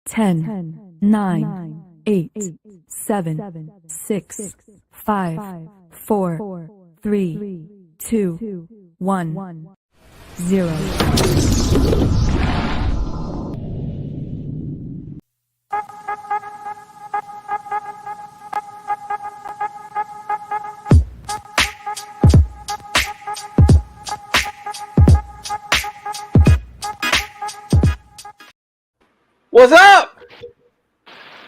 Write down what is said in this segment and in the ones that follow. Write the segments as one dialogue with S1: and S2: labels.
S1: 10, 9, 8, 7, 6, 5, 4, 3, 2, 1, 0.
S2: What's up?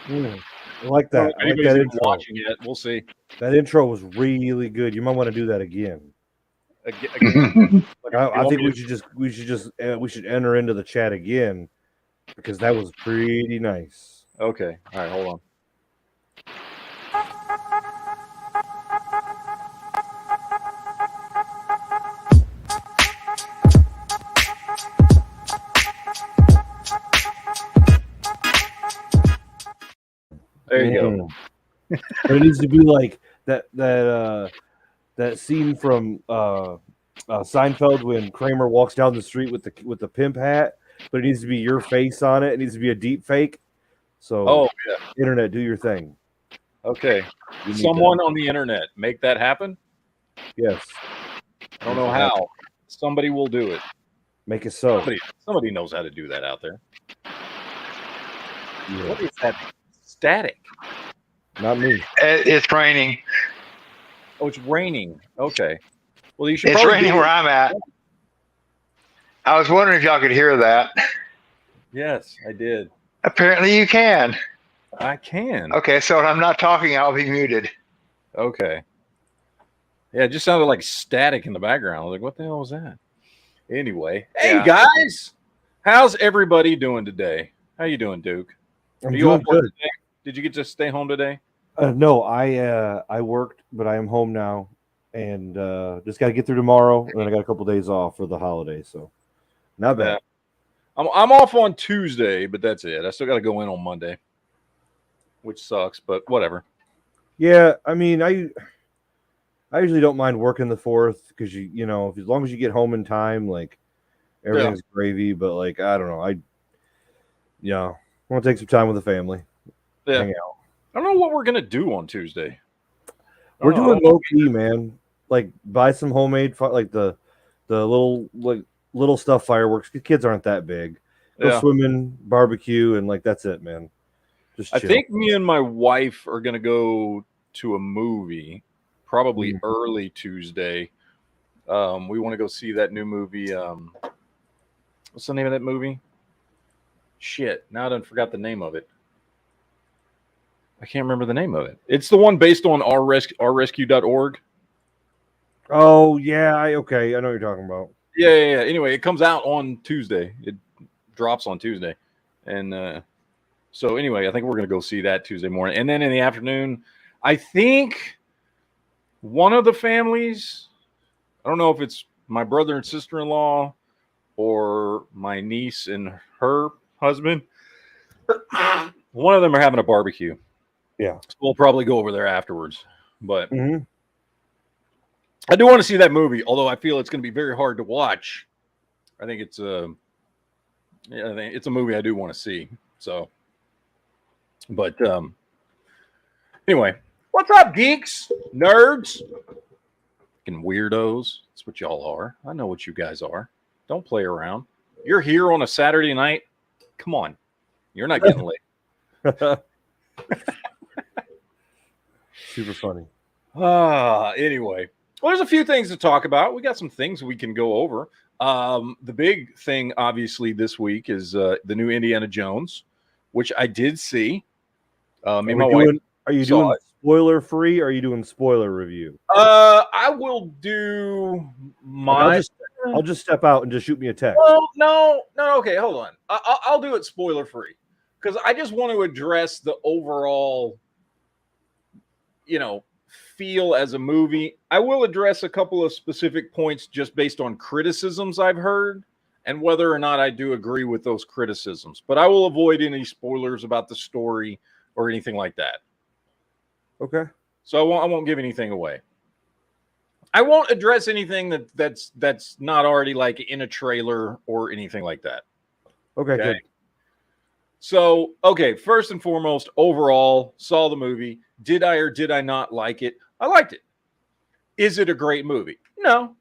S3: I like that.
S2: If
S3: I like
S2: anybody's
S3: that
S2: been
S3: intro.
S2: watching it, we'll see.
S3: That intro was really good. You might want to do that again.
S2: Again.
S3: Like I think we should enter into the chat again because that was pretty nice.
S2: Okay. All right, hold on. There you go.
S3: But it needs to be like that scene from Seinfeld when Kramer walks down the street with the pimp hat, but it needs to be your face on it. It needs to be a deep fake. So,
S2: Oh, yeah.
S3: internet, do your thing.
S2: Okay.
S3: You need
S2: Someone on the internet make that happen?
S3: Yes.
S2: I don't know how. Somebody will do it.
S3: Make it so.
S2: Somebody knows how to do that out there.
S3: Yeah.
S2: What is that? Static.
S3: Not me.
S4: It's raining.
S2: Oh, it's raining. Okay. Well, you should.
S4: It's raining where I'm at. I was wondering if y'all could hear that.
S2: Yes, I did.
S4: Apparently you can.
S2: I can.
S4: Okay, so when I'm not talking, I'll be muted.
S2: Okay. Yeah, it just sounded like static in the background. I was like, what the hell was that? Anyway. Hey,
S4: Yeah.
S2: guys. How's everybody doing today? How you doing, Duke?
S3: I'm
S2: Are you
S3: doing
S2: off work
S3: good.
S2: today? Did you get to stay home today?
S3: No, I worked, but I am home now, and just got to get through tomorrow, and then I got a couple days off for the holidays, so not bad.
S2: Yeah. I'm off on Tuesday, but that's it. I still got to go in on Monday, which sucks, but whatever.
S3: Yeah, I mean, I usually don't mind working the 4th because you know, as long as you get home in time, like everything's gravy. But like, I don't know, I want to take some time with the family, hang out.
S2: I don't know what we're gonna do on Tuesday.
S3: We're doing low key, man. Like buy some homemade, like the little stuff fireworks. The kids aren't that big. Go swimming, barbecue, and like that's it, man. Just chill.
S2: I think me and my wife are gonna go to a movie, probably early Tuesday. We want to go see that new movie. What's the name of that movie? Shit, now I done forgot the name of it. I can't remember the name of it. It's the one based on rrescue.org.
S3: Oh, yeah. I know what you're talking about.
S2: Yeah. Anyway, it comes out on Tuesday. It drops on Tuesday. And so anyway, I think we're going to go see that Tuesday morning. And then in the afternoon, I think one of the families, I don't know if it's my brother and sister-in-law or my niece and her husband, one of them are having a barbecue.
S3: Yeah.
S2: So we'll probably go over there afterwards. But I do want to see that movie, although I feel it's going to be very hard to watch. I think it's a movie I do want to see. So, but anyway, what's up, geeks, nerds, fucking weirdos? That's what y'all are. I know what you guys are. Don't play around. You're here on a Saturday night. Come on, you're not getting late.
S3: Super funny.
S2: Anyway, well, there's a few things to talk about. We got some things we can go over. The big thing, obviously, this week is the new Indiana Jones, which I did see.
S3: Are you doing spoiler free? Or are you doing spoiler review?
S2: I will do my.
S3: I'll just step out and just shoot me a text.
S2: Well, no. Okay, hold on. I'll do it spoiler free because I just want to address the overall, feel as a movie. I will address a couple of specific points just based on criticisms I've heard and whether or not I do agree with those criticisms. But I will avoid any spoilers about the story or anything like that.
S3: Okay.
S2: So I won't give anything away. I won't address anything that's not already like in a trailer or anything like that.
S3: Okay. Good.
S2: So, okay, first and foremost, overall, saw the movie. Did I or did I not like it? I liked it. Is it a great movie? No.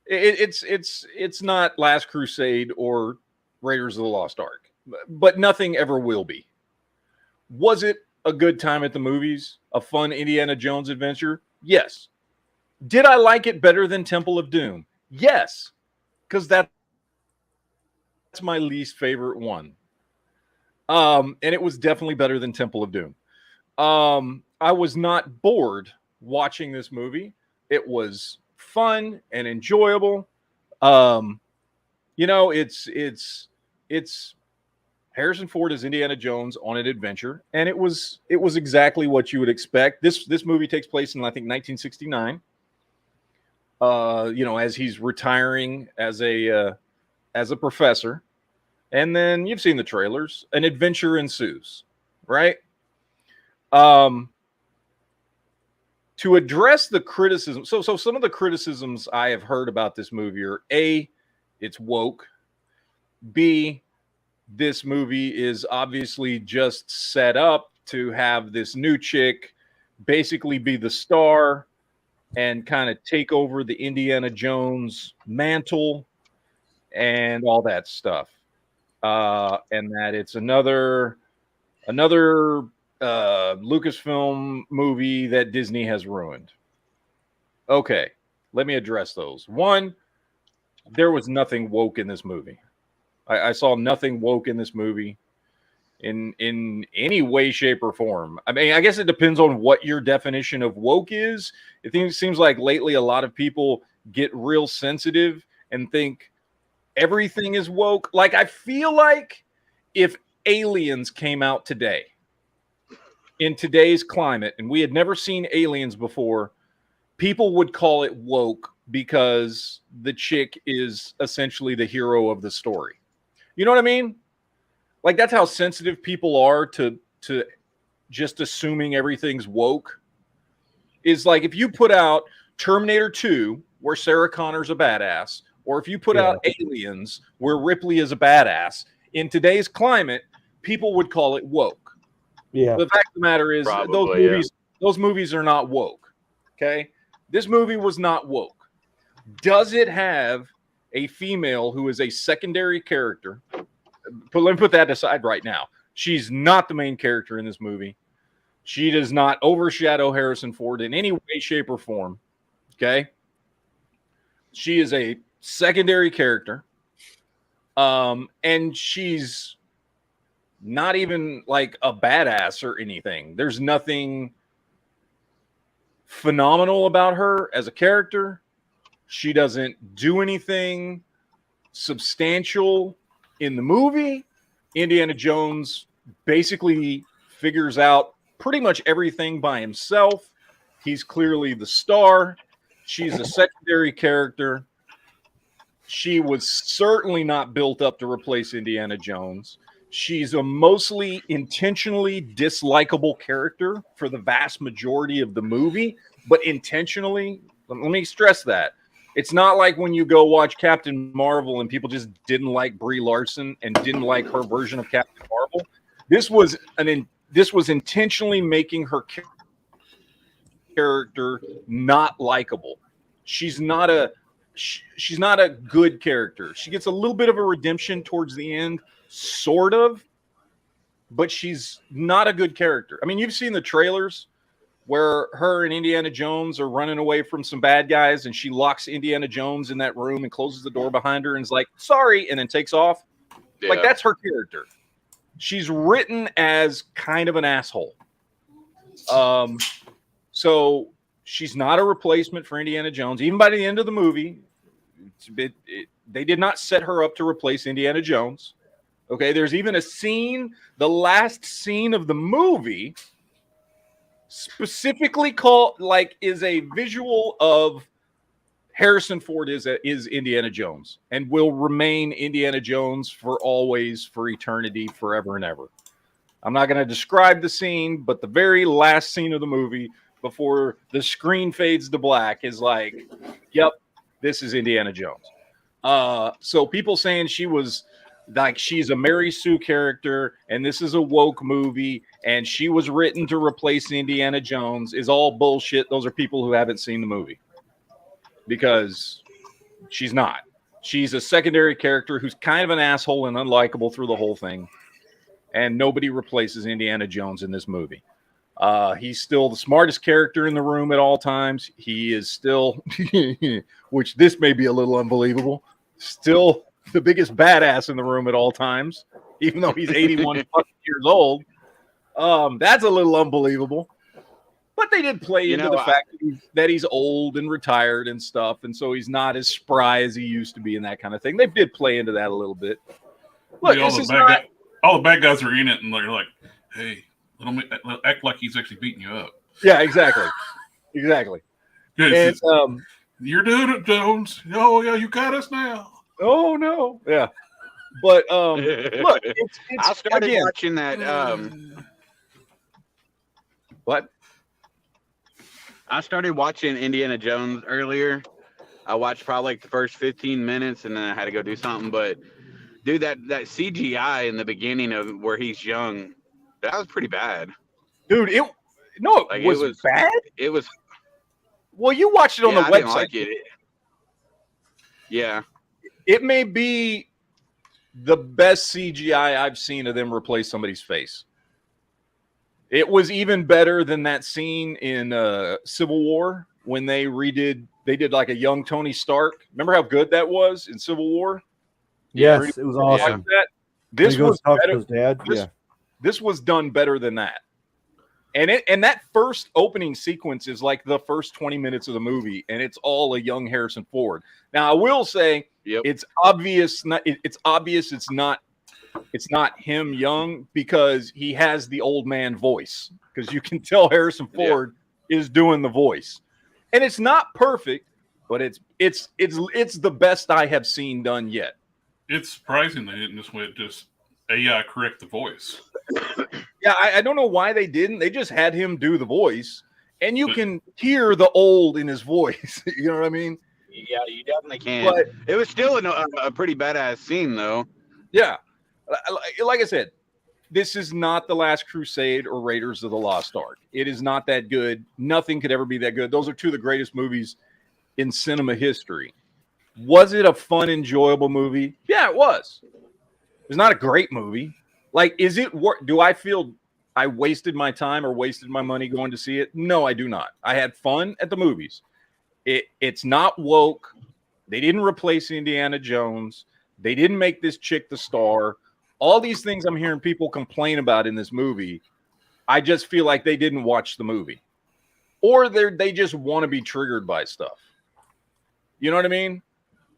S2: It's not Last Crusade or Raiders of the Lost Ark, but nothing ever will be. Was it a good time at the movies? A fun Indiana Jones adventure? Yes. Did I like it better than Temple of Doom? Yes, because that's my least favorite one. And it was definitely better than Temple of Doom. I was not bored watching this movie. It was fun and enjoyable. Um, it's Harrison Ford as Indiana Jones on an adventure, and it was exactly what you would expect. This movie takes place in, I think, 1969. As he's retiring as a professor, and then you've seen the trailers. An adventure ensues, right? To address the criticism, so some of the criticisms I have heard about this movie are: A, it's woke; B, this movie is obviously just set up to have this new chick basically be the star and kind of take over the Indiana Jones mantle and all that stuff. And that it's another Lucasfilm movie that Disney has ruined. Okay, let me address those. One, there was nothing woke in this movie. I saw nothing woke in this movie in any way, shape, or form. I mean, I guess it depends on what your definition of woke is. It seems like lately a lot of people get real sensitive and think everything is woke. Like, I feel like if Aliens came out today, in today's climate, and we had never seen Aliens before, people would call it woke because the chick is essentially the hero of the story. You know what I mean? Like, that's how sensitive people are to just assuming everything's woke. Is like, if you put out Terminator 2, where Sarah Connor's a badass, or if you put out Aliens, where Ripley is a badass, in today's climate, people would call it woke.
S5: Yeah.
S2: The fact of the matter is, those movies are not woke. Okay? This movie was not woke. Does it have a female who is a secondary character? But let me put that aside right now. She's not the main character in this movie. She does not overshadow Harrison Ford in any way, shape, or form. Okay? She is a secondary character. And she's not even like a badass or anything. There's nothing phenomenal about her as a character. She doesn't do anything substantial in the movie. Indiana Jones basically figures out pretty much everything by himself. He's clearly the star. She's a secondary character. She was certainly not built up to replace Indiana Jones. She's a mostly intentionally dislikable character for the vast majority of the movie, but intentionally. Let me stress that. It's not like when you go watch Captain Marvel and people just didn't like Brie Larson and didn't like her version of Captain Marvel. This was intentionally making her character not likable. She's not a good character. She gets a little bit of a redemption towards the end, sort of, but she's not a good character. I mean, you've seen the trailers where her and Indiana Jones are running away from some bad guys, and she locks Indiana Jones in that room and closes the door behind her and is like, sorry, and then takes off. Yeah. Like, that's her character. She's written as kind of an asshole. So she's not a replacement for Indiana Jones. Even by the end of the movie, they did not set her up to replace Indiana Jones. Okay, there's even a scene, the last scene of the movie, specifically is a visual of Harrison Ford is Indiana Jones and will remain Indiana Jones for always, for eternity, forever and ever. I'm not going to describe the scene, but the very last scene of the movie before the screen fades to black is like, yep, this is Indiana Jones. So people saying she was like she's a Mary Sue character, and this is a woke movie, and she was written to replace Indiana Jones is all bullshit. Those are people who haven't seen the movie because she's not. She's a secondary character who's kind of an asshole and unlikable through the whole thing, and nobody replaces Indiana Jones in this movie. He's still the smartest character in the room at all times. He is still, which this may be a little unbelievable, still the biggest badass in the room at all times, even though he's 81 fucking years old. That's a little unbelievable. But they did play into the fact that he's old and retired and stuff, and so he's not as spry as he used to be and that kind of thing. They did play into that a little bit. Look,
S5: all the bad guys are in it, and they're like, hey, let him act like he's actually beating you up.
S2: Yeah, exactly. Exactly. And,
S5: you're doing it, Jones. Oh, yeah, you got us now.
S2: Oh, no. Yeah. But, look, it's
S6: I started watching that.
S2: What?
S6: I started watching Indiana Jones earlier. I watched probably like the first 15 minutes, and then I had to go do something. But, dude, that CGI in the beginning of where he's young, that was pretty bad.
S2: Dude, it was bad?
S6: It was.
S2: Well, you watched it on the
S6: I
S2: website.
S6: Didn't like it. Yeah.
S2: It may be the best CGI I've seen of them replace somebody's face. It was even better than that scene in Civil War when they did like a young Tony Stark. Remember how good that was in Civil War?
S3: Yes, it was awesome.
S2: That. This was better.
S3: His dad.
S2: This was done better than that. And that first opening sequence is like the first 20 minutes of the movie, and it's all a young Harrison Ford. Now, I will say it's obvious. It's not him young because he has the old man voice, because you can tell Harrison Ford is doing the voice, and it's not perfect, but it's the best I have seen done yet.
S5: It's surprising they didn't just AI correct the voice.
S2: Yeah, I don't know why they didn't. They just had him do the voice, and you can hear the old in his voice. You know what I mean?
S6: Yeah, you definitely can.
S2: But
S6: it was still a pretty badass scene, though.
S2: Yeah. Like I said, this is not The Last Crusade or Raiders of the Lost Ark. It is not that good. Nothing could ever be that good. Those are two of the greatest movies in cinema history. Was it a fun, enjoyable movie? Yeah, it was. It's not a great movie. Like, is it do I feel I wasted my time or wasted my money going to see it? No, I do not. I had fun at the movies. It's not woke. They didn't replace Indiana Jones. They didn't make this chick the star. All these things I'm hearing people complain about in this movie, I just feel like they didn't watch the movie. Or they just want to be triggered by stuff. You know what I mean?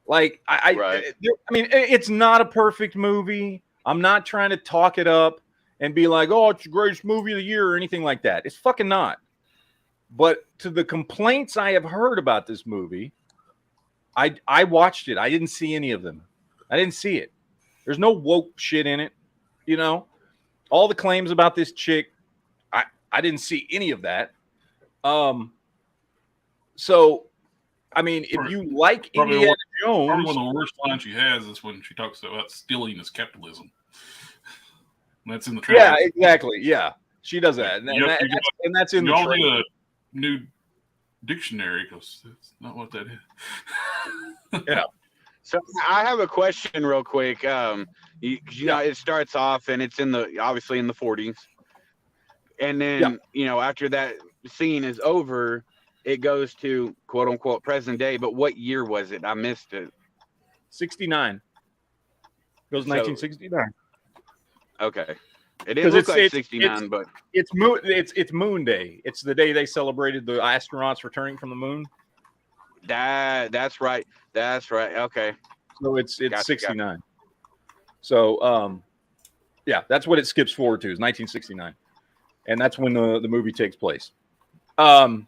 S2: Like, I mean, it's not a perfect movie. I'm not trying to talk it up and be like, oh, it's the greatest movie of the year or anything like that. It's fucking not. But to the complaints I have heard about this movie, I watched it. I didn't see any of them. I didn't see it. There's no woke shit in it. You know, all the claims about this chick, I didn't see any of that. So, I mean, if you like Indiana Jones,
S5: probably one of the worst lines she has is when she talks about stealing is capitalism. That's in the trailer.
S2: Yeah, exactly. Yeah, she does that, and that's in the trailer.
S5: Y'all need a new dictionary because that's not what that is.
S2: Yeah.
S6: So I have a question real quick. You know, it starts off and it's obviously in the 40s. And then, you know, after that scene is over, it goes to quote unquote present day. But what year was it? I missed it.
S2: 69. Goes 1969.
S6: Okay. It didn't look like 69, but
S2: it's Moon Day. It's the day they celebrated the astronauts returning from the moon.
S6: That's right. That's right. Okay.
S2: So it's 69. So yeah, that's what it skips forward to is 1969, and that's when the movie takes place. Yeah,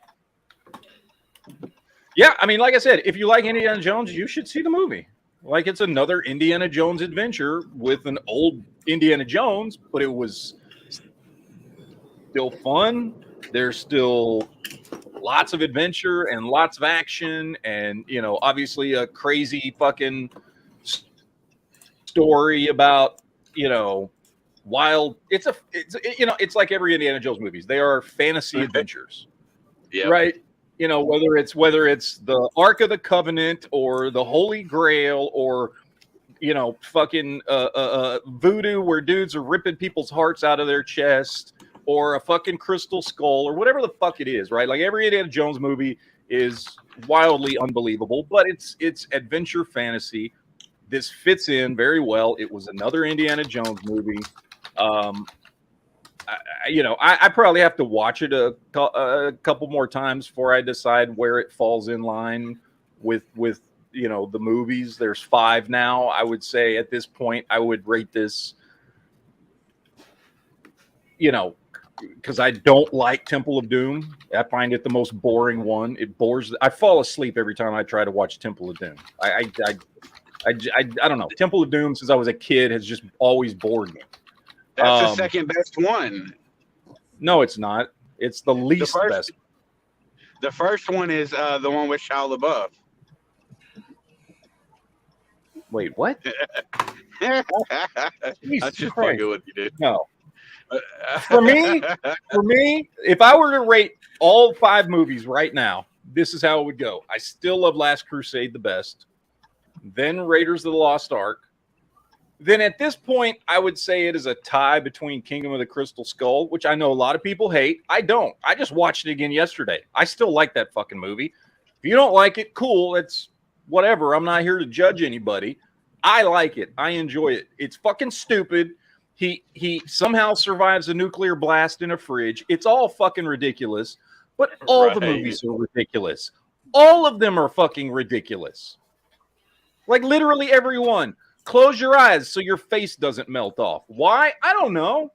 S2: I mean, like I said, if you like Indiana Jones, you should see the movie. Like, it's another Indiana Jones adventure with an old Indiana Jones, but it was still fun. There's still lots of adventure and lots of action and, you know, obviously a crazy fucking story about, wild. It's like every Indiana Jones movies. They are fantasy adventures,
S6: Yeah.
S2: right? Whether it's the Ark of the Covenant or the Holy Grail or fucking voodoo where dudes are ripping people's hearts out of their chest, or a fucking crystal skull, or whatever the fuck it is, right? Like every Indiana Jones movie is wildly unbelievable, but it's adventure fantasy. This fits in very well. It was another Indiana Jones movie. I probably have to watch it a couple more times before I decide where it falls in line with the movies. There's 5 now. I would say at this point I would rate this, because I don't like Temple of Doom. I find it the most boring one. It bores. I fall asleep every time I try to watch Temple of Doom. I don't know. Temple of Doom since I was a kid has just always bored me.
S6: That's the second best one.
S2: No, it's not. It's the least best.
S6: The first one is the one with Shia LaBeouf.
S2: Wait, what?
S6: That's
S2: Jesus
S6: just
S2: Christ.
S6: fucking what you did.
S2: No. For me, if I were to rate all 5 movies right now, this is how it would go. I still love Last Crusade the best. Then Raiders of the Lost Ark. Then at this point, I would say it is a tie between Kingdom of the Crystal Skull, which I know a lot of people hate. I don't. I just watched it again yesterday. I still like that fucking movie. If you don't like it, cool. It's whatever. I'm not here to judge anybody. I like it. I enjoy it. It's fucking stupid. He somehow survives a nuclear blast in a fridge. It's all fucking ridiculous. But all the movies are ridiculous. All of them are fucking ridiculous. Like literally every one. Close your eyes so your face doesn't melt off. Why? I don't know.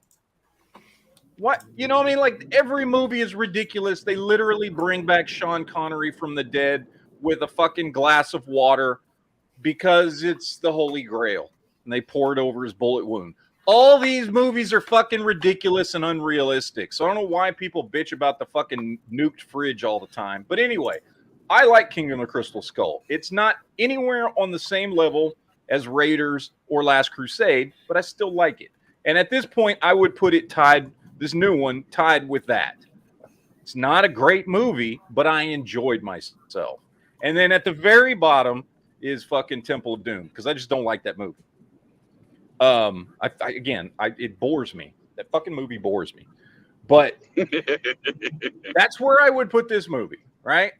S2: What? You know what I mean? Like every movie is ridiculous. They literally bring back Sean Connery from the dead with a fucking glass of water because it's the Holy Grail. And they pour it over his bullet wound. All these movies are fucking ridiculous and unrealistic. So I don't know why people bitch about the fucking nuked fridge all the time. But anyway, I like Kingdom of Crystal Skull. It's not anywhere on the same level as Raiders or Last Crusade, but I still like it. And at this point, I would put it tied, this new one, tied with that. It's not a great movie, but I enjoyed myself. And then at the very bottom is fucking Temple of Doom, because I just don't like that movie. It bores me. That fucking movie bores me. But that's where I would put this movie, right?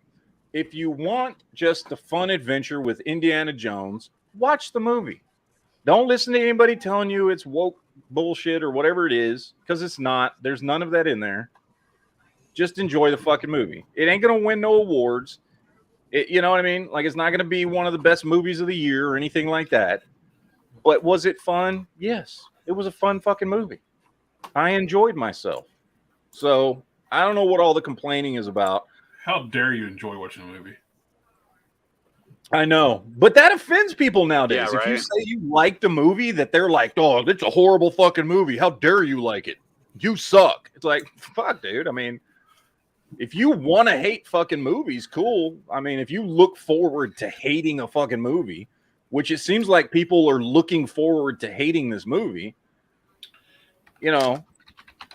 S2: If you want just a fun adventure with Indiana Jones, watch the movie. Don't listen to anybody telling you it's woke bullshit or whatever it is, because it's not. There's none of that in there. Just enjoy the fucking movie. It ain't going to win no awards. You know what I mean? Like, it's not going to be one of the best movies of the year or anything like that. But was it fun? Yes. It was a fun fucking movie. I enjoyed myself. So, I don't know what all the complaining is about.
S5: How dare you enjoy watching a movie?
S2: I know, but that offends people nowadays.
S6: Yeah, right?
S2: If you say you liked a movie, that they're like, "Oh, it's a horrible fucking movie. How dare you like it? You suck." It's like, fuck, dude. I mean, if you want to hate fucking movies, cool. I mean, if you look forward to hating a fucking movie, which it seems like people are looking forward to hating this movie, I'm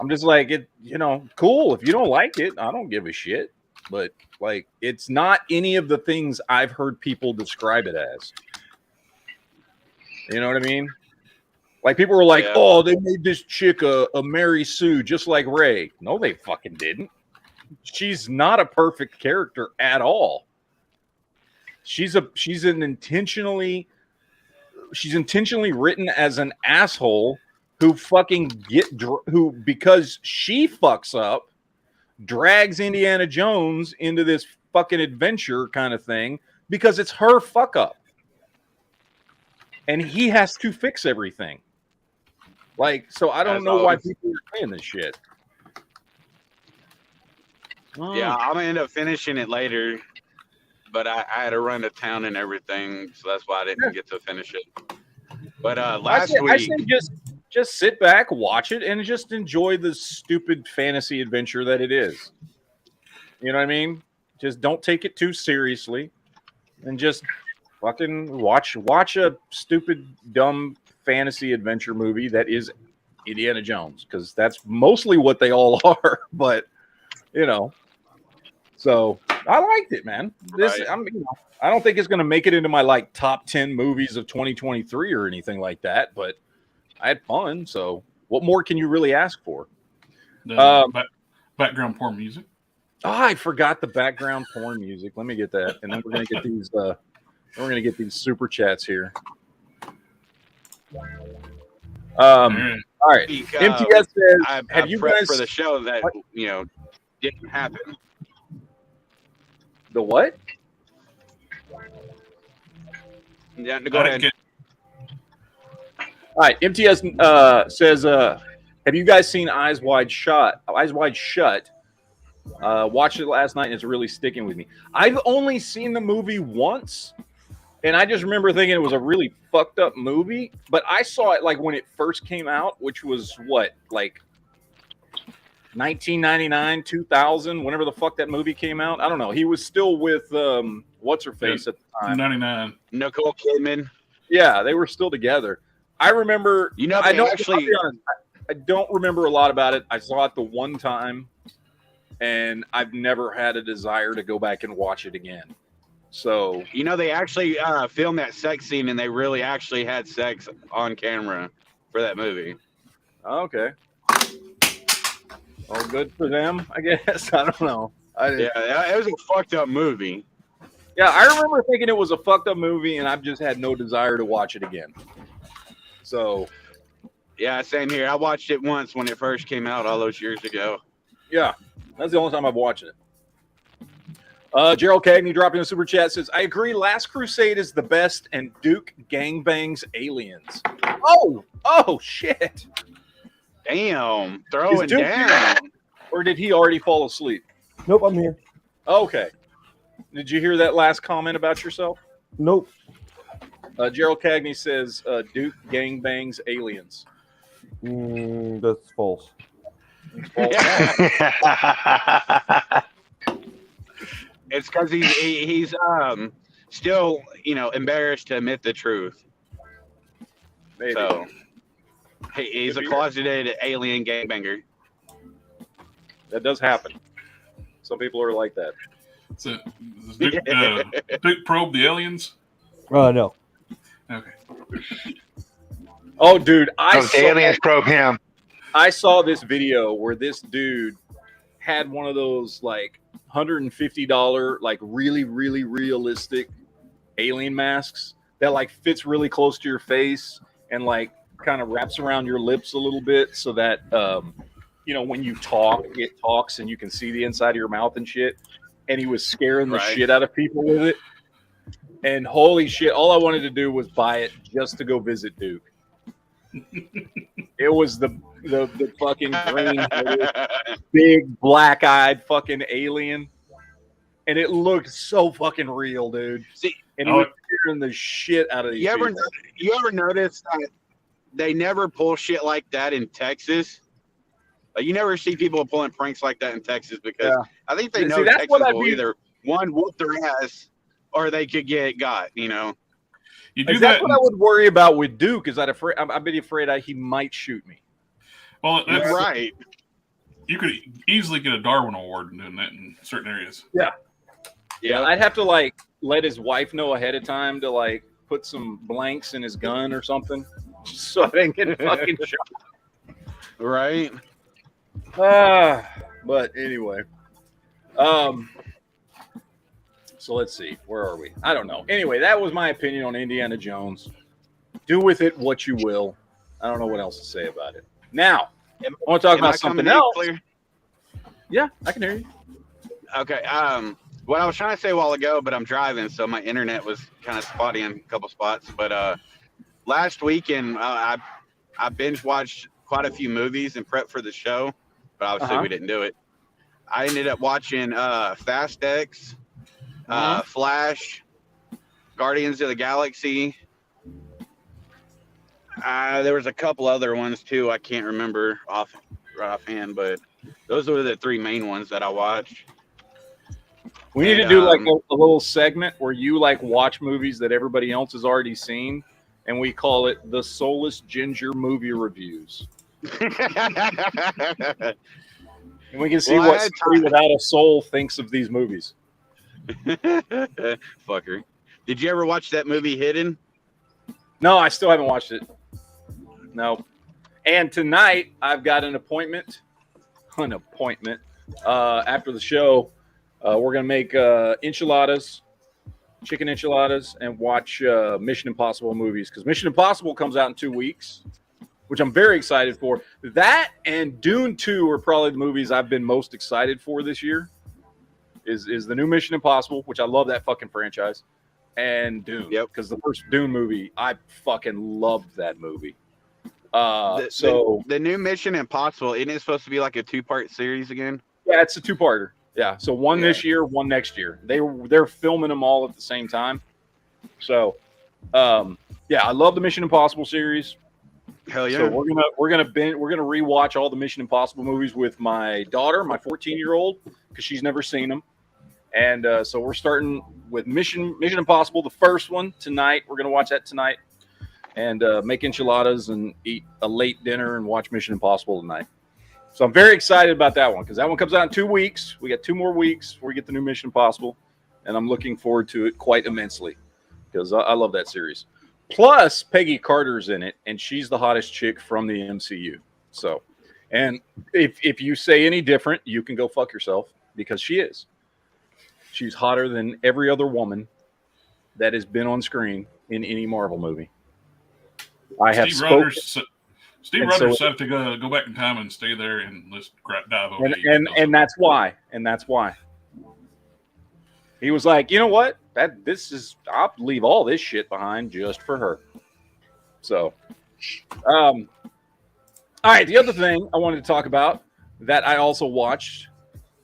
S2: just like, cool. If you don't like it, I don't give a shit. But like, it's not any of the things I've heard people describe it as. You know what I mean? Like, people were like, "Oh, they made this chick a Mary Sue just like Rey." No, they fucking didn't. She's not a perfect character at all. She's intentionally written as an asshole who because she fucks up, drags Indiana Jones into this fucking adventure kind of thing because it's her fuck up. And he has to fix everything. Like, so I don't know why people are saying this shit.
S6: Yeah, I'm going to end up finishing it later, but I had to run to town and everything, so that's why I didn't get to finish it. But last week...
S2: I say just sit back, watch it, and just enjoy the stupid fantasy adventure that it is. You know what I mean? Just don't take it too seriously, and just fucking watch a stupid, dumb fantasy adventure movie that is Indiana Jones, because that's mostly what they all are. But so I liked it, man. This
S6: Right.
S2: I don't think it's going to make it into my like top 10 movies of 2023 or anything like that, but I had fun. So what more can you really ask for?
S5: Background porn music.
S2: Oh, I forgot the background porn music. Let me get that, and then we're gonna get these. We're gonna get these super chats here. All right.
S6: Geek,
S2: MTS says,
S6: I
S2: "Have you
S6: prepped
S2: guys
S6: for the show that
S2: what?
S6: Didn't happen?
S2: The what?"
S6: Yeah, go ahead.
S2: All right. MTS says, "Have you guys seen Eyes Wide Shut? Eyes Wide Shut. Watched it last night, and it's really sticking with me. I've only seen the movie once, and I just remember thinking it was a really fucked up movie. But I saw it like when it first came out, which was what, like 1999, 2000, whenever the fuck that movie came out. I don't know. He was still with what's her face at the time.
S5: 99.
S6: Nicole Kidman.
S2: Yeah, they were still together. I remember.
S6: They
S2: I don't,
S6: actually.
S2: I'll be honest, I don't remember a lot about it. I saw it the one time, and I've never had a desire to go back and watch it again. So
S6: They actually filmed that sex scene, and they really actually had sex on camera for that movie.
S2: okay, well, good for them, I guess. I don't know.
S6: Yeah, it was a fucked up movie.
S2: Yeah, I remember thinking it was a fucked up movie, and I've just had no desire to watch it again. So,
S6: yeah, same here. I watched it once when it first came out all those years ago.
S2: yeah, that's the only time I've watched it. Gerald Cagney dropping a super chat says, "I agree. Last Crusade is the best, and Duke gangbangs aliens." Oh shit!
S6: Damn, throwing
S2: Is Duke
S6: down.
S2: Or did he already fall asleep?
S3: Nope, I'm here.
S2: Okay. Did you hear that last comment about yourself?
S3: Nope.
S2: Gerald Cagney says Duke gangbangs aliens.
S3: That's false.
S6: It's because he's still embarrassed to admit the truth.
S2: Maybe.
S6: So he's a closeted alien gangbanger.
S2: That does happen. Some people are like that.
S5: So, does Duke probe the aliens?
S3: No.
S5: Okay.
S2: Oh, dude,
S4: The aliens probe him.
S2: I saw this video where this dude had one of those like $150 like really, really realistic alien masks that like fits really close to your face and like kind of wraps around your lips a little bit so that when you talk, it talks and you can see the inside of your mouth and shit. And he was scaring the shit out of people with it. And holy shit, all I wanted to do was buy it just to go visit Duke. It was the fucking green, big black-eyed fucking alien, and it looked so fucking real, dude.
S6: See,
S2: and he was scaring the shit out of these people.
S6: You ever notice that they never pull shit like that in Texas? Like, you never see people pulling pranks like that in Texas because I think they know Texas will either one whoop their ass or they could get got.
S5: You do
S2: that's
S5: that.
S2: What I would worry about with Duke is I'd be afraid he might shoot me.
S5: Well, that's
S6: right.
S5: You could easily get a Darwin Award doing that in certain areas.
S2: Yeah. I'd have to like let his wife know ahead of time to like put some blanks in his gun or something, so I didn't get fucking shot.
S6: Right.
S2: But anyway, so let's see, where are we? I don't know. Anyway, that was my opinion on Indiana Jones. Do with it what you will. I don't know what else to say about it. Now, I want to talk about something else.
S6: Clear?
S2: Yeah, I can hear you.
S6: Okay. What I was trying to say a while ago, but I'm driving, so my internet was kind of spotty in a couple spots. But last weekend, I binge watched quite a few movies and prepped for the show, but obviously we didn't do it. I ended up watching Fast X, Flash, Guardians of the Galaxy. There was a couple other ones too. I can't remember offhand, but those were the three main ones that I watched.
S2: We need to do like a little segment where you like watch movies that everybody else has already seen, and we call it the Soulless Ginger Movie Reviews. And we can see
S6: Well, I
S2: what
S6: had
S2: somebody without a soul thinks of these movies.
S6: Fucker. Did you ever watch that movie Hidden?
S2: No, I still haven't watched it. No. And tonight I've got an appointment. After the show, we're gonna make enchiladas, chicken enchiladas, and watch Mission Impossible movies because Mission Impossible comes out in 2 weeks, which I'm very excited for. That and Dune 2 are probably the movies I've been most excited for this year. Is the new Mission Impossible, which I love that fucking franchise, and Dune.
S6: Yep.
S2: Because the first Dune movie, I fucking loved that movie.
S6: The new Mission Impossible, isn't it supposed to be like a 2-part series again?
S2: Yeah, it's a 2-parter. Yeah, so one
S6: Yeah.
S2: this year, one next year. They're filming them all at the same time. So, yeah, I love the Mission Impossible series.
S6: Hell yeah.
S2: So we're gonna rewatch all the Mission Impossible movies with my daughter, my 14-year-old, because she's never seen them. And so we're starting with Mission Impossible, the first one tonight. We're gonna watch that tonight, and make enchiladas and eat a late dinner and watch Mission Impossible tonight. So I'm very excited about that one because that one comes out in 2 weeks. We got 2 more weeks before we get the new Mission Impossible, and I'm looking forward to it quite immensely because I love that series. Plus, Peggy Carter's in it, and she's the hottest chick from the MCU. So, and if you say any different, you can go fuck yourself because she is. She's hotter than every other woman that has been on screen in any Marvel movie. I have spoken.
S5: Steve Rogers decided to go back in time and stay there and let's dive over.
S2: And that's why. He was like, you know what? I'll leave all this shit behind just for her. So, all right. The other thing I wanted to talk about that I also watched,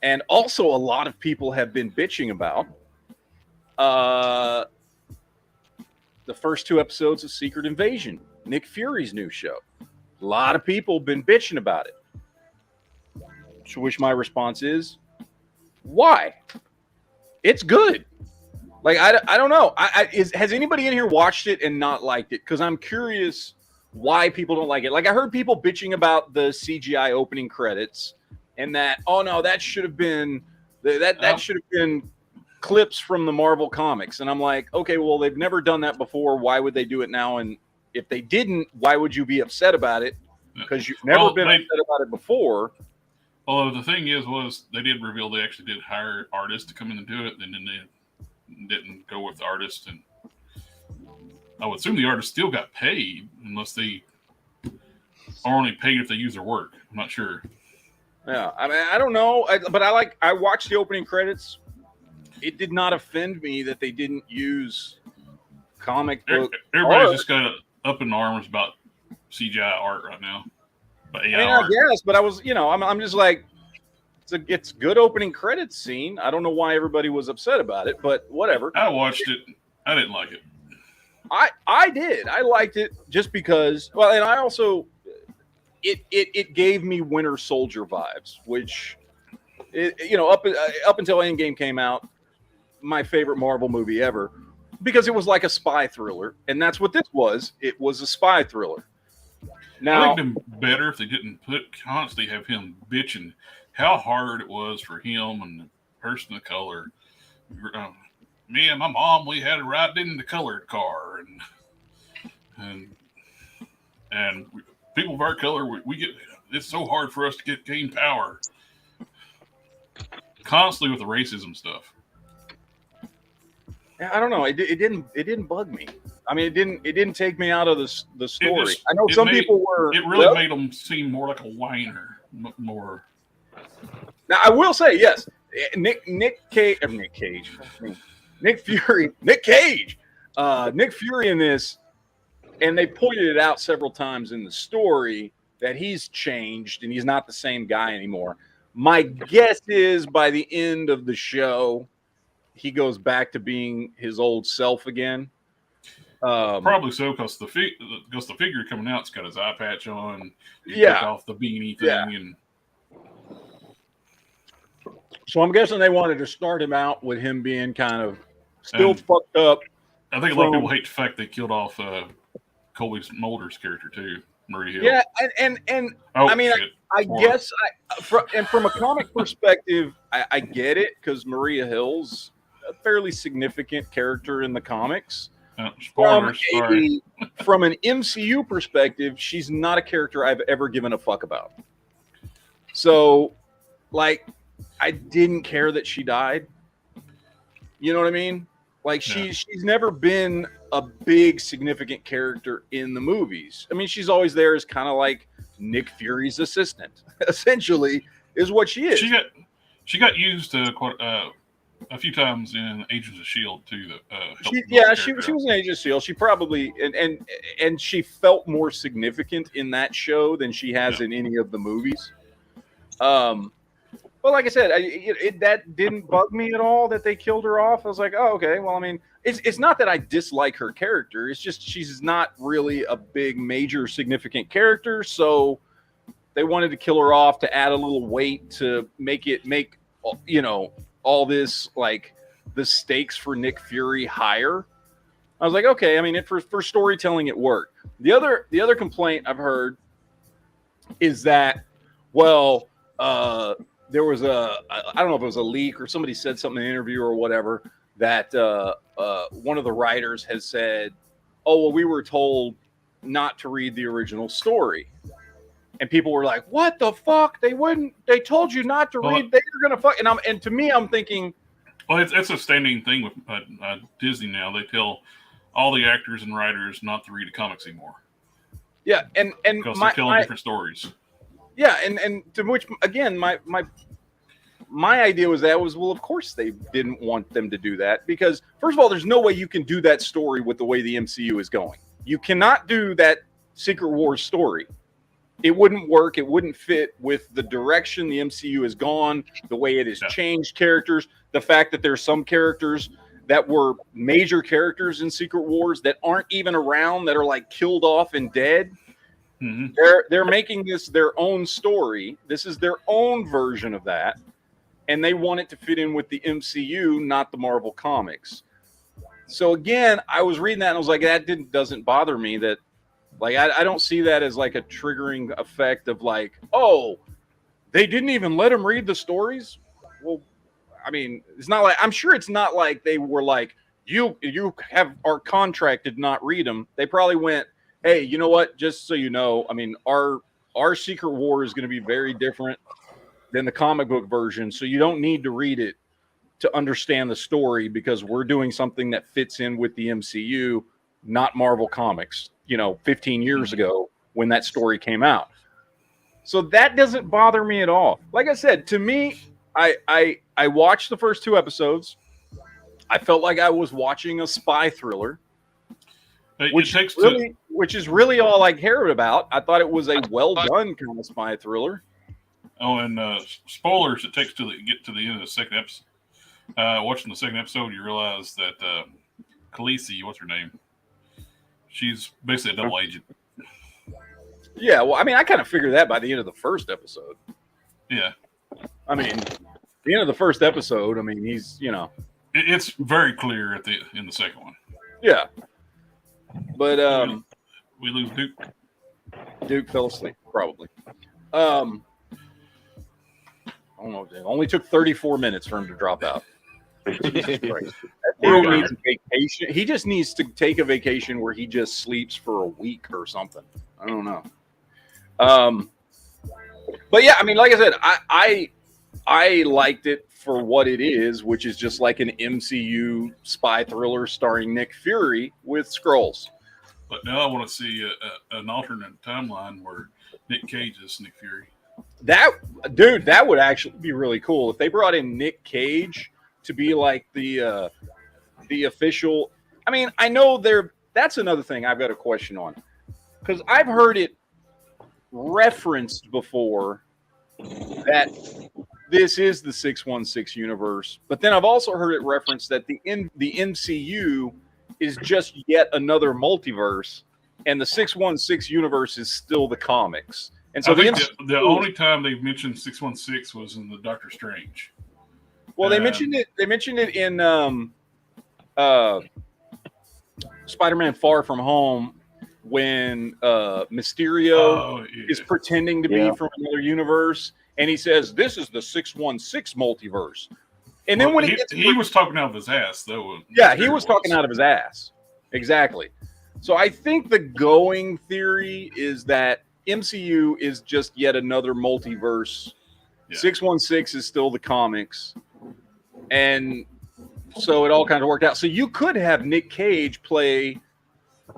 S2: and also a lot of people have been bitching about, the first 2 episodes of Secret Invasion, Nick Fury's new show. A lot of people have been bitching about it. To which my response is, why? It's good. Like, I don't know. Has anybody in here watched it and not liked it? Because I'm curious why people don't like it. Like, I heard people bitching about the CGI opening credits and that, oh no, that should have been that should have been clips from the Marvel comics. And I'm like, okay, well, they've never done that before. Why would they do it now? And if they didn't, why would you be upset about it? Because you've never been upset about it before.
S5: Well, the thing was they did reveal they actually did hire artists to come in and do it, and then they didn't go with the artist. And I would assume the artist still got paid, unless they are only paid if they use their work. I'm not sure.
S2: Yeah, I mean, I don't know, but I watched the opening credits. It did not offend me that they didn't use comic book.
S5: Everybody's
S2: art.
S5: just got up in arms about CGI art right now. But AI
S2: I mean,
S5: art.
S2: I guess, but I was, I'm just like, it's good opening credits scene. I don't know why everybody was upset about it, but whatever.
S5: I watched it. I didn't like it.
S2: I did. I liked it just because. Well, and I also, it gave me Winter Soldier vibes, which, up until Endgame came out, my favorite Marvel movie ever, because it was like a spy thriller, and that's what this was. It was a spy thriller. Now,
S5: I think it'd been better if they didn't constantly have him bitching how hard it was for him and the person of color. Me and my mom, we had to ride in the colored car, and people of our color, we get. It's so hard for us to gain power. Constantly with the racism stuff.
S2: I don't know. It didn't bug me. I mean, it didn't take me out of the story. I know some people were.
S5: It really made him seem more like a whiner. More.
S2: Now I will say yes, Nick Fury in this, and they pointed it out several times in the story that he's changed and he's not the same guy anymore. My guess is by the end of the show, he goes back to being his old self again.
S5: Probably so, because the figure coming out's got his eye patch on. He took off the beanie thing, and
S2: so I'm guessing they wanted to start him out with him being kind of still fucked up.
S5: I think a lot of people hate the fact they killed off Colby Mulder's character too, Maria Hill.
S2: Yeah, and
S5: Oh,
S2: I mean,
S5: shit.
S2: I
S5: Spoiler.
S2: guess, from a comic perspective, I get it because Maria Hill's a fairly significant character in the comics.
S5: Spoilers. Sorry.
S2: From an MCU perspective, she's not a character I've ever given a fuck about. So, like, I didn't care that she died. You know what I mean? Like, she's never been a big significant character in the movies. I mean, she's always there as kind of like Nick Fury's assistant, essentially, is what she is.
S5: She got used quite a few times in Agents of Shield too.
S2: She was an Agent of Shield. She probably and she felt more significant in that show than she has in any of the movies. But like I said, that didn't bug me at all that they killed her off. I was like, oh, okay. Well, I mean, it's not that I dislike her character. It's just she's not really a big, major, significant character. So they wanted to kill her off to add a little weight to make all this, like, the stakes for Nick Fury higher. I was like, okay. I mean, for storytelling, it worked. The other complaint I've heard is that, well, there was I don't know if it was a leak or somebody said something in an interview or whatever that one of the writers has said, oh, well, we were told not to read the original story. And people were like, what the fuck? They told you not to read. They were going to fuck. And to me, I'm thinking.
S5: Well, it's a standing thing with Disney now. They tell all the actors and writers not to read the comics anymore.
S2: Yeah. And
S5: because they're telling different stories.
S2: Yeah, and to which, again, my idea was well, of course they didn't want them to do that because, first of all, there's no way you can do that story with the way the MCU is going. You cannot do that Secret Wars story. It wouldn't work. It wouldn't fit with the direction the MCU has gone, the way it has changed characters, the fact that there's some characters that were major characters in Secret Wars that aren't even around, that are like killed off and dead. Mm-hmm. They're making this their own story. This is their own version of that, and they want it to fit in with the MCU, not the Marvel comics. So again, I was reading that and I was like, that doesn't bother me. That, like, I don't see that as like a triggering effect of like, oh, they didn't even let him read the stories. Well, I mean, it's not like, I'm sure it's not like they were like, you have our contract did not read them. They probably went, hey, you know what? Just so you know, I mean, our Secret War is going to be very different than the comic book version, so you don't need to read it to understand the story because we're doing something that fits in with the MCU, not Marvel Comics, 15 years ago when that story came out. So that doesn't bother me at all. Like I said, to me, I watched the first 2 episodes. I felt like I was watching a spy thriller. Which is really all I cared about. I thought it was a well-done kind of spy thriller.
S5: Oh, and spoilers, it takes to get to the end of the second episode. Watching the second episode, you realize that Khaleesi, what's her name? She's basically a double agent.
S2: Yeah, well, I mean, I kind of figured that by the end of the first episode.
S5: Yeah.
S2: I mean, the end of the first episode, I mean, he's,
S5: It's very clear in the second one.
S2: Yeah. But
S5: we lose Duke.
S2: Duke fell asleep, probably. I don't know. It only took 34 minutes for him to drop out. Jesus Christ. That dude needs a vacation. He just needs to take a vacation where he just sleeps for a week or something. I don't know. But yeah, I mean, like I said, I liked it for what it is, which is just like an MCU spy thriller starring Nick Fury with Skrulls.
S5: But now I want to see an alternate timeline where Nick Cage is Nick Fury.
S2: That would actually be really cool if they brought in Nick Cage to be like the official. I mean, I know that's another thing I've got a question on, because I've heard it referenced before that this is the 616 universe, but then I've also heard it referenced that the MCU is just yet another multiverse, and the 616 universe is still the comics. And so
S5: the only time they've mentioned 616 was in the Doctor Strange.
S2: Well, they mentioned it. They mentioned it in Spider-Man: Far From Home, when Mysterio
S5: Oh, yeah.
S2: is pretending to be from another universe, and he says, "This is the 616 multiverse." And then when
S5: he was talking out of his ass, though.
S2: Yeah, he was talking out of his ass. Exactly. So I think the going theory is that MCU is just yet another multiverse.
S5: Yeah.
S2: 616 is still the comics. And so it all kind of worked out. So you could have Nick Cage play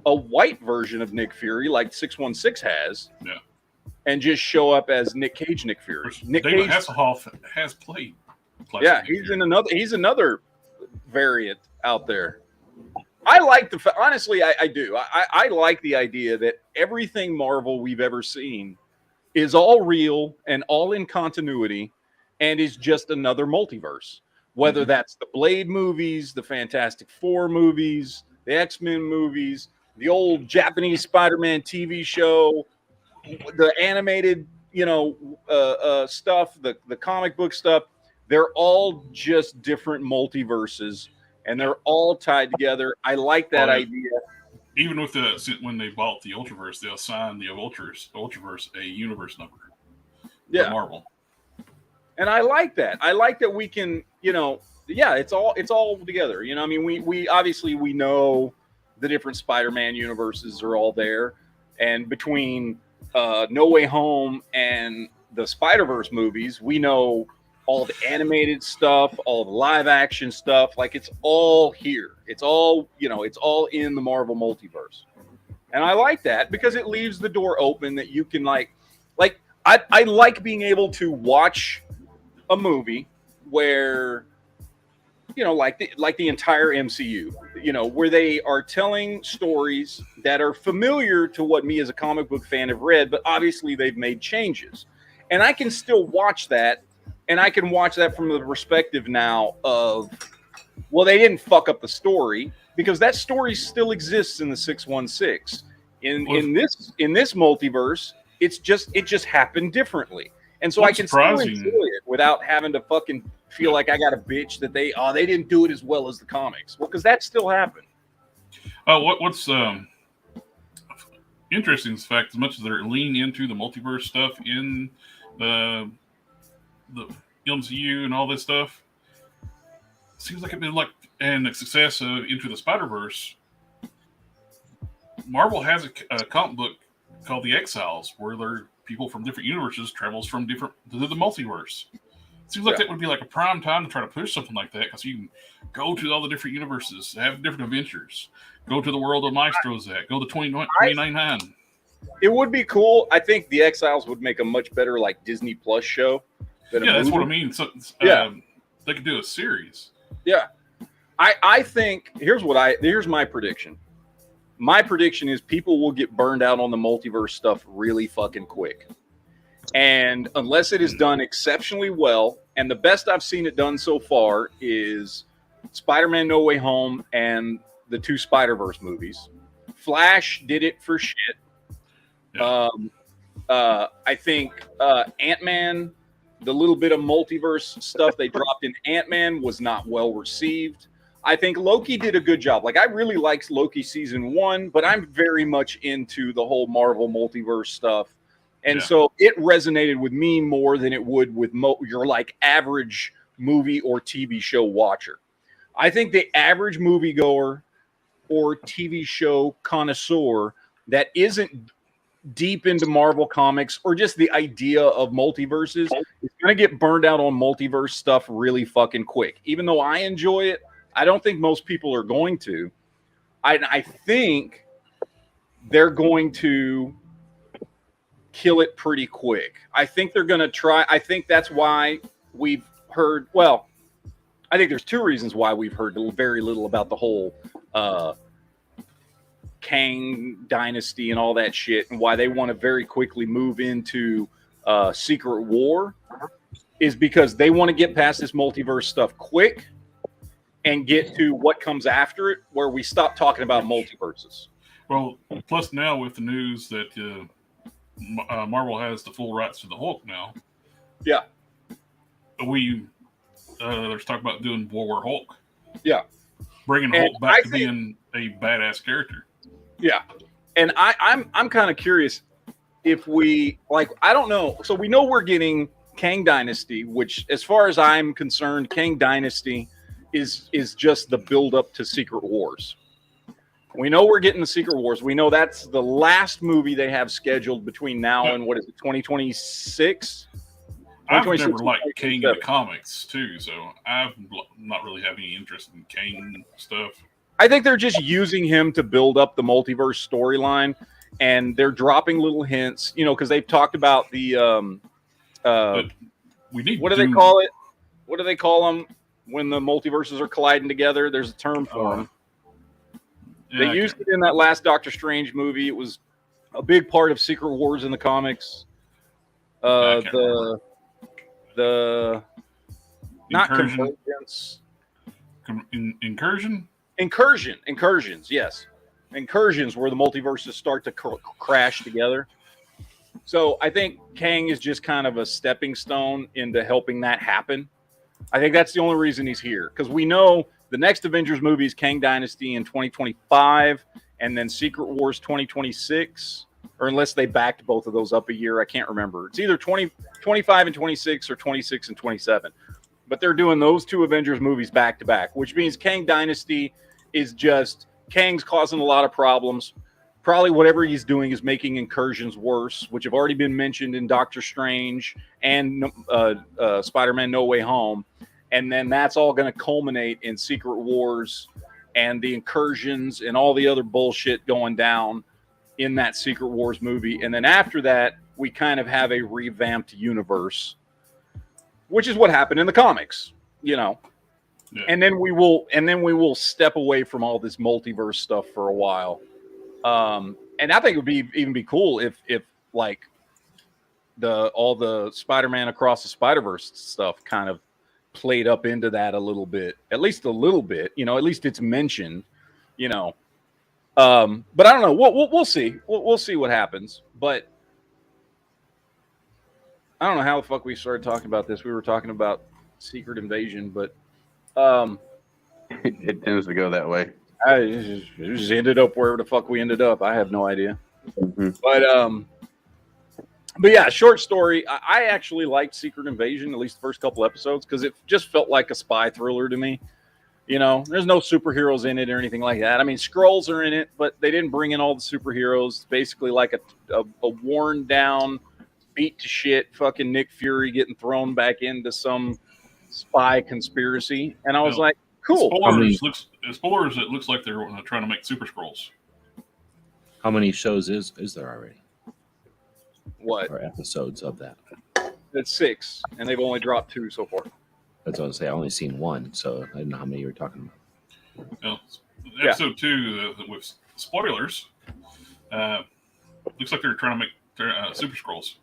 S2: a white version of Nick Fury like 616 has.
S5: Yeah.
S2: And just show up as Nick Cage, Nick Fury. Nick
S5: David
S2: Cage
S5: Hasselhoff has played.
S2: Yeah, he's another variant out there. I like honestly, I do. I like the idea that everything Marvel we've ever seen is all real and all in continuity and is just another multiverse. Whether that's the Blade movies, the Fantastic Four movies, the X-Men movies, the old Japanese Spider-Man TV show, the animated, stuff, the comic book stuff, they're all just different multiverses. And they're all tied together. I like that idea.
S5: Even with when they bought the Ultraverse, they assigned the Ultraverse a universe number.
S2: Yeah,
S5: Marvel.
S2: And I like that. I like that we can, it's all together. I mean, we obviously we know the different Spider-Man universes are all there, and between No Way Home and the Spider-Verse movies, we know all the animated stuff, all the live action stuff, like it's all here. It's all, it's all in the Marvel multiverse. And I like that because it leaves the door open that you can I like being able to watch a movie where, like the entire MCU, where they are telling stories that are familiar to what me as a comic book fan have read, but obviously they've made changes. And I can still watch that. And I can watch that from the perspective now of, well, they didn't fuck up the story because that story still exists in the 616. In this multiverse, it just happened differently. And so I can still enjoy it without having to fucking feel like I got a bitch that they didn't do it as well as the comics. Well, because that still happened.
S5: What's interesting is the fact, as much as they're leaning into the multiverse stuff in the MCU and all this stuff, seems like and the success of Into the Spider-Verse, Marvel has a comic book called The Exiles, where they're people from different universes travels from to the multiverse. Seems like that would be like a prime time to try to push something like that, because you can go to all the different universes, have different adventures, go to the world of Maestro's at, go to 2099.
S2: It would be cool. I think The Exiles would make a much better Disney Plus show.
S5: That's what I mean. So, they could do a series.
S2: Yeah, I think here's my prediction. My prediction is people will get burned out on the multiverse stuff really fucking quick, and unless it is done exceptionally well, and the best I've seen it done so far is Spider-Man: No Way Home and the two Spider-Verse movies. Flash did it for shit. Yeah. I think Ant-Man, the little bit of multiverse stuff they dropped in Ant-Man was not well received. I think Loki did a good job. I really liked Loki season 1, but I'm very much into the whole Marvel multiverse stuff. And so it resonated with me more than it would with your average movie or TV show watcher. I think the average moviegoer or TV show connoisseur that isn't deep into Marvel comics or just the idea of multiverses is going to get burned out on multiverse stuff really fucking quick. Even though I enjoy it, I don't think most people are going to. I think they're going to kill it pretty quick. I think they're going to try. I think that's why we've heard, well, I think there's two reasons why we've heard very little about the whole Kang dynasty and all that shit, and why they want to very quickly move into Secret War is because they want to get past this multiverse stuff quick and get to what comes after it, where we stop talking about multiverses.
S5: Well, plus now with the news that Marvel has the full rights to the Hulk now.
S2: Yeah.
S5: There's talk about doing War Hulk.
S2: Yeah.
S5: Bringing Hulk back to being a badass character.
S2: Yeah. And I'm kind of curious if we like. I don't know. So we know we're getting Kang Dynasty, which, as far as I'm concerned, Kang Dynasty is just the build up to Secret Wars. We know we're getting the Secret Wars. We know that's the last movie they have scheduled between now and what is it, 2026?
S5: I've never liked Kang in the comics too, so I've not really have any interest in Kang stuff.
S2: I think they're just using him to build up the multiverse storyline, and they're dropping little hints, because they've talked about the
S5: we need
S2: what do they call it? What do they call them when the multiverses are colliding together? There's a term for them. They used it in that last Doctor Strange movie. It was a big part of Secret Wars in the comics. The not convergence. Incursions, yes. Incursions where the multiverses start to crash together. So I think Kang is just kind of a stepping stone into helping that happen. I think that's the only reason he's here, because we know the next Avengers movie is Kang Dynasty in 2025, and then Secret Wars 2026, or unless they backed both of those up a year, I can't remember. It's either 25 and 26 or 26 and 27. But they're doing those two Avengers movies back to back, which means Kang Dynasty is just Kang's causing a lot of problems. Probably whatever he's doing is making incursions worse, which have already been mentioned in Doctor Strange and Spider-Man No Way Home. And then that's all going to culminate in Secret Wars and the incursions and all the other bullshit going down in that Secret Wars movie. And then after that, we kind of have a revamped universe, which is what happened in the comics, Yeah. And then we will step away from all this multiverse stuff for a while. And I think it would even be cool if like all the Spider-Man Across the Spider-Verse stuff kind of played up into that a little bit, at least a little bit, at least it's mentioned, but I don't know. We'll see. We'll see what happens. But I don't know how the fuck we started talking about this. We were talking about Secret Invasion, but
S6: it tends to go that way.
S2: It just ended up wherever the fuck we ended up. I have no idea.
S6: Mm-hmm.
S2: But yeah, short story. I actually liked Secret Invasion, at least the first couple episodes, because it just felt like a spy thriller to me. There's no superheroes in it or anything like that. I mean, Skrulls are in it, but they didn't bring in all the superheroes. It's basically like a worn down, beat to shit fucking Nick Fury getting thrown back into some spy conspiracy. And I was like, cool.
S5: Spoilers, it looks like they're trying to make Super Skrulls.
S7: How many shows is there already?
S2: What?
S7: Or episodes of that?
S2: It's 6, and they've only dropped 2 so far.
S7: That's what I was saying. I only seen 1, so I didn't know how many you were talking about.
S5: Episode 2 with spoilers. Looks like they're trying to make Super Skrulls.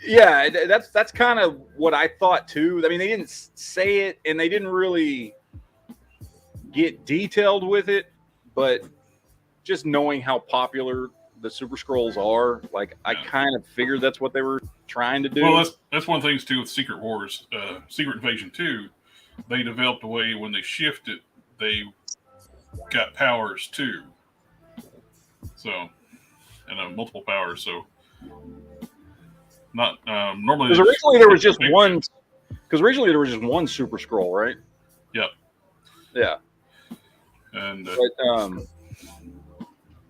S2: Yeah, that's kind of what I thought too. I mean, they didn't say it, and they didn't really get detailed with it, but just knowing how popular the Super Skrulls are, like I kind of figured that's what they were trying to do.
S5: Well, that's one of the things too with Secret Wars, Secret Invasion 2. They developed a way when they shifted, they got powers too. So, and multiple powers. So, not normally.
S2: Because originally there was just one. Because originally there was just one Super Skrull, right?
S5: Yep.
S2: Yeah.
S5: And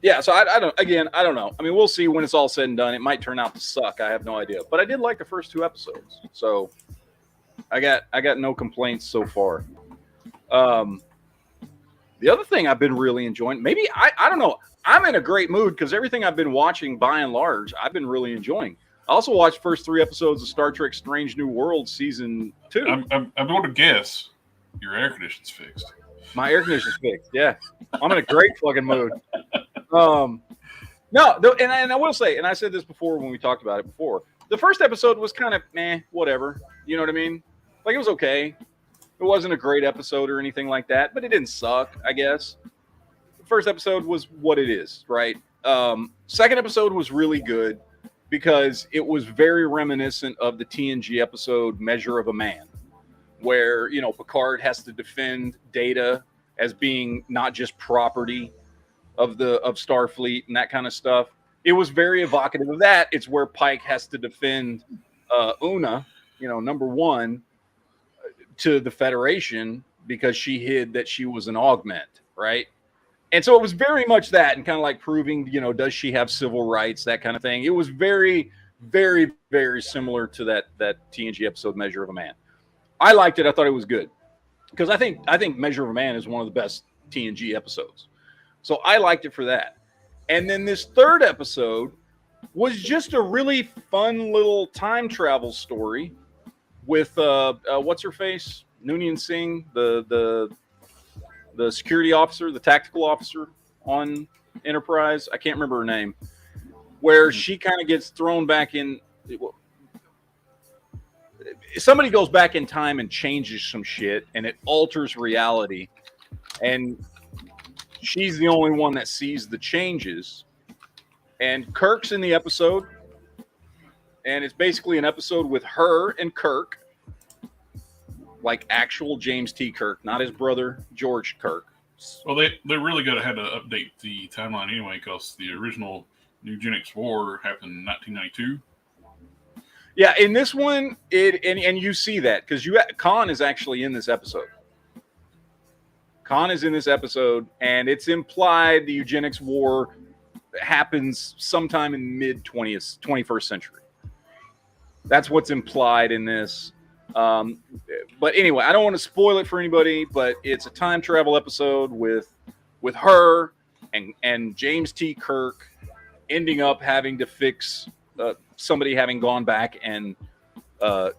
S2: yeah, so I don't know. I mean, we'll see when it's all said and done. It might turn out to suck. I have no idea. But I did like the first 2 episodes. So I got no complaints so far. The other thing I've been really enjoying, maybe I don't know. I'm in a great mood because everything I've been watching, by and large, I've been really enjoying. I also watched the first 3 episodes of Star Trek Strange New World Season 2.
S5: I'm going to guess your air conditioning's fixed.
S2: My air conditioning's fixed, yeah. I'm in a great fucking mood. No, and I will say, and I said this before when we talked about it before, the first episode was kind of whatever. You know what I mean? Like, it was okay. It wasn't a great episode or anything like that, but it didn't suck, I guess. The first episode was what it is, right? Second episode was really good because it was very reminiscent of the TNG episode Measure of a Man, where, Picard has to defend Data as being not just property, of Starfleet and that kind of stuff. It was very evocative of that. It's where Pike has to defend Una, number one, to the Federation because she hid that she was an augment, right? And so it was very much that, and kind of like proving, does she have civil rights, that kind of thing. It was very, very, very similar to that TNG episode, Measure of a Man. I liked it. I thought it was good because I think Measure of a Man is one of the best TNG episodes. So I liked it for that. And then this third episode was just a really fun little time travel story with what's her face, Noonien Singh, the security officer, the tactical officer on Enterprise. I can't remember her name. Where she kind of gets thrown back in. Somebody goes back in time and changes some shit, and it alters reality. And she's the only one that sees the changes. And Kirk's in the episode. And it's basically an episode with her and Kirk. Like actual James T. Kirk, not his brother, George Kirk.
S5: Well, they really got to have to update the timeline anyway, because the original Eugenics War happened in 1992.
S2: Yeah, in this one, and you see that because Khan is actually in this episode. Khan is in this episode, and it's implied the Eugenics War happens sometime in mid-21st century. That's what's implied in this. But anyway, I don't want to spoil it for anybody, but it's a time travel episode with her and James T. Kirk ending up having to fix somebody having gone back and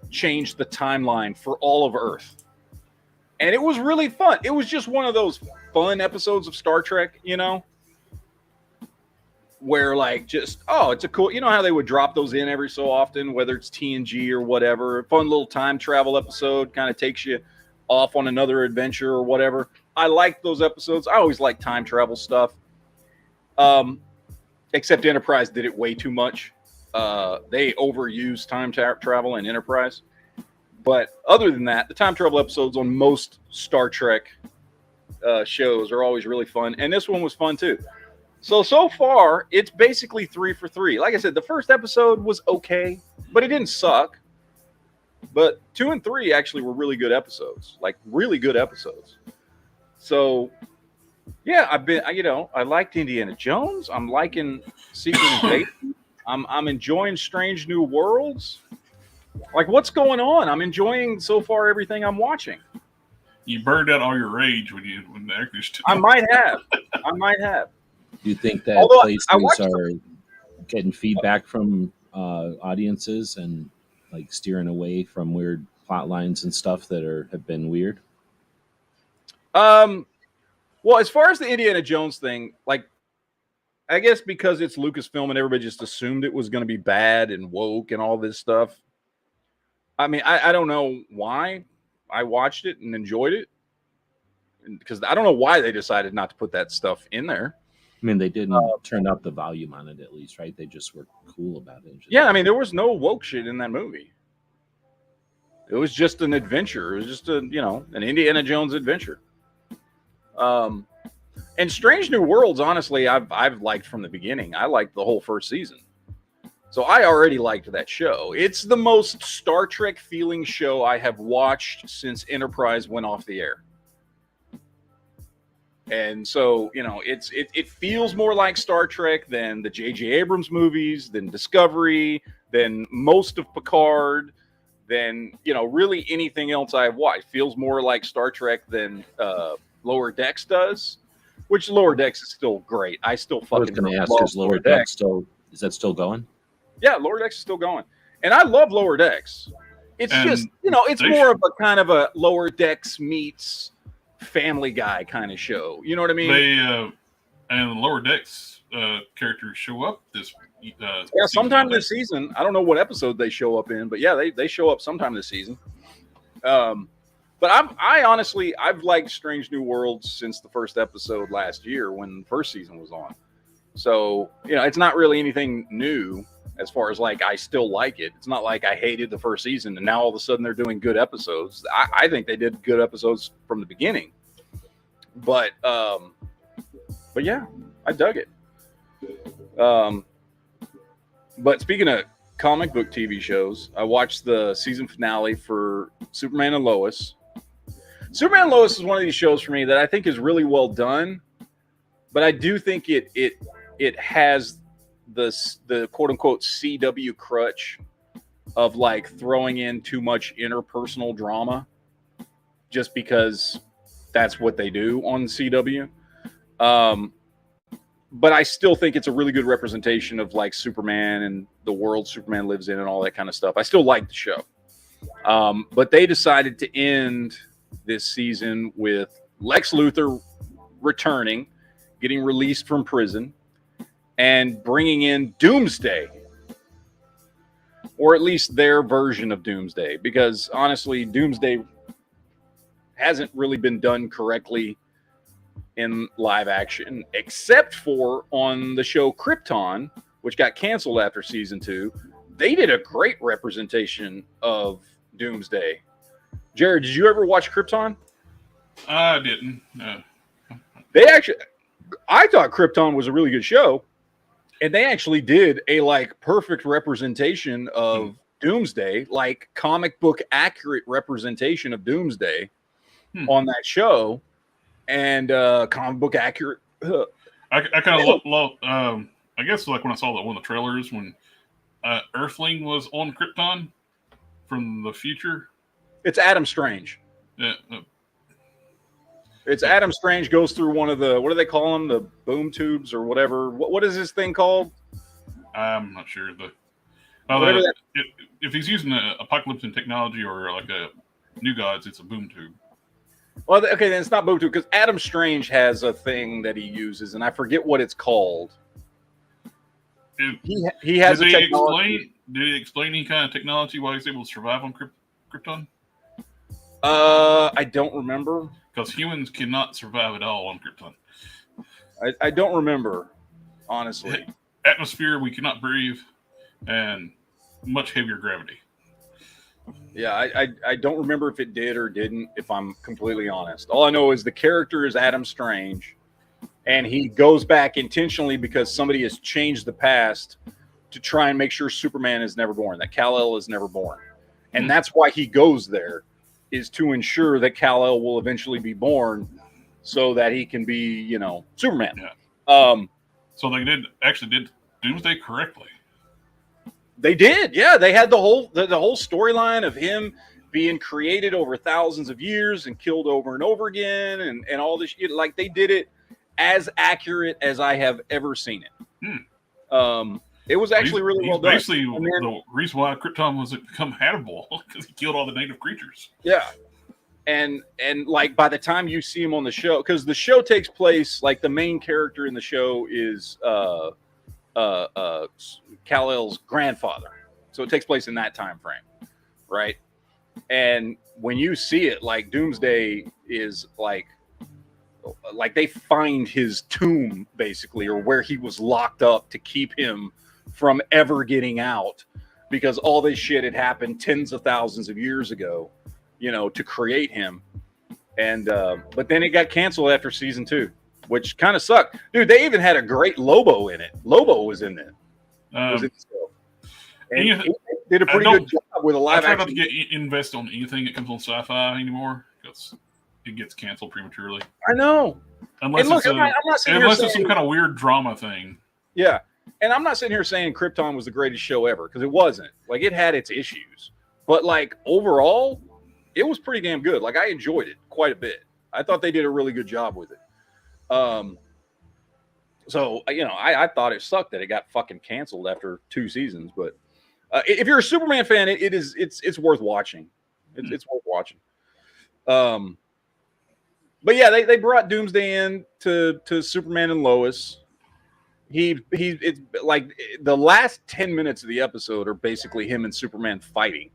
S2: changed the timeline for all of Earth. And it was really fun. It was just one of those fun episodes of Star Trek, where like just, it's a cool, how they would drop those in every so often, whether it's TNG or whatever. A fun little time travel episode kind of takes you off on another adventure or whatever. I like those episodes. I always like time travel stuff. Except Enterprise did it way too much. They overused time travel in Enterprise. But other than that, the time travel episodes on most Star Trek shows are always really fun. And this one was fun too. So far, it's basically 3 for 3. Like I said, the first episode was okay, but it didn't suck. But 2 and 3 actually were really good episodes. Like, really good episodes. So, yeah, I liked Indiana Jones. I'm liking Secret Invasion. I'm enjoying Strange New Worlds. Like, what's going on? I'm enjoying so far everything I'm watching.
S5: You burned out all your rage when the actors took.
S2: I might have.
S7: Do you think that
S2: Although
S7: places are getting feedback from audiences and like steering away from weird plot lines and stuff that have been weird?
S2: Well, as far as the Indiana Jones thing, like, I guess because it's Lucasfilm and everybody just assumed it was going to be bad and woke and all this stuff. I mean, I don't know why I watched it and enjoyed it, because I don't know why they decided not to put that stuff in there.
S7: I mean, they didn't turn up the volume on it, at least, right? They just were cool about it.
S2: Yeah, I mean, there was no woke shit in that movie. It was just an adventure. It was just an Indiana Jones adventure. And Strange New Worlds, honestly, I've liked from the beginning. I liked the whole first season. So I already liked that show. It's the most Star Trek feeling show I have watched since Enterprise went off the air. And so, it feels more like Star Trek than the J.J. Abrams movies, than Discovery, than most of Picard, than, really anything else I've watched. It feels more like Star Trek than Lower Decks does, which Lower Decks is still great. I still fucking
S7: I was going to ask,
S2: love
S7: is Lower Decks is that still going?
S2: Yeah, Lower Decks is still going. And I love Lower Decks. It's just, it's more of a kind of a Lower Decks meets Family Guy kind of show. You know what I mean?
S5: They and Lower Decks characters show up this
S2: sometime this season. I don't know what episode they show up in, but yeah, they show up sometime this season. But I honestly, I've liked Strange New Worlds since the first episode last year when the first season was on. So, it's not really anything new as far as like, I still like it. It's not like I hated the first season and now all of a sudden they're doing good episodes. I think they did good episodes from the beginning. But yeah, I dug it. But speaking of comic book TV shows, I watched the season finale for Superman and Lois. Superman and Lois is one of these shows for me that I think is really well done, but I do think it has the quote unquote CW crutch of like throwing in too much interpersonal drama just because that's what they do on CW. But I still think it's a really good representation of like Superman and the world Superman lives in and all that kind of stuff. I still like the show. But they decided to end this season with Lex Luthor returning, getting released from prison, and bringing in Doomsday. Or at least their version of Doomsday. Because honestly, Doomsday hasn't really been done correctly in live action, except for on the show Krypton, which got canceled after season 2. They did a great representation of Doomsday. Jared, did you ever watch Krypton?
S5: I didn't. No.
S2: I thought Krypton was a really good show, and they actually did a like perfect representation of Doomsday, like comic book accurate representation of Doomsday on that show. And comic book accurate.
S5: I kind of love. I guess like when I saw one of the trailers when Earthling was on Krypton from the future.
S2: It's Adam Strange.
S5: Yeah.
S2: It's Adam Strange goes through one of the, what do they call them? The boom tubes or whatever. What is this thing called?
S5: I'm not sure. If he's using apocalypse and technology or like a New Gods, it's a boom tube.
S2: Well, okay, then it's not boom tube because Adam Strange has a thing that he uses, and I forget what it's called. He has a technology.
S5: Did he explain any kind of technology why he's able to survive on Krypton?
S2: I don't remember.
S5: Because humans cannot survive at all on Krypton.
S2: I don't remember, honestly.
S5: Atmosphere we cannot breathe, and much heavier gravity.
S2: Yeah, I don't remember if it did or didn't, if I'm completely honest. All I know is the character is Adam Strange, and he goes back intentionally because somebody has changed the past to try and make sure Superman is never born, that Kal-El is never born. And that's why he goes there, is to ensure that Kal-El will eventually be born so that he can be, Superman.
S5: Yeah. So they did Doomsday correctly.
S2: They did, yeah. They had the whole storyline of him being created over thousands of years and killed over and over again, and all this shit. Like they did it as accurate as I have ever seen it. It was actually really well done.
S5: Basically, the reason why Krypton was become habitable because he killed all the native creatures.
S2: Yeah, and like by the time you see him on the show, because the show takes place, like the main character in the show is Kal-El's grandfather, so it takes place in that time frame, right? And when you see it, like Doomsday is like they find his tomb basically, or where he was locked up to keep him from ever getting out, because all this shit had happened tens of thousands of years ago, to create him. And but then it got canceled after season 2. Which kind of sucked. Dude, they even had a great Lobo in it. Lobo was in it. And he did a pretty good job with a live action.
S5: I try not to invest on anything that comes on sci-fi anymore because it gets canceled prematurely.
S2: I know.
S5: Unless it's some kind of weird drama thing.
S2: Yeah. And I'm not sitting here saying Krypton was the greatest show ever, because it wasn't. Like, it had its issues. But, like, overall, it was pretty damn good. Like, I enjoyed it quite a bit. I thought they did a really good job with it. So, I thought it sucked that it got fucking canceled after 2 seasons, but if you're a Superman fan, it's worth watching. It's worth watching. But yeah, they brought Doomsday in to Superman and Lois. It's like the last 10 minutes of the episode are basically him and Superman fighting,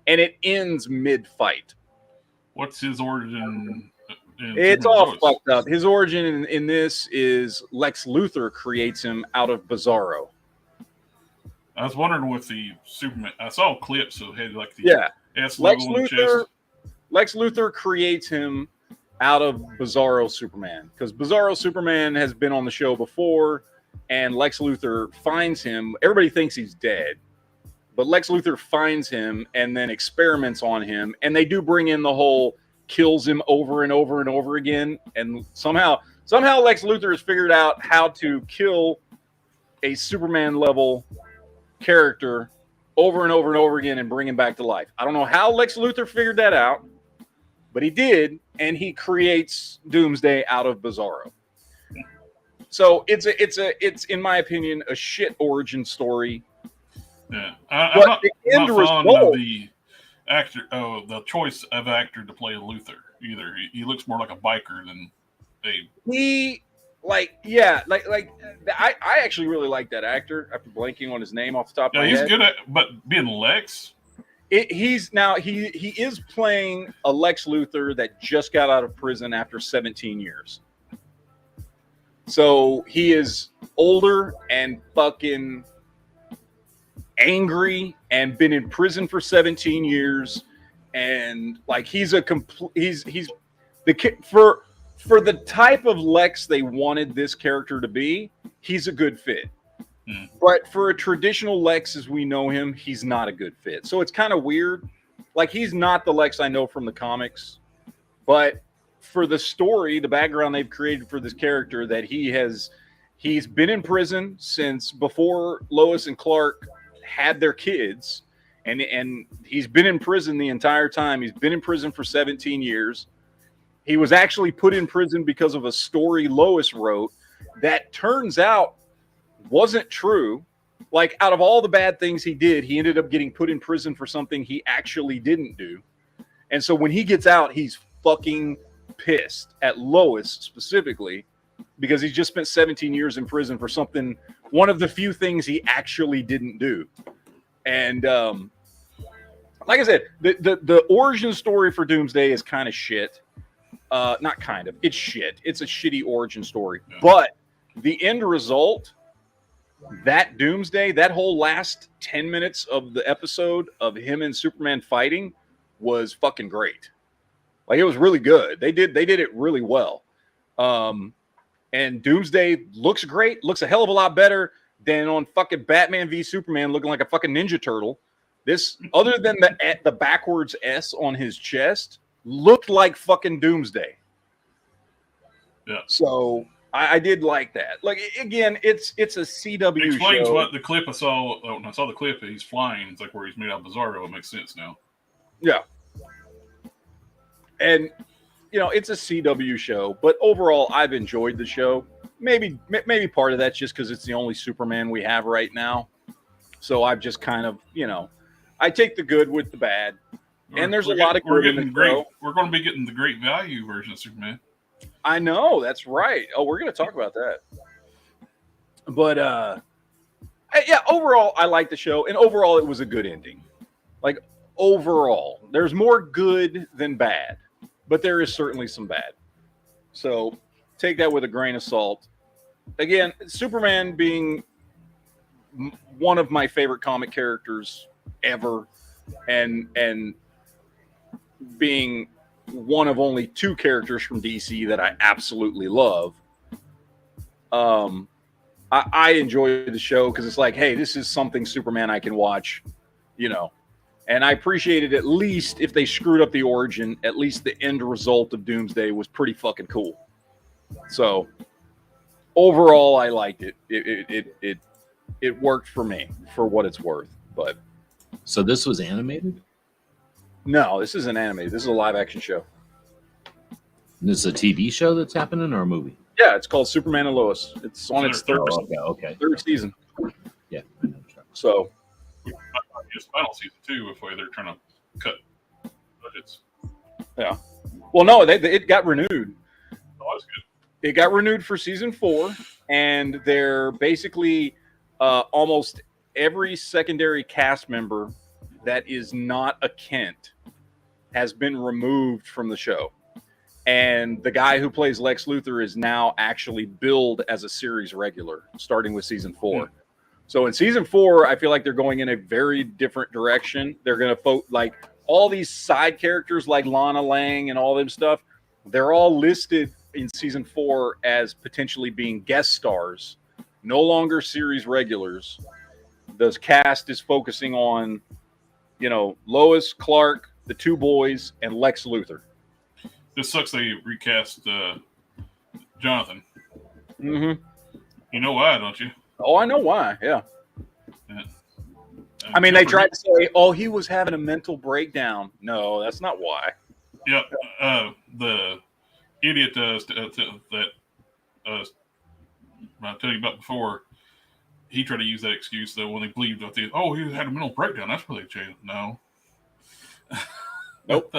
S2: and it ends mid-fight.
S5: What's his origin?
S2: It's all fucked up. His origin in this is Lex Luthor creates him out of Bizarro.
S5: I was wondering with the Superman. I saw clips of had like the S logo on the chest.
S2: Lex Luthor creates him out of Bizarro Superman, because Bizarro Superman has been on the show before, and Lex Luthor finds him. Everybody thinks he's dead, but Lex Luthor finds him and then experiments on him, and they do bring in the whole kills him over and over and over again, and somehow Lex Luthor has figured out how to kill a Superman level character over and over and over again and bring him back to life. I don't know how Lex Luthor figured that out, but he did, and he creates Doomsday out of Bizarro. So it's in my opinion a shit origin story.
S5: Yeah, I'm not fond of the actor. Oh, the choice of actor to play Luthor either. He looks more like a biker than a.
S2: I actually really like that actor. After blanking on his name off the top of my
S5: he's
S2: head.
S5: good at, but being Lex.
S2: He is playing a Lex Luthor that just got out of prison after 17 years. So he is older and fucking angry and been in prison for 17 years, and like he's the for the type of Lex they wanted this character to be, he's a good fit. But for a traditional Lex as we know him, he's not a good fit. So it's kind of weird. Like, he's not the Lex I know from the comics. But for the story, the background they've created for this character, that he's been in prison since before Lois and Clark had their kids. And he's been in prison the entire time. He's been in prison for 17 years. He was actually put in prison because of a story Lois wrote that turns out wasn't true. Like, out of all the bad things he did, he ended up getting put in prison for something he actually didn't do. And so when he gets out, he's fucking pissed at Lois specifically, because he's just spent 17 years in prison for something, one of the few things he actually didn't do. And like I said, the origin story for Doomsday is kind of shit. Not kind of, it's shit. It's a shitty origin story. But the end result, that Doomsday, that whole last 10 minutes of the episode of him and Superman fighting was fucking great. Like, it was really good. They did it really well. And Doomsday looks great, looks a hell of a lot better than on fucking Batman v Superman looking like a fucking Ninja Turtle. This, other than the backwards S on his chest, looked like fucking Doomsday.
S5: Yeah.
S2: So I did like that. Like, again, it's a CW
S5: It explains
S2: show.
S5: what the clip I saw. When I saw the clip, he's flying. It's like where he's made out of Bizarro. It makes sense now.
S2: Yeah. And, you know, it's a CW show, but overall, I've enjoyed the show. Maybe part of that's just because it's the only Superman we have right now. So I've just kind of, you know, I take the good with the bad. And there's a lot of good in the show.
S5: We're going to be getting the great value version of Superman.
S2: I know, that's right. Oh, we're going to talk about that. But yeah, overall, I like the show, and overall, it was a good ending. Like, overall, there's more good than bad, but there is certainly some bad. So take that with a grain of salt. Again, Superman being one of my favorite comic characters ever, and being one of only two characters from DC that I absolutely love. I enjoy the show because it's like, hey, this is something Superman I can watch, you know. And I appreciated, at least if they screwed up the origin, at least the end result of Doomsday was pretty fucking cool. So overall, I liked it. It worked for me for what it's worth. But
S7: So this was animated?
S2: no, this isn't animated. This is a live action show.
S7: This is a TV show that's happening, or a movie?
S2: Yeah, it's called Superman and Lois. It's on its third
S7: Okay.
S2: season.
S7: Yeah, I know.
S2: So
S5: It's final season too. If they're trying to cut budgets.
S2: yeah. Well, no, it got renewed.
S5: Oh, that's good.
S2: It got renewed for season 4, and they're basically almost every secondary cast member that is not a Kent has been removed from the show. And the guy who plays Lex Luthor is now actually billed as a series regular, starting with season 4. So in season 4, I feel like they're going in a very different direction. They're going to like all these side characters like Lana Lang and all them stuff. They're all listed in season 4 as potentially being guest stars, no longer series regulars. The cast is focusing on, Lois, Clark, the two boys, and Lex Luthor.
S5: This sucks they recast Jonathan.
S2: Mm-hmm.
S5: You know why, don't you?
S2: Oh, I know why. Yeah.
S5: Yeah.
S2: I mean, they tried to say, "Oh, he was having a mental breakdown." No, that's not why.
S5: Yep. The idiot that I told you about before, he tried to use that excuse though when they believed that he had a mental breakdown. That's why they changed. No.
S2: Nope.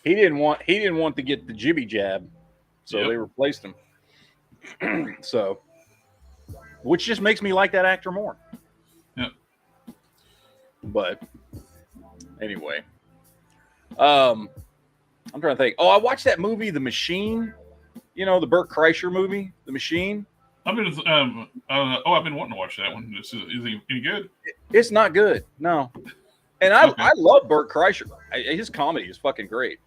S2: He didn't want to get the jibby jab, so they replaced him. So, which just makes me like that actor more.
S5: Yep.
S2: But anyway, I'm trying to think. Oh, I watched that movie, The Machine. The Burt Kreischer movie, The Machine.
S5: I've been wanting to watch that one. Is he any good?
S2: It's not good. No. And I love Burt Kreischer. His comedy is fucking great.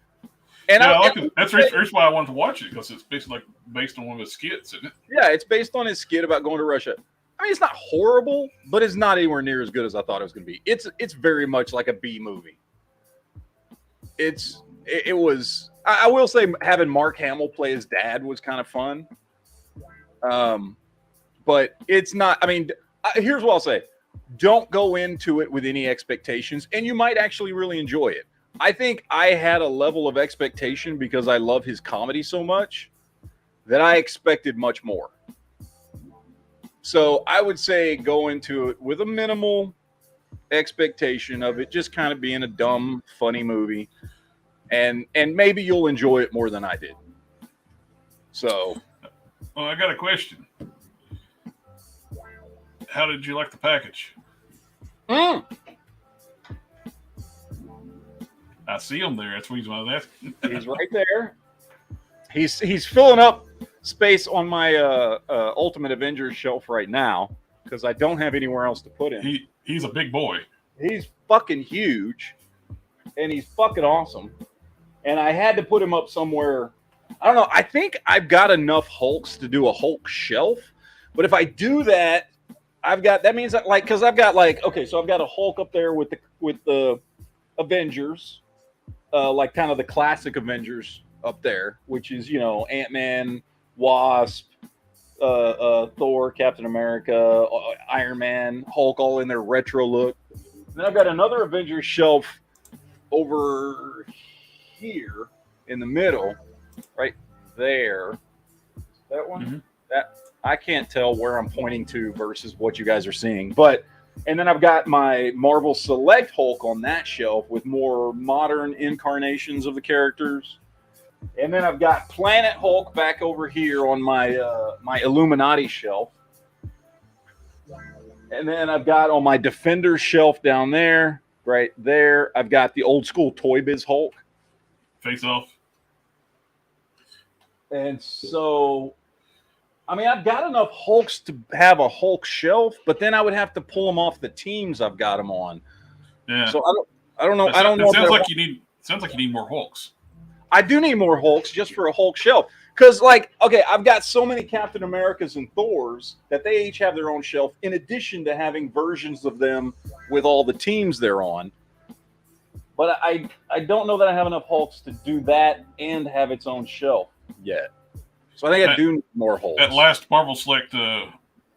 S2: And
S5: I like it. That's why I wanted to watch it, because it's basically based on one of his skits, isn't it?
S2: Yeah, it's based on his skit about going to Russia. I mean, it's not horrible, but it's not anywhere near as good as I thought it was going to be. It's very much like a B movie. It was. I will say having Mark Hamill play his dad was kind of fun. But it's not. I mean, here's what I'll say: don't go into it with any expectations, and you might actually really enjoy it. I think I had a level of expectation because I love his comedy so much that I expected much more. So I would say go into it with a minimal expectation of it just kind of being a dumb, funny movie. And maybe you'll enjoy it more than I did. So.
S5: Well, I got a question. How did you like the package? I see him there. That's the reason why I was asking.
S2: He's right there. He's filling up space on my Ultimate Avengers shelf right now because I don't have anywhere else to put him.
S5: He's a big boy.
S2: He's fucking huge, and he's fucking awesome. And I had to put him up somewhere. I don't know. I think I've got enough Hulks to do a Hulk shelf, but if I do that, that means that because I've got so I've got a Hulk up there with the Avengers. Like kind of the classic Avengers up there, which is, Ant-Man, Wasp, Thor, Captain America, Iron Man, Hulk, all in their retro look. And then I've got another Avengers shelf over here in the middle, right there. That one? Mm-hmm. That I can't tell where I'm pointing to versus what you guys are seeing, but. And then I've got my Marvel Select Hulk on that shelf with more modern incarnations of the characters. And then I've got Planet Hulk back over here on my my Illuminati shelf. And then I've got on my Defender shelf down there, right there, I've got the old school Toy Biz Hulk.
S5: Face off.
S2: And so... I mean, I've got enough Hulks to have a Hulk shelf, but then I would have to pull them off the teams I've got them on.
S5: Yeah.
S2: So I don't know. I don't know.
S5: Sounds like you need more Hulks.
S2: I do need more Hulks just for a Hulk shelf. Because, I've got so many Captain Americas and Thors that they each have their own shelf, in addition to having versions of them with all the teams they're on. But I don't know that I have enough Hulks to do that and have its own shelf yet. So I think I do need more Hulks.
S5: At last Marvel Select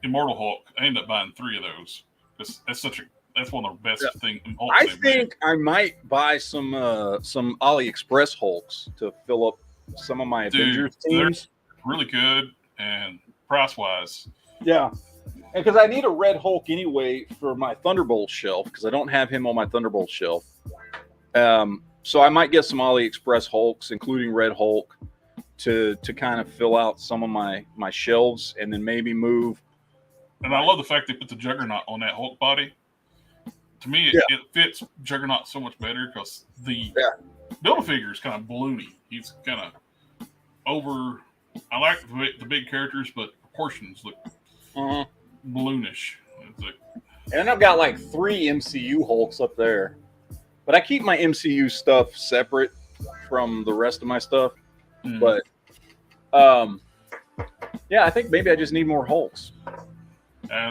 S5: Immortal Hulk, I ended up buying 3 of those. That's one of the best things.
S2: I think I might buy some AliExpress Hulks to fill up some of my Avengers teams.
S5: They're really good and price wise.
S2: Yeah, and because I need a Red Hulk anyway for my Thunderbolt shelf because I don't have him on my Thunderbolt shelf. So I might get some AliExpress Hulks, including Red Hulk. To kind of fill out some of my shelves and then maybe move.
S5: And I love the fact they put the Juggernaut on that Hulk body. To me, it fits Juggernaut so much better because the Build-A-Figure is kind of balloony. He's kind of over. I like the big characters, but proportions look balloonish.
S2: And I've got 3 MCU Hulks up there, but I keep my MCU stuff separate from the rest of my stuff. But yeah, I think maybe I just need more Hulks.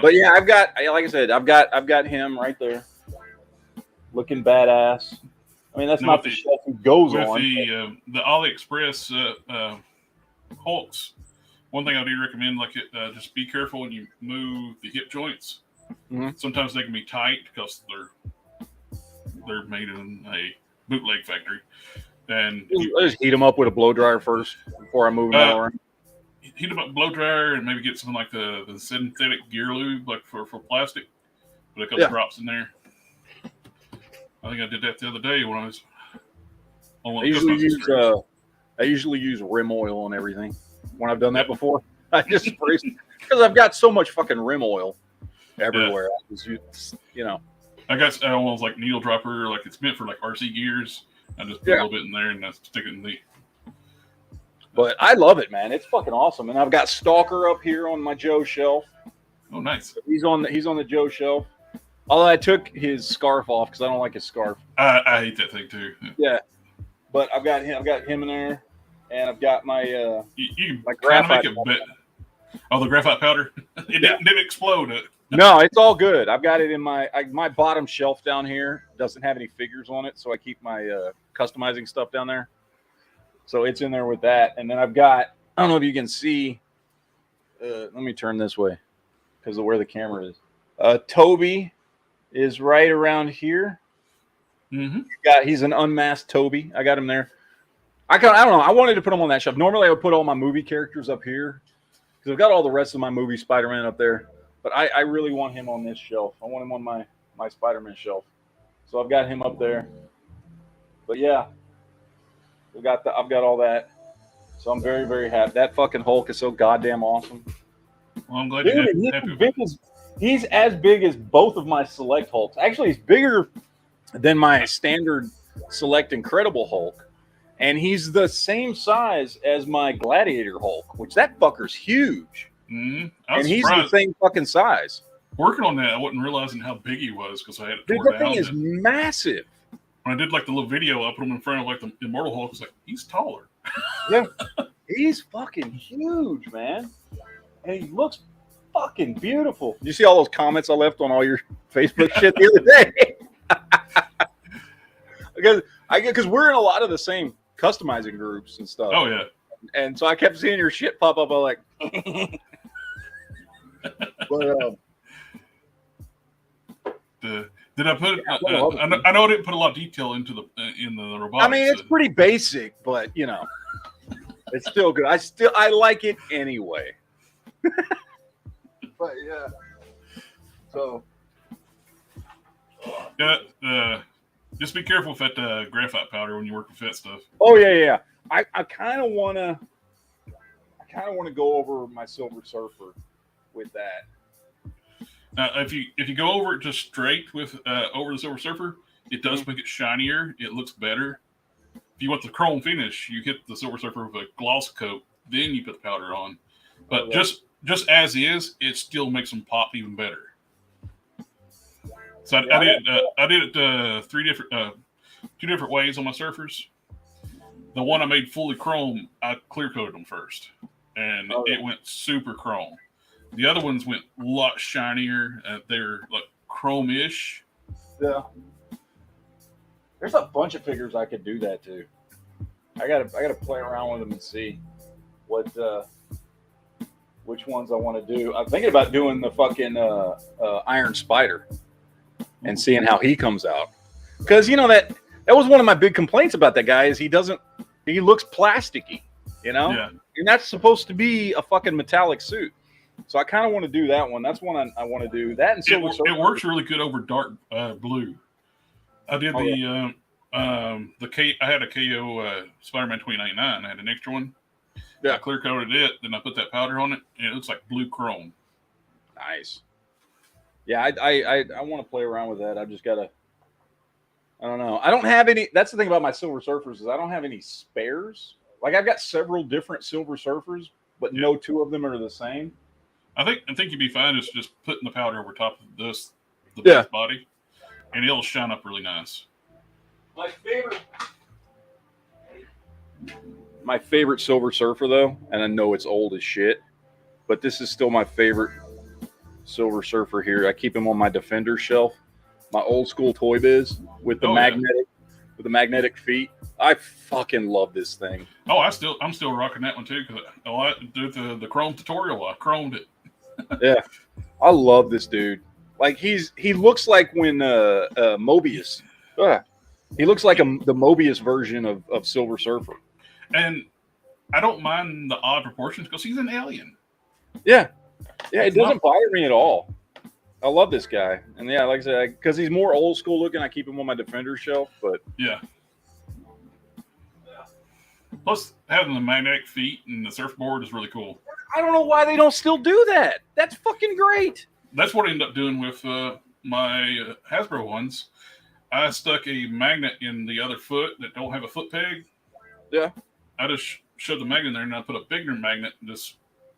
S2: But yeah, like I said, I've got him right there, looking badass. I mean, that's not the shelf he goes
S5: with
S2: on.
S5: The AliExpress Hulks. One thing I do recommend, just be careful when you move the hip joints.
S2: Mm-hmm.
S5: Sometimes they can be tight because they're made in a bootleg factory. And
S2: I just heat them up with a blow dryer first before I move them all around.
S5: Heat them up with a blow dryer and maybe get something like the synthetic gear lube, like for plastic. Put a couple drops in there. I think I did that the other day when I was on one of the
S2: I usually use rim oil on everything. When I've done that before, I just spray because I've got so much fucking rim oil everywhere. Yeah. I
S5: got almost like needle dropper, like it's meant for like RC gears. I just put a little bit in there and I stick it in the.
S2: But I love it, man. It's fucking awesome. And I've got Stalker up here on my Joe shelf.
S5: Oh, nice.
S2: He's on the Joe shelf. Although I took his scarf off because I don't like his scarf.
S5: I hate that thing too.
S2: Yeah. But I've got him in there, and I've got my
S5: you
S2: my
S5: graphite. The graphite powder. It didn't explode.
S2: No, it's all good. I've got it in my bottom shelf down here. Doesn't have any figures on it, so I keep my customizing stuff down there. So it's in there with that, and then I've got. I don't know if you can see. Let me turn this way because of where the camera is. Toby is right around here.
S5: Mm-hmm.
S2: He's an unmasked Toby. I got him there. I don't know. I wanted to put him on that shelf. Normally, I would put all my movie characters up here because I've got all the rest of my movie Spider-Man up there. But I really want him on this shelf. I want him on my Spider-Man shelf. So I've got him up there. But yeah, I've got all that. So I'm very, very happy. That fucking Hulk is so goddamn awesome.
S5: Well, I'm glad you're happy.
S2: He's as big as both of my Select Hulks. Actually, he's bigger than my standard Select Incredible Hulk. And he's the same size as my Gladiator Hulk, which that fucker's huge.
S5: Mm-hmm.
S2: And he's the same fucking size.
S5: Working on that, I wasn't realizing how big he was because I had it
S2: torn down. That thing is massive.
S5: When I did like the little video, I put him in front of like the Immortal Hulk. I was like, he's taller.
S2: Yeah, he's fucking huge, man. And he looks fucking beautiful. Did you see all those comments I left on all your Facebook shit the other day? Because we're in a lot of the same customizing groups and stuff.
S5: Oh yeah.
S2: And so I kept seeing your shit pop up. I'm like, but
S5: did I put? I know I didn't put a lot of detail into in the robotics.
S2: I mean, it's pretty basic, but it's still good. I like it anyway. But yeah, so
S5: just be careful with that graphite powder when you work with that stuff.
S2: Oh yeah. I kind of want to go over my Silver Surfer with that.
S5: If you go over it just straight with over the Silver Surfer, it does make it shinier. It looks better. If you want the chrome finish, you hit the Silver Surfer with a gloss coat, then you put the powder on. But just as is, it still makes them pop even better. So I did it two different ways on my surfers. The one I made fully chrome, I clear coated them first, and it went super chrome. The other ones went a lot shinier. They're like chrome-ish.
S2: Yeah. There's a bunch of figures I could do that to. I gotta play around with them and see which ones I want to do. I'm thinking about doing the fucking Iron Spider and seeing how he comes out. Because that was one of my big complaints about that guy is he looks plasticky,
S5: Yeah.
S2: And that's supposed to be a fucking metallic suit. So I kind of want to do that one. That's one I want to do. That and Silver Surfer.
S5: It works really good over dark blue. I did I had a KO Spider-Man 2099. I had an extra one.
S2: Yeah.
S5: I clear coated it, then I put that powder on it, and it looks like blue chrome.
S2: Nice. Yeah, I want to play around with that. I've just got to. I don't know. I don't have any. That's the thing about my Silver Surfers is I don't have any spares. Like I've got several different Silver Surfers, but no two of them are the same.
S5: I think you'd be fine just putting the powder over top of the base body, and it'll shine up really nice.
S2: My favorite. my favorite Silver Surfer though, and I know it's old as shit, but this is still my favorite Silver Surfer here. I keep him on my Defender shelf. My old school Toy Biz with the magnetic feet. I fucking love this thing.
S5: Oh, I'm still rocking that one too because I did the Chrome tutorial. I chromed it.
S2: Yeah, I love this dude. Like he looks like when Mobius. He looks like the Mobius version of Silver Surfer.
S5: And I don't mind the odd proportions because he's an alien.
S2: Yeah, it doesn't bother me at all. I love this guy, and yeah, like I said, because he's more old school looking, I keep him on my Defender shelf. But
S5: yeah. Plus, having the magnetic feet and the surfboard is really cool.
S2: I don't know why they don't still do that. That's fucking great.
S5: That's what I ended up doing with my Hasbro ones. I stuck a magnet in the other foot that don't have a foot peg.
S2: Yeah.
S5: I just shoved the magnet in there, and I put a bigger magnet just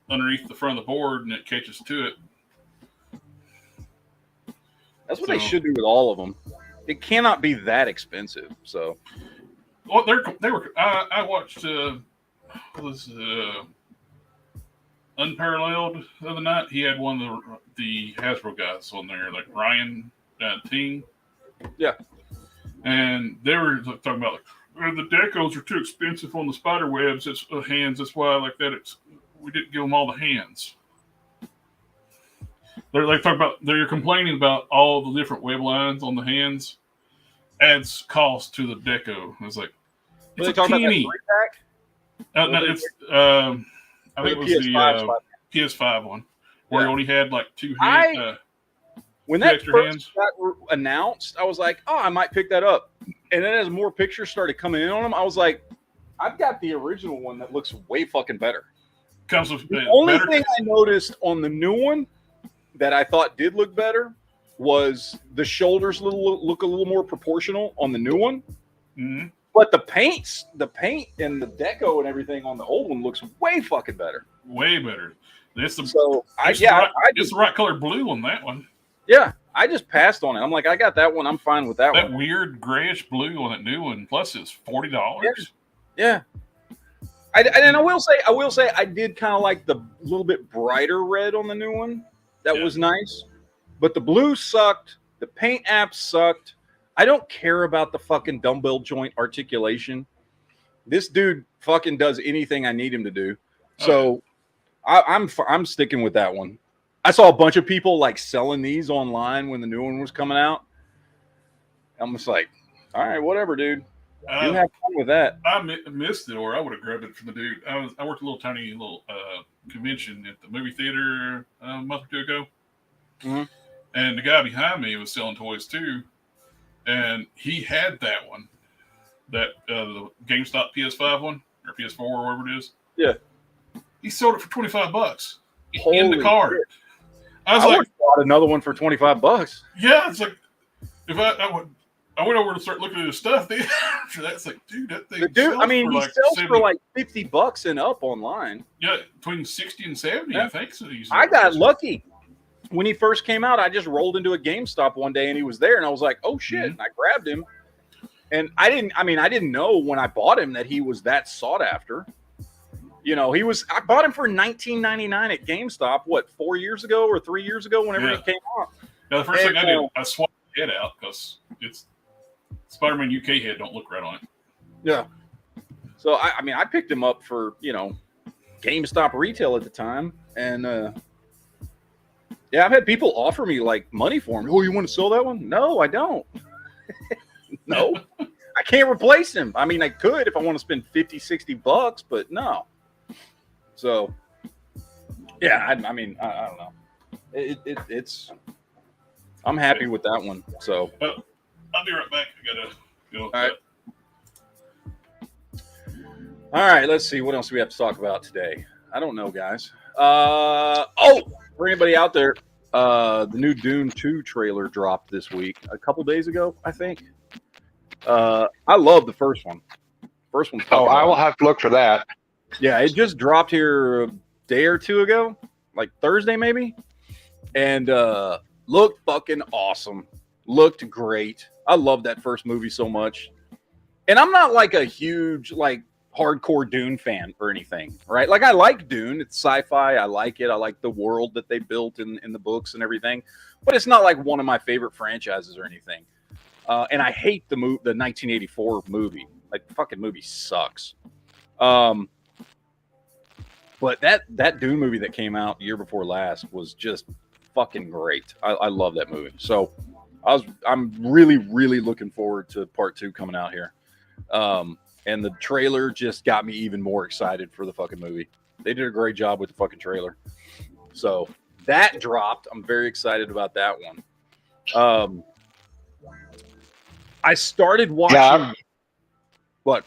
S5: underneath the front of the board, and it catches to it.
S2: That's what they should do with all of them. It cannot be that expensive. So,
S5: well, they were. I watched Unparalleled the other night. He had one of the Hasbro guys on there, like Ryan Ting.
S2: Yeah,
S5: and they were talking about the decos are too expensive on the spider webs. It's hands. That's why like that. We didn't give them all the hands. They're complaining about all the different web lines on the hands adds cost to the deco. It's like it's a teeny. No, it's I think it was the PS5 one where you only had like two hands.
S2: When that first got announced, I was like, "Oh, I might pick that up." And then as more pictures started coming in on them, I was like, "I've got the original one that looks way fucking better."
S5: Comes with
S2: the only thing I noticed on the new one that I thought did look better was the shoulders look a little more proportional on the new one.
S5: Mm-hmm.
S2: But the paint and the deco and everything on the old one looks way fucking better.
S5: Way better. It's the right color blue on that one.
S2: Yeah, I just passed on it. I'm like, I got that one. I'm fine with that one.
S5: That weird grayish blue on that new one. Plus, it's $40.
S2: Yeah. And I will say, I did kind of like the little bit brighter red on the new one. That was nice. But the blue sucked. The paint apps sucked. I don't care about the fucking dumbbell joint articulation. This dude fucking does anything I need him to do. So I'm sticking with that one. I saw a bunch of people like selling these online when the new one was coming out. I'm just like, all right, whatever, dude. You have fun with that.
S5: I missed it, or I would have grabbed it from the dude. I worked a little tiny convention at the movie theater a month or two ago, and the guy behind me was selling toys too, and he had that one, the GameStop PS5 one or PS4 or whatever it is.
S2: Yeah,
S5: he sold it for $25 in the cart.
S2: Shit.
S5: I was like,
S2: bought another one for $25.
S5: Yeah, it's like if I went over to start looking at his stuff. After that, it's like, dude, that thing.
S2: He sells for like $50 and up online.
S5: Yeah, between 60 and 70, I think. So
S2: I got lucky when he first came out. I just rolled into a GameStop one day and he was there, and I was like, "Oh shit!" And I grabbed him, and I didn't know when I bought him that he was that sought after. You know, I bought him for $19.99 at GameStop. What, 4 years ago or 3 years ago? Whenever he came out.
S5: Yeah, the first thing I did, I swapped the head out because it's Spider-Man UK head don't look right on it.
S2: Yeah. So I picked him up for GameStop retail at the time, and I've had people offer me like money for him. Oh, you want to sell that one? No, I don't. No, I can't replace him. I mean, I could if I want to spend $50-$60, but no. So, yeah, I don't know. It's. I'm happy with that one. So.
S5: I'll be right back. I gotta go.
S2: All right. All right. Let's see. What else do we have to talk about today? I don't know, guys. For anybody out there, the new Dune 2 trailer dropped this week, a couple days ago, I think. I love the first one. First one's
S4: I will have to look for that.
S2: Yeah, it just dropped here a day or two ago, like Thursday maybe, and looked fucking awesome. Looked great. I love that first movie so much. And I'm not like a huge hardcore Dune fan or anything, right? Like I like Dune. It's sci-fi. I like it. I like the world that they built in the books and everything. But it's not like one of my favorite franchises or anything. And I hate the 1984 movie. Like the fucking movie sucks. But that Dune movie that came out the year before last was just fucking great. I love that movie. So I'm really, really looking forward to part 2 coming out here. And the trailer just got me even more excited for the fucking movie. They did a great job with the fucking trailer. So that dropped. I'm very excited about that one. I started watching.
S4: Yeah.
S2: What?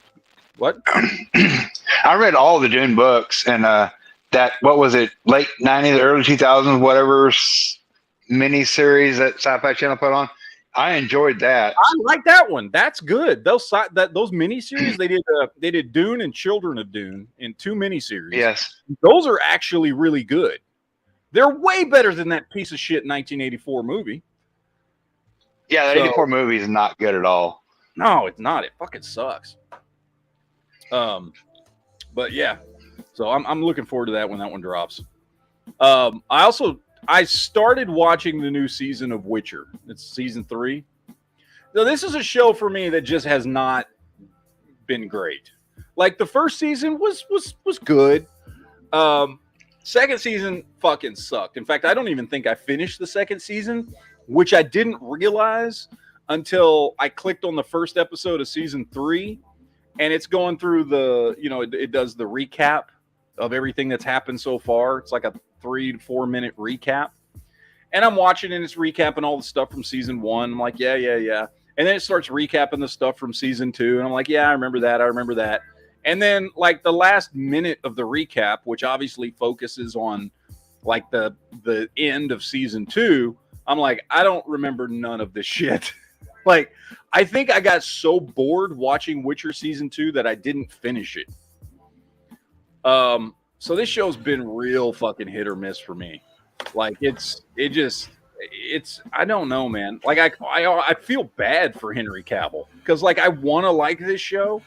S4: I read all the Dune books, and that, what was it, late 90s, early 2000s, whatever mini series that Sci-Fi Channel put on. I enjoyed that.
S2: I like that one. That's good. Those miniseries they did Dune and Children of Dune in 2 miniseries.
S4: Yes,
S2: those are actually really good. They're way better than that piece of shit 1984 movie.
S4: Yeah, the 84 movie is not good at all.
S2: No, it's not. It fucking sucks. But yeah, so I'm looking forward to that when that one drops. I started watching the new season of Witcher. It's season 3. Now, this is a show for me that just has not been great. Like the first season was good. Second season fucking sucked. In fact, I don't even think I finished the second season, which I didn't realize until I clicked on the first episode of season 3, and it's going through it does the recap of everything that's happened so far. It's like a 3 to 4 minute recap, and I'm watching and it's recapping all the stuff from season 1. I'm like, yeah, and then it starts recapping the stuff from season 2, and I'm like, yeah, I remember that. And then like the last minute of the recap, which obviously focuses on like the end of season 2, I'm like, I don't remember none of this shit. Like, I think I got so bored watching Witcher season 2 that I didn't finish it. So this show's been real fucking hit or miss for me. Like I don't know, man. Like I feel bad for Henry Cavill because like I want to like this show,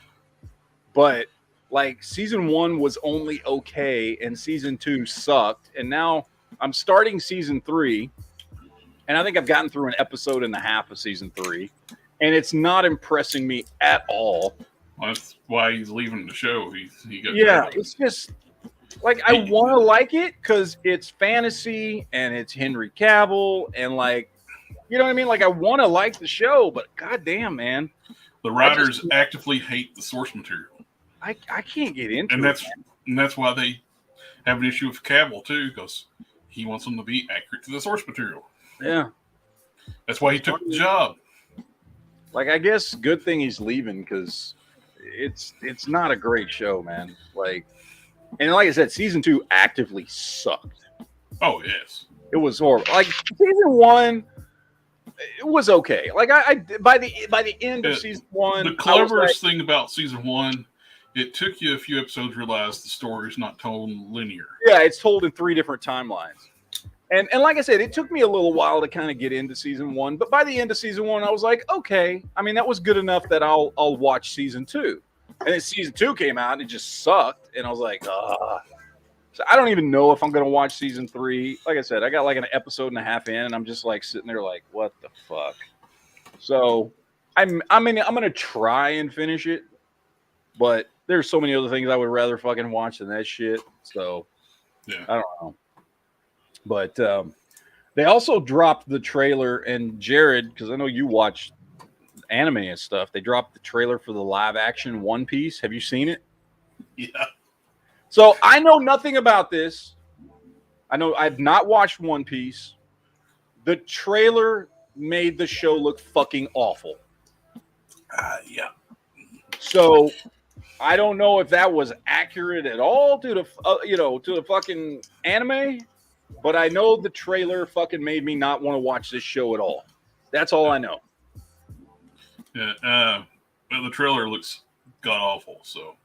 S2: but like season 1 was only okay and season 2 sucked, and now I'm starting season 3, and I think I've gotten through an episode and a half of season 3, and it's not impressing me at all.
S5: Well, that's why he's leaving the show. He got
S2: It's just like I want to like it because it's fantasy and it's Henry Cavill and like, you know what I mean? Like I want to like the show, but goddamn, man,
S5: the writers actively hate the source material.
S2: I can't get into
S5: and
S2: it.
S5: And that's why they have an issue with Cavill too, because he wants them to be accurate to the source material.
S2: Yeah,
S5: that's why he took the job.
S2: Like I guess good thing he's leaving because it's not a great show, man. Like, and like I said, season 2 actively sucked.
S5: Oh yes,
S2: it was horrible. Like season 1, it was okay. Like I by the end of season 1,
S5: the cleverest thing about season 1, it took you a few episodes to realize the story's not told linear.
S2: Yeah, it's told in 3 different timelines. And like I said, it took me a little while to kind of get into season 1, but by the end of season 1, I was like, okay. I mean, that was good enough that I'll watch season 2. And then season 2 came out and it just sucked, and I was like, ah. So I don't even know if I'm gonna watch season 3. Like I said, I got like an episode and a half in, and I'm just like sitting there like, what the fuck? So I'm gonna try and finish it, but there's so many other things I would rather fucking watch than that shit. So
S5: yeah,
S2: I don't know. But they also dropped the trailer, and Jared, because I know you watch anime and stuff, they dropped the trailer for the live action One Piece. Have you seen it?
S5: Yeah.
S2: So I know nothing about this. I know I've not watched One Piece. The trailer made the show look fucking awful.
S5: Yeah.
S2: So I don't know if that was accurate at all to the fucking anime, but I know the trailer fucking made me not want to watch this show at all. That's all I know.
S5: Yeah. But the trailer looks god awful. So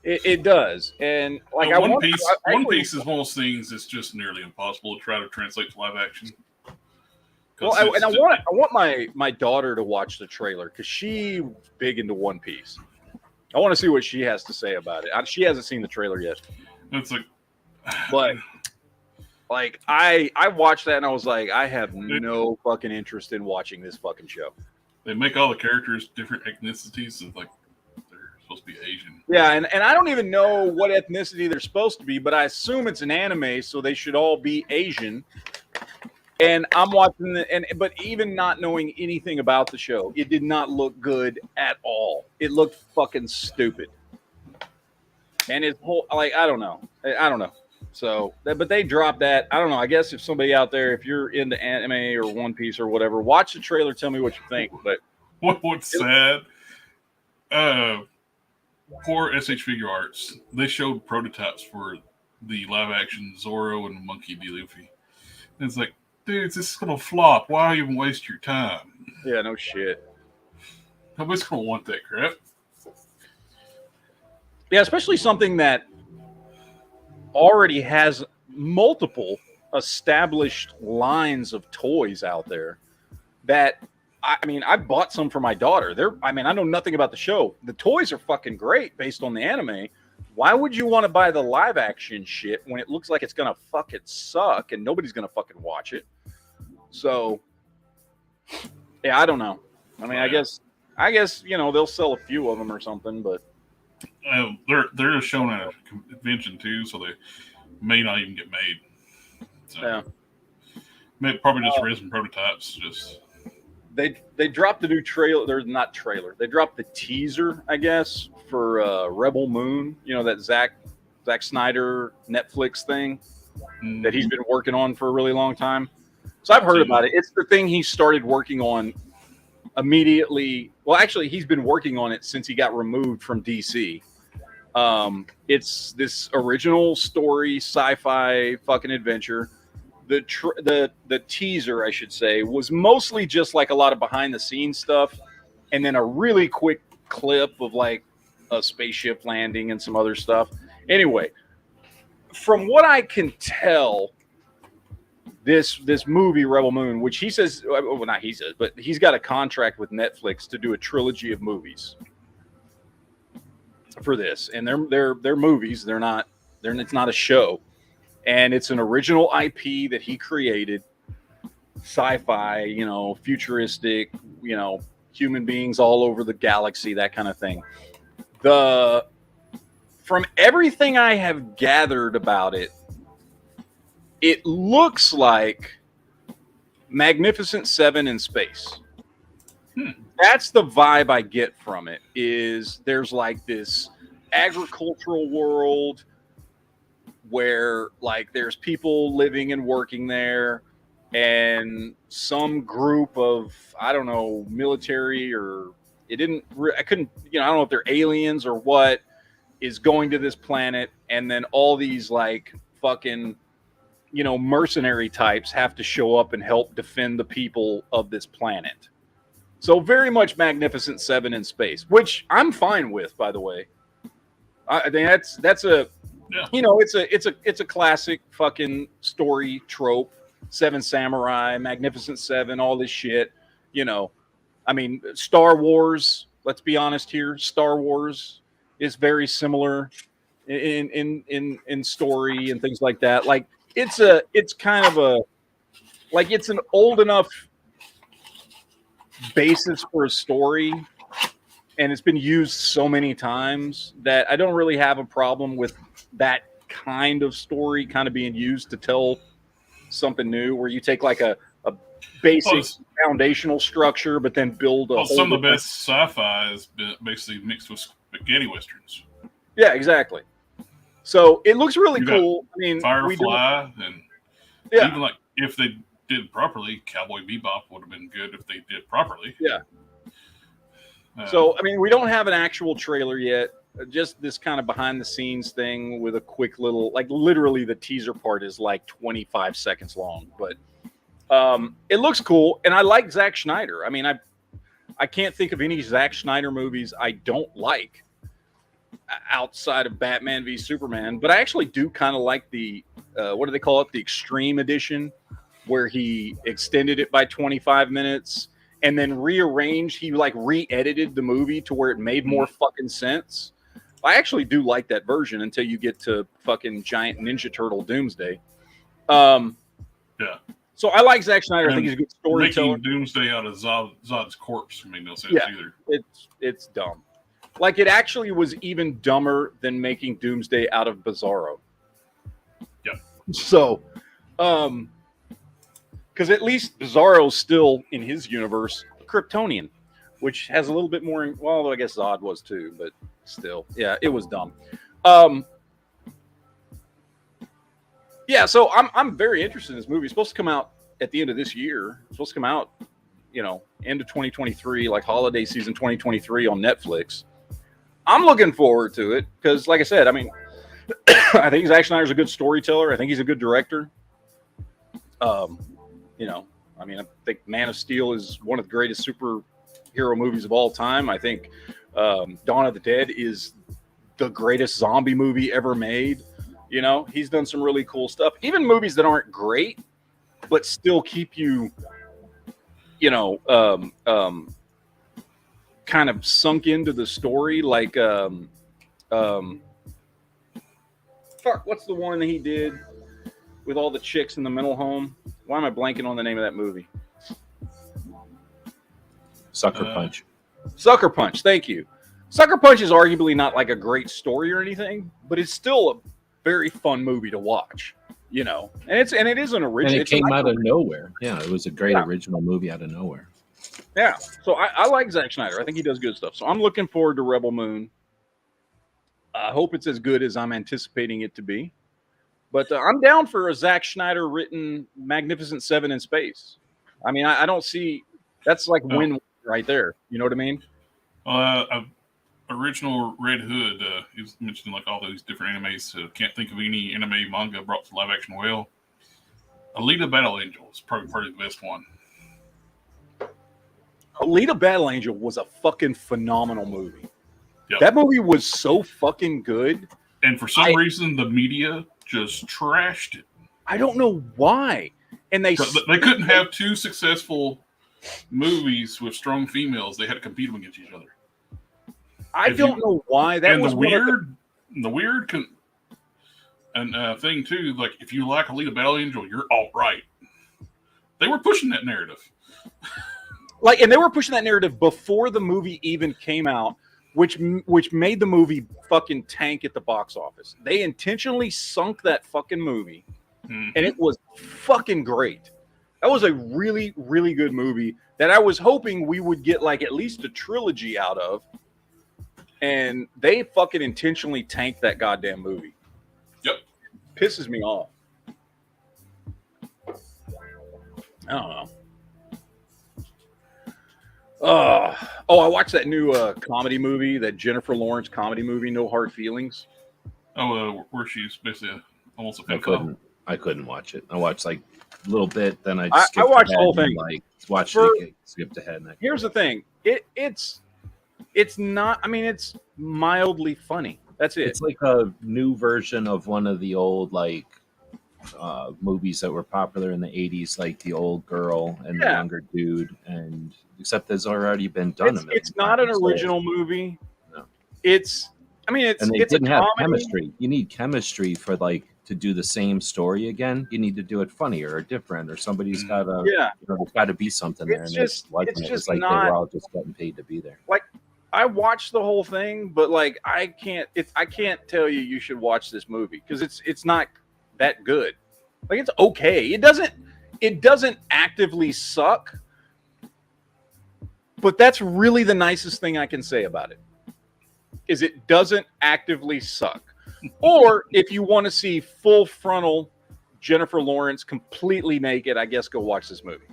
S2: it does, and like
S5: One Piece is one of those things that's just nearly impossible to try to translate to live action.
S2: Well, I want my daughter to watch the trailer because she's big into One Piece. I want to see what she has to say about it. She hasn't seen the trailer yet.
S5: It's like,
S2: but like I watched that and I was like, I have no fucking interest in watching this fucking show.
S5: They make all the characters different ethnicities, so like they're supposed to be Asian.
S2: Yeah, and I don't even know what ethnicity they're supposed to be, but I assume it's an anime, so they should all be Asian. And I'm watching but even not knowing anything about the show, it did not look good at all. It looked fucking stupid. And it's whole, like, I don't know. So, but they dropped that. I don't know. I guess if somebody out there, if you're into anime or One Piece or whatever, watch the trailer. Tell me what you think. But
S5: what's sad? Poor SH Figure Arts. They showed prototypes for the live-action Zoro and Monkey D. Luffy. And it's like, dudes, this is gonna flop. Why even waste your time?
S2: Yeah, no shit.
S5: Nobody's gonna want that crap.
S2: Yeah, especially something that already has multiple established lines of toys out there that I mean, I bought some for my daughter. I know nothing about the show. The toys are fucking great based on the anime. Why would you want to buy the live action shit when it looks like it's gonna fucking suck and nobody's gonna fucking watch it? So yeah, I don't know. I mean, I guess they'll sell a few of them or something, but
S5: they're just showing at a convention too, so they may not even get made. So,
S2: yeah,
S5: probably just risen prototypes. Just
S2: they dropped the new trailer. They're not trailer. They dropped the teaser, I guess, for Rebel Moon. You know, that Zack Snyder Netflix thing that he's been working on for a really long time. So I've heard about it. It's the thing he started working on immediately. Well, actually, he's been working on it since he got removed from DC. It's this original story, sci-fi fucking adventure. The teaser, I should say, was mostly just like a lot of behind the scenes stuff, and then a really quick clip of like a spaceship landing and some other stuff. Anyway, from what I can tell, this movie Rebel Moon, which he says, well, not he says, but he's got a contract with Netflix to do a trilogy of movies for this, and they're movies. It's not a show, and it's an original IP that he created, sci-fi, futuristic, human beings all over the galaxy, that kind of thing. From everything I have gathered about it, it looks like Magnificent Seven in space. That's the vibe I get from it. Is there's like this agricultural world where like there's people living and working there, and some group of, I don't know, military or I don't know if they're aliens or what, is going to this planet, and then all these like fucking mercenary types have to show up and help defend the people of this planet. So very much Magnificent Seven in space, which I'm fine with, by the way. I think that's a, it's a classic fucking story trope. Seven Samurai, Magnificent Seven, all this shit. I mean, Star Wars. Let's be honest here. Star Wars is very similar in story and things like that. Like, it's kind of a, like, it's an old enough basis for a story, and it's been used so many times that I don't really have a problem with that kind of story kind of being used to tell something new, where you take like a basic foundational structure but then build a
S5: some of the best sci-fi is basically mixed with spaghetti westerns.
S2: Yeah, exactly. So it looks really cool. I mean,
S5: Firefly, and even like if they did properly, Cowboy Bebop would have been good if they did properly.
S2: Yeah. So I mean, we don't have an actual trailer yet. Just this kind of behind the scenes thing with a quick little, like, literally the teaser part is like 25 seconds long, but it looks cool, and I like Zack Snyder. I mean, I can't think of any Zack Snyder movies I don't like outside of Batman v Superman, but I actually do kind of like the what do they call it, the Extreme Edition, where he extended it by 25 minutes and then rearranged. He like re-edited the movie to where it made more fucking sense. I actually do like that version until you get to fucking giant Ninja Turtle Doomsday.
S5: Yeah.
S2: So I like Zack Snyder. I think he's a good storyteller.
S5: Making Doomsday out of Zod's corpse made no sense either.
S2: It's dumb. Like, it actually was even dumber than making Doomsday out of Bizarro.
S5: Yeah.
S2: So, because at least Bizarro's still, in his universe, Kryptonian, which has a little bit more, well, I guess Zod was too, but still, yeah, it was dumb. Yeah, so I'm very interested in this movie. It's supposed to come out at the end of this year. It's supposed to come out, end of 2023, like holiday season 2023 on Netflix. I'm looking forward to it because, like I said, I mean, I think Zack Snyder's a good storyteller. I think he's a good director. I think Man of Steel is one of the greatest superhero movies of all time. I think Dawn of the Dead is the greatest zombie movie ever made. He's done some really cool stuff. Even movies that aren't great, but still keep you, kind of sunk into the story. Like, fuck, what's the one that he did with all the chicks in the mental home? Why am I blanking on the name of that movie?
S7: Sucker Punch.
S2: Sucker Punch. Thank you. Sucker Punch is arguably not like a great story or anything, but it's still a very fun movie to watch. And it is an original.
S7: And it came out of nowhere. Yeah, it was a great original movie out of nowhere.
S2: Yeah, so I like Zack Snyder. I think he does good stuff. So I'm looking forward to Rebel Moon. I hope it's as good as I'm anticipating it to be. But I'm down for a Zack Snyder written Magnificent Seven in space. I mean, I don't see that's like win right there. You know what I mean?
S5: Original Red Hood. He was mentioning like all those different animes. Can't think of any anime manga brought to live action well. Alita Battle Angel is probably the best one.
S2: Alita Battle Angel was a fucking phenomenal movie.
S5: Yep.
S2: That movie was so fucking good.
S5: And for some reason, the media just trashed it.
S2: I don't know why. And they
S5: couldn't have two successful movies with strong females. They had to compete against each other.
S2: I don't know why. That
S5: and
S2: was
S5: the weird thing too. Like, if you like Alita Battle Angel, you're all right. They were pushing that narrative.
S2: And they were pushing that narrative before the movie even came out, which made the movie fucking tank at the box office. They intentionally sunk that fucking movie, and it was fucking great. That was a really, really good movie that I was hoping we would get like at least a trilogy out of, and they fucking intentionally tanked that goddamn movie.
S5: Yep.
S2: Pisses me off. I don't know. I watched that new comedy movie, that Jennifer Lawrence comedy movie, No Hard Feelings.
S5: Where she's basically almost a pedophile.
S7: I couldn't watch it. I watched like a little bit, then I
S2: watched the whole thing.
S7: Skipped ahead.
S2: Here's the thing. It's not. I mean, it's mildly funny. That's it.
S7: It's like a new version of one of the old movies that were popular in the 80s, like The Old Girl and The Younger Dude, and except there's already been done.
S2: It's not an original movie.
S7: No.
S2: And they
S7: didn't have chemistry. You need chemistry for to do the same story again. You need to do it funnier or different, or somebody's got to. There's got to be something there.
S2: It's
S7: and
S2: just
S7: they
S2: not,
S7: were all just getting paid to be there.
S2: Like, I watched the whole thing, but I can't tell you should watch this movie because it's not that good. Like, it's okay. It doesn't actively suck, but that's really the nicest thing I can say about it. Is it doesn't actively suck. Or if you want to see full frontal Jennifer Lawrence completely naked, I guess go watch this movie.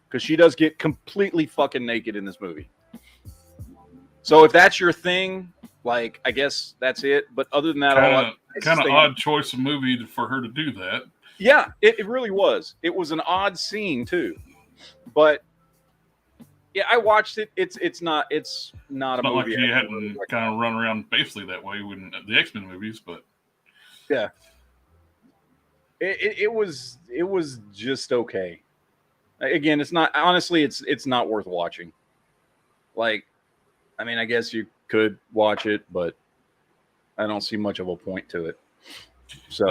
S2: Because she does get completely fucking naked in this movie. So if that's your thing, I guess that's it. But other than that,
S5: kind of odd choice of movie for her to do that.
S2: Yeah, it really was. It was an odd scene too. But yeah, I watched it. It's not a movie.
S5: Like she hadn't kind of run around basically that way when the X-Men movies, but
S2: yeah, it was just okay. Again, it's not honestly. It's not worth watching. Like, I mean, I guess you could watch it, but I don't see much of a point to it. So,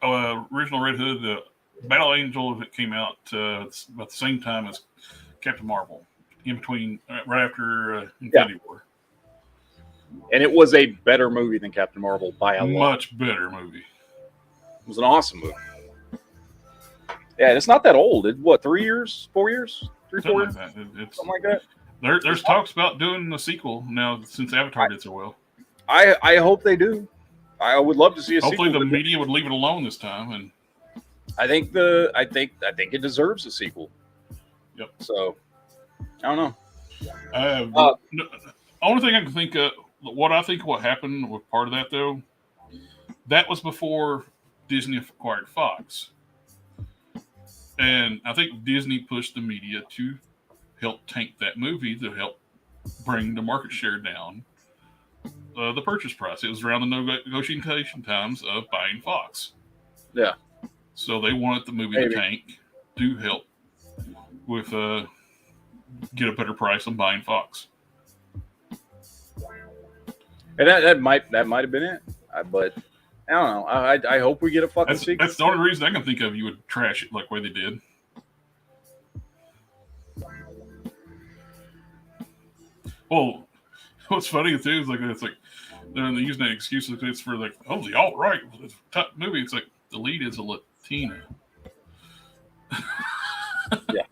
S5: Original Red Hood, the Battle Angel, that came out about the same time as Captain Marvel, in between, right after Infinity War.
S2: And it was a better movie than Captain Marvel by a lot.
S5: Much better movie.
S2: It was an awesome movie. Yeah, it's not that old. It what, 3 years, 4 years, 3, 4 years,
S5: like
S2: something like that.
S5: There's talks about doing a sequel now since Avatar did so well.
S2: I hope they do. I would love to see a
S5: Hopefully
S2: sequel.
S5: the media would leave it alone this time, and
S2: I think it deserves a sequel.
S5: Yep.
S2: So I don't know.
S5: Only thing I can think of, what happened with part of that though, that was before Disney acquired Fox, and I think Disney pushed the media to help tank that movie to help bring the market share down. The purchase price. It was around the negotiation times of buying Fox.
S2: Yeah.
S5: So they wanted the movie to tank to help with get a better price on buying Fox.
S2: And that might have been it. But I don't know. I hope we get a fucking sequel.
S5: That's the only reason I can think of you would trash it like the way they did. Well, what's funny too is it's like they're using that excuse. It's for like, oh, the alt-right movie. It's like the lead is a Latina.
S2: Yeah.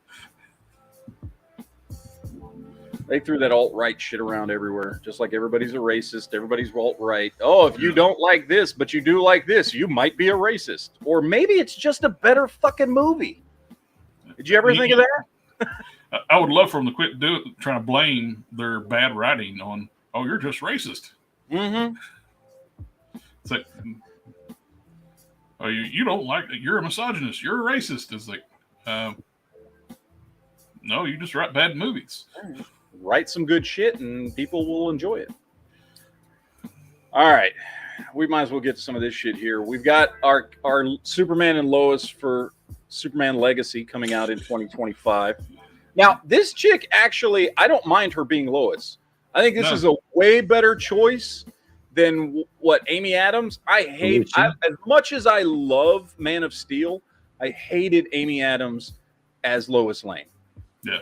S2: They threw that alt-right shit around everywhere, just like everybody's a racist. Everybody's alt-right. Oh, if you don't like this, but you do like this, you might be a racist. Or maybe it's just a better fucking movie. Did you ever think of that?
S5: I would love for them to quit trying to blame their bad writing on, oh, you're just racist.
S2: Mm-hmm.
S5: It's like, oh, you don't like it. You're a misogynist. You're a racist. It's like, no, you just write bad movies.
S2: Write some good shit and people will enjoy it. All right. We might as well get to some of this shit here. We've got our Superman and Lois for Superman Legacy coming out in 2025. Now, this chick, actually, I don't mind her being Lois. I think this is a way better choice than what Amy Adams. As much as I love Man of Steel, I hated Amy Adams as Lois Lane.
S5: Yeah.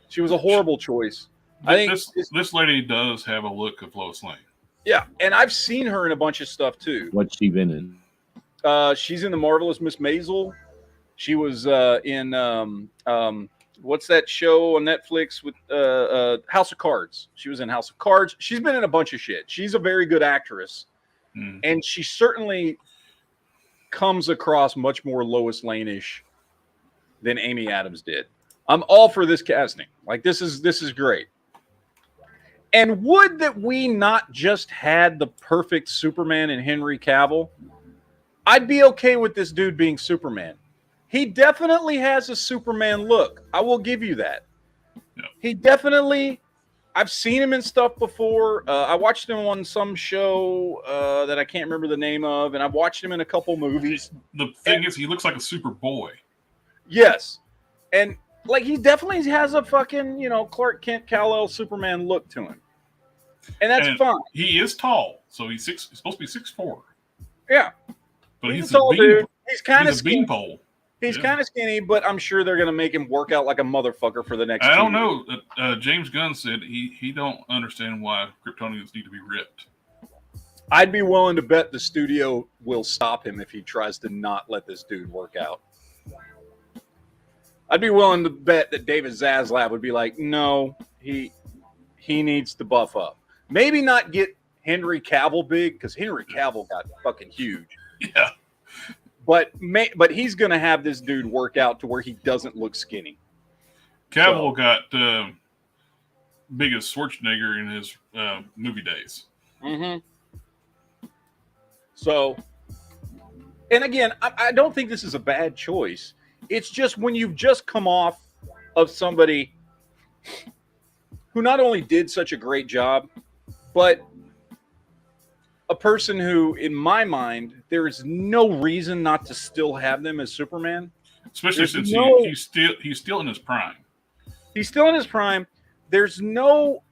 S2: She was a horrible choice. I think
S5: this lady does have a look of Lois Lane.
S2: Yeah, and I've seen her in a bunch of stuff too.
S7: What's she been in?
S2: She's in The Marvelous Miss Maisel. She was in what's that show on Netflix with House of Cards. She was in House of Cards. She's been in a bunch of shit. She's a very good actress, and she certainly comes across much more Lois Lane-ish than Amy Adams did. I'm all for this casting. Like, this is great. And would that we not just had the perfect Superman in Henry Cavill? I'd be okay with this dude being Superman. He definitely has a Superman look. I will give you that.
S5: Yeah.
S2: He definitely, I've seen him in stuff before. I watched him on some show that I can't remember the name of, and I've watched him in a couple movies.
S5: The thing is, he looks like a Superboy.
S2: Yes. And like, he definitely has a fucking, Clark Kent, Kal-El, Superman look to him. And that's fine.
S5: He is tall, so he's supposed to be 6'4".
S2: Yeah.
S5: But
S2: he's a tall dude. He's kind of skinny.
S5: Beanpole.
S2: He's kind of skinny, but I'm sure they're going to make him work out like a motherfucker for the next 2 years.
S5: I don't know. James Gunn said he don't understand why Kryptonians need to be ripped.
S2: I'd be willing to bet the studio will stop him if he tries to not let this dude work out. I'd be willing to bet that David Zaslav would be like, no, he needs to buff up. Maybe not get Henry Cavill big, because Henry Cavill got fucking huge.
S5: Yeah.
S2: But he's going to have this dude work out to where he doesn't look skinny.
S5: Cavill got big as Schwarzenegger in his movie days.
S2: Mm-hmm. So, and again, I don't think this is a bad choice. It's just when you've just come off of somebody who not only did such a great job, but a person who, in my mind, there is no reason not to still have them as Superman.
S5: especially since he's still in his prime.
S2: He's still in his prime. There's no,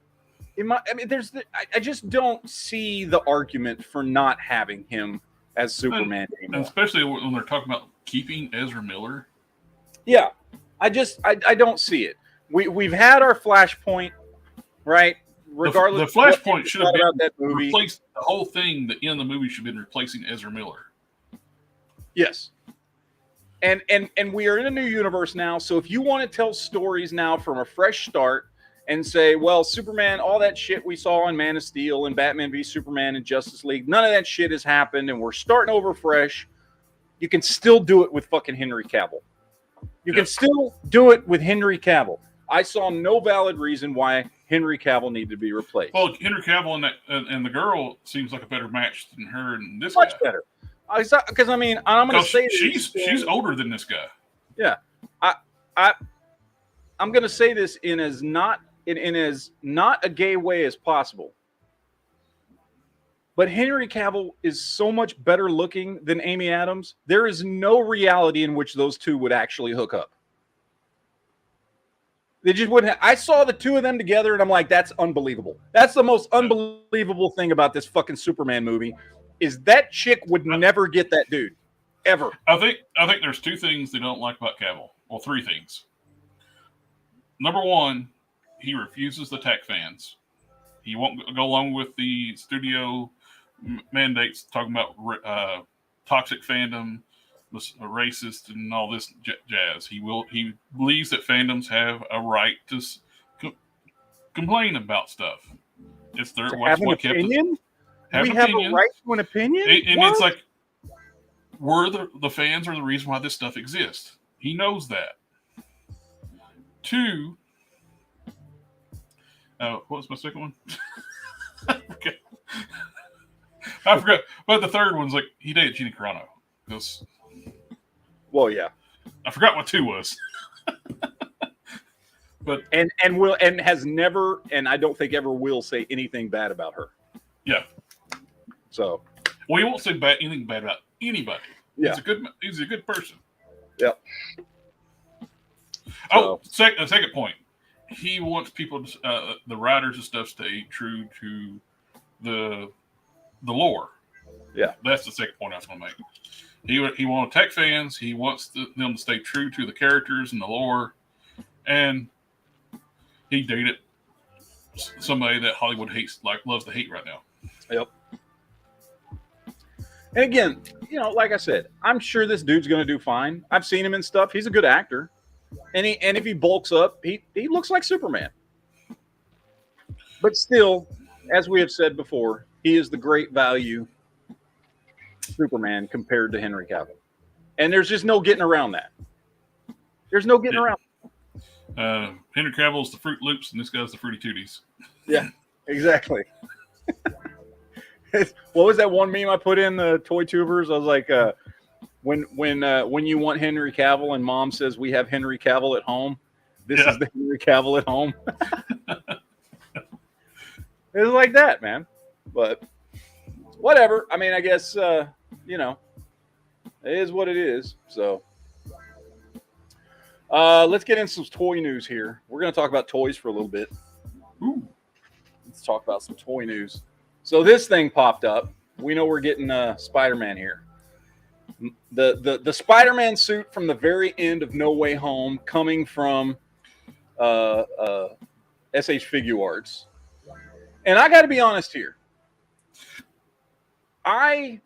S2: I just don't see the argument for not having him as Superman anymore.
S5: And especially when they're talking about keeping Ezra Miller.
S2: Yeah, I don't see it. We've had our Flashpoint, right? Regardless,
S5: the Flashpoint should have been
S2: that movie.
S5: Replaced the whole thing. The end of the movie should have been replacing Ezra Miller.
S2: Yes. And we are in a new universe now. So if you want to tell stories now from a fresh start and say, well, Superman, all that shit we saw in Man of Steel and Batman v Superman and Justice League, none of that shit has happened, and we're starting over fresh. You can still do it with fucking Henry Cavill. You can still do it with Henry Cavill. I saw no valid reason why Henry Cavill needed to be replaced.
S5: Well, Henry Cavill and the girl seems like a better match than her and this
S2: Much
S5: guy.
S2: better. Because I'm going to say
S5: she's older than this guy.
S2: Yeah, I'm going to say this in as not a gay way as possible. But Henry Cavill is so much better looking than Amy Adams. There is no reality in which those two would actually hook up. They just wouldn't. I saw the two of them together, and I'm like, that's unbelievable. That's the most unbelievable thing about this fucking Superman movie. Is that chick would never get that dude, ever.
S5: I think there's two things they don't like about Cavill. Well, three things. Number one, he refuses to attack fans. He won't go along with the studio mandates talking about toxic fandom, racist, and all this jazz. He believes that fandoms have a right to complain about stuff. It's their
S2: have an opinion. We have a right to an opinion?
S5: And it's like, the fans are the reason why this stuff exists. He knows that. Two, what was my second one? Okay. I forgot. But the third one's like, he dated Gina Carano.
S2: Well, yeah.
S5: I forgot what two was. But
S2: and has never, and I don't think ever will say anything bad about her.
S5: Yeah.
S2: So,
S5: well, he won't say anything bad about anybody.
S2: Yeah,
S5: he's a good person.
S2: Yep.
S5: Oh, second point. He wants people, the writers and stuff, stay true to the lore.
S2: Yeah,
S5: that's the second point I was going to make. He won't attack fans. He wants them to stay true to the characters and the lore, and he dated somebody that Hollywood loves to hate right now.
S2: Yep. And again, like I said, I'm sure this dude's going to do fine. I've seen him in stuff. He's a good actor. And if he bulks up, he looks like Superman. But still, as we have said before, he is the great value Superman compared to Henry Cavill. And there's just no getting around that. There's no getting around
S5: that. Henry Cavill's the Fruit Loops, and this guy's the Fruity Tooties.
S2: Yeah, exactly. What was that one meme I put in the Toy Tubers? I was like, when you want Henry Cavill and Mom says we have Henry Cavill at home, this is the Henry Cavill at home. It was like that, man. But whatever. I mean, I guess it is what it is. So let's get into some toy news here. We're going to talk about toys for a little bit.
S5: Ooh.
S2: Let's talk about some toy news. So this thing popped up. We know we're getting Spider-Man here. The Spider-Man suit from the very end of No Way Home, coming from SH Figure Arts. And I got to be honest here. I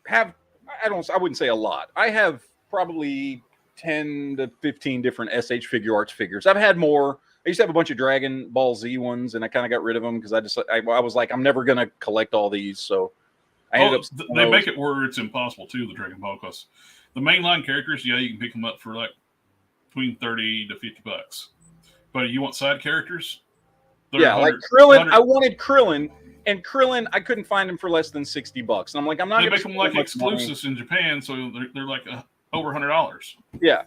S2: wouldn't say a lot. I have probably 10 to 15 different SH Figure Arts figures. I've had more. I used to have a bunch of Dragon Ball Z ones, and I kind of got rid of them because I was like, I'm never going to collect all these. So I ended up.
S5: They make it where it's impossible too, the Dragon Ball, because the mainline characters, you can pick them up for like between $30 to $50. But you want side characters?
S2: Yeah, like Krillin. I wanted Krillin, and Krillin, I couldn't find him for less than $60. And I'm like, I'm not going to
S5: make them like exclusives in Japan, so they're like over $100.
S2: Yeah.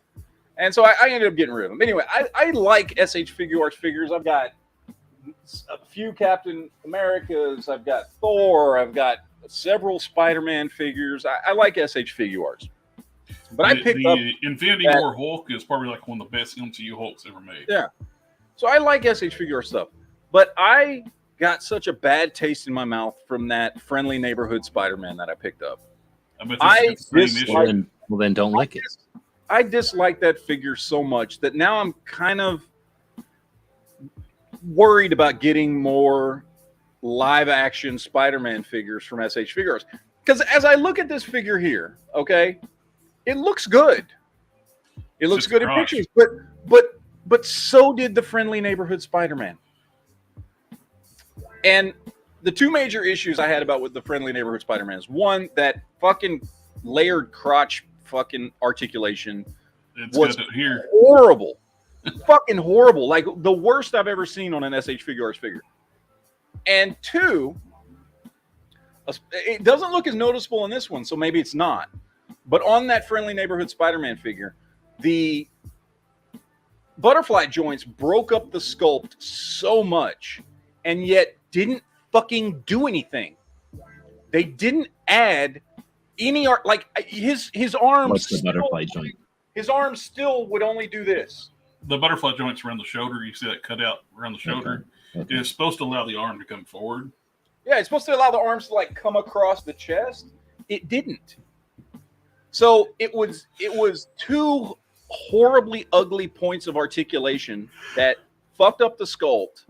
S2: And so I ended up getting rid of them. Anyway, I like SH Figure Arts figures. I've got a few Captain Americas. I've got Thor. I've got several Spider-Man figures. I like SH Figure Arts. But I picked up
S5: the Infinity
S2: that-
S5: War Hulk is probably like one of the best MCU Hulks ever made.
S2: Yeah. So I like SH Figure Art stuff, but I got such a bad taste in my mouth from that Friendly Neighborhood Spider-Man that I picked up.
S5: I bet
S2: I
S5: this is the same
S2: dislike-
S5: issue.
S7: Well, then don't lick it.
S2: I dislike that figure so much that now I'm kind of worried about getting more live action Spider-Man figures from SH Figure Arts. Because as I look at this figure here, okay, it looks good. It looks
S5: Just
S2: good in
S5: crotch.
S2: pictures, but so did the Friendly Neighborhood Spider-Man. And the two major issues I had about with the Friendly Neighborhood Spider-Man is one, that fucking layered crotch fucking articulation
S5: It's
S2: was
S5: got it here.
S2: horrible. Fucking horrible. Like the worst I've ever seen on an SH Figure Arts figure. And two, it doesn't look as noticeable in this one, so maybe it's not. But on that Friendly Neighborhood Spider-Man figure, the butterfly joints broke up the sculpt so much and yet didn't fucking do anything. They didn't add any art. Like his arms.
S7: What's the butterfly joint?
S2: His arms still would only do this.
S5: The butterfly joints around the shoulder. You see that cut out around the shoulder.
S7: Okay.
S5: It's supposed to allow the arm to come forward.
S2: Yeah, it's supposed to allow the arms to like come across the chest. It didn't. So it was two horribly ugly points of articulation that fucked up the sculpt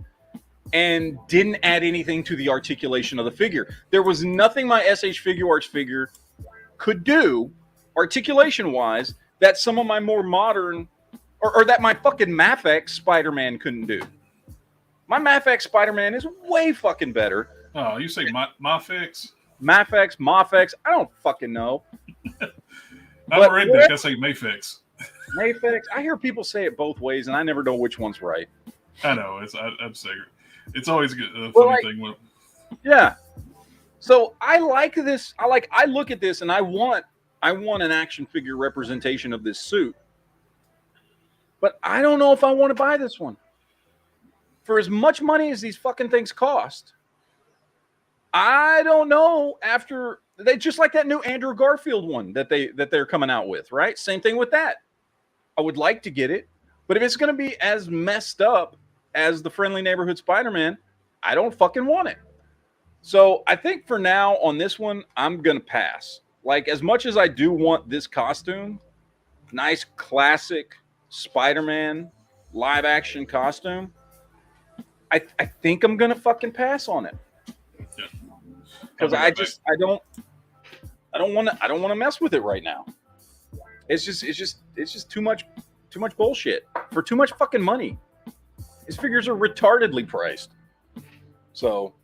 S2: and didn't add anything to the articulation of the figure. There was nothing my SH Figure Arts figure could do articulation-wise that some of my more modern or that my fucking Mafex Spider-Man couldn't do. My Mafex Spider-Man is way fucking better.
S5: Oh, you say my fix?
S2: Mafex, I don't fucking know.
S5: I'm a redneck. I say Mayfix.
S2: Mafex, I hear people say it both ways, and I never know which one's right.
S5: I know. I'm saying it's always a funny
S2: Well, like-
S5: thing. When,
S2: Yeah. So I like this. I look at this, and I want an action figure representation of this suit. But I don't know if I want to buy this one. For as much money as these fucking things cost, I don't know. After they just like that new Andrew Garfield one that they're coming out with, right? Same thing with that. I would like to get it, but if it's going to be as messed up as the Friendly Neighborhood Spider-Man, I don't fucking want it. So I think for now on this one, I'm going to pass. Like, as much as I do want this costume, nice classic Spider-Man live action costume, I think I'm going to fucking pass on it.
S5: Yeah.
S2: Because I don't want to mess with it right now. It's just too much bullshit for too much fucking money. His figures are retardedly priced. So,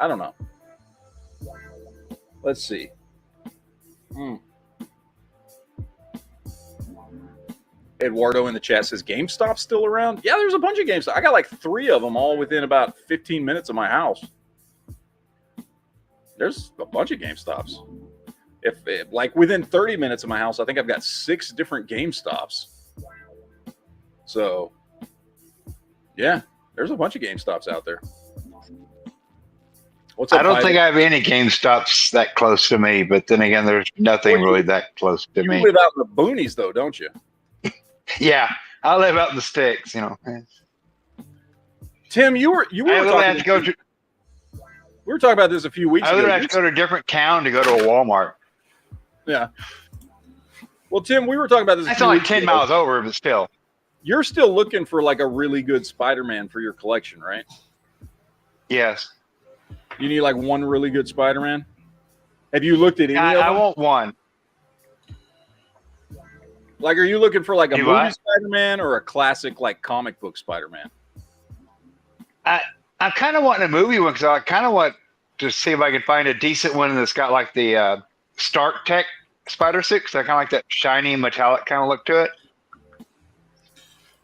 S2: I don't know. Let's see. Eduardo in the chat says GameStop's still around. Yeah, there's a bunch of GameStop. I got like 3 of them all within about 15 minutes of my house. There's a bunch of GameStops. If like within 30 minutes of my house, I think I've got 6 different GameStops. So, yeah, there's a bunch of GameStops out there. What's up,
S4: I don't
S2: Biden?
S4: think I have any GameStops that close to me, but then again, there's nothing really that close to
S2: You
S4: me.
S2: live out in the boonies, though, don't you?
S4: Yeah, I live out in the sticks, you know.
S2: Tim, you were
S4: I literally have to go
S2: talking.
S4: to.
S2: We were talking about this a few weeks
S4: I
S2: ago.
S4: literally have to go to a different town to go to a Walmart.
S2: Yeah. Well, Tim, we were talking about this.
S4: That's only 10 miles over, but still.
S2: You're still looking for like a really good Spider-Man for your collection, right?
S4: Yes.
S2: You need like one really good Spider-Man. Have you looked at any of
S4: I
S2: them?
S4: want one.
S2: Like, are you looking for like a
S4: Do
S2: movie
S4: I?
S2: Spider-Man or a classic like comic book Spider-Man?
S4: I'm kind of wanting a movie one because I kind of want to see if I can find a decent one that's got like the Stark Tech Spider Suit. So I kind of like that shiny metallic kind of look to it.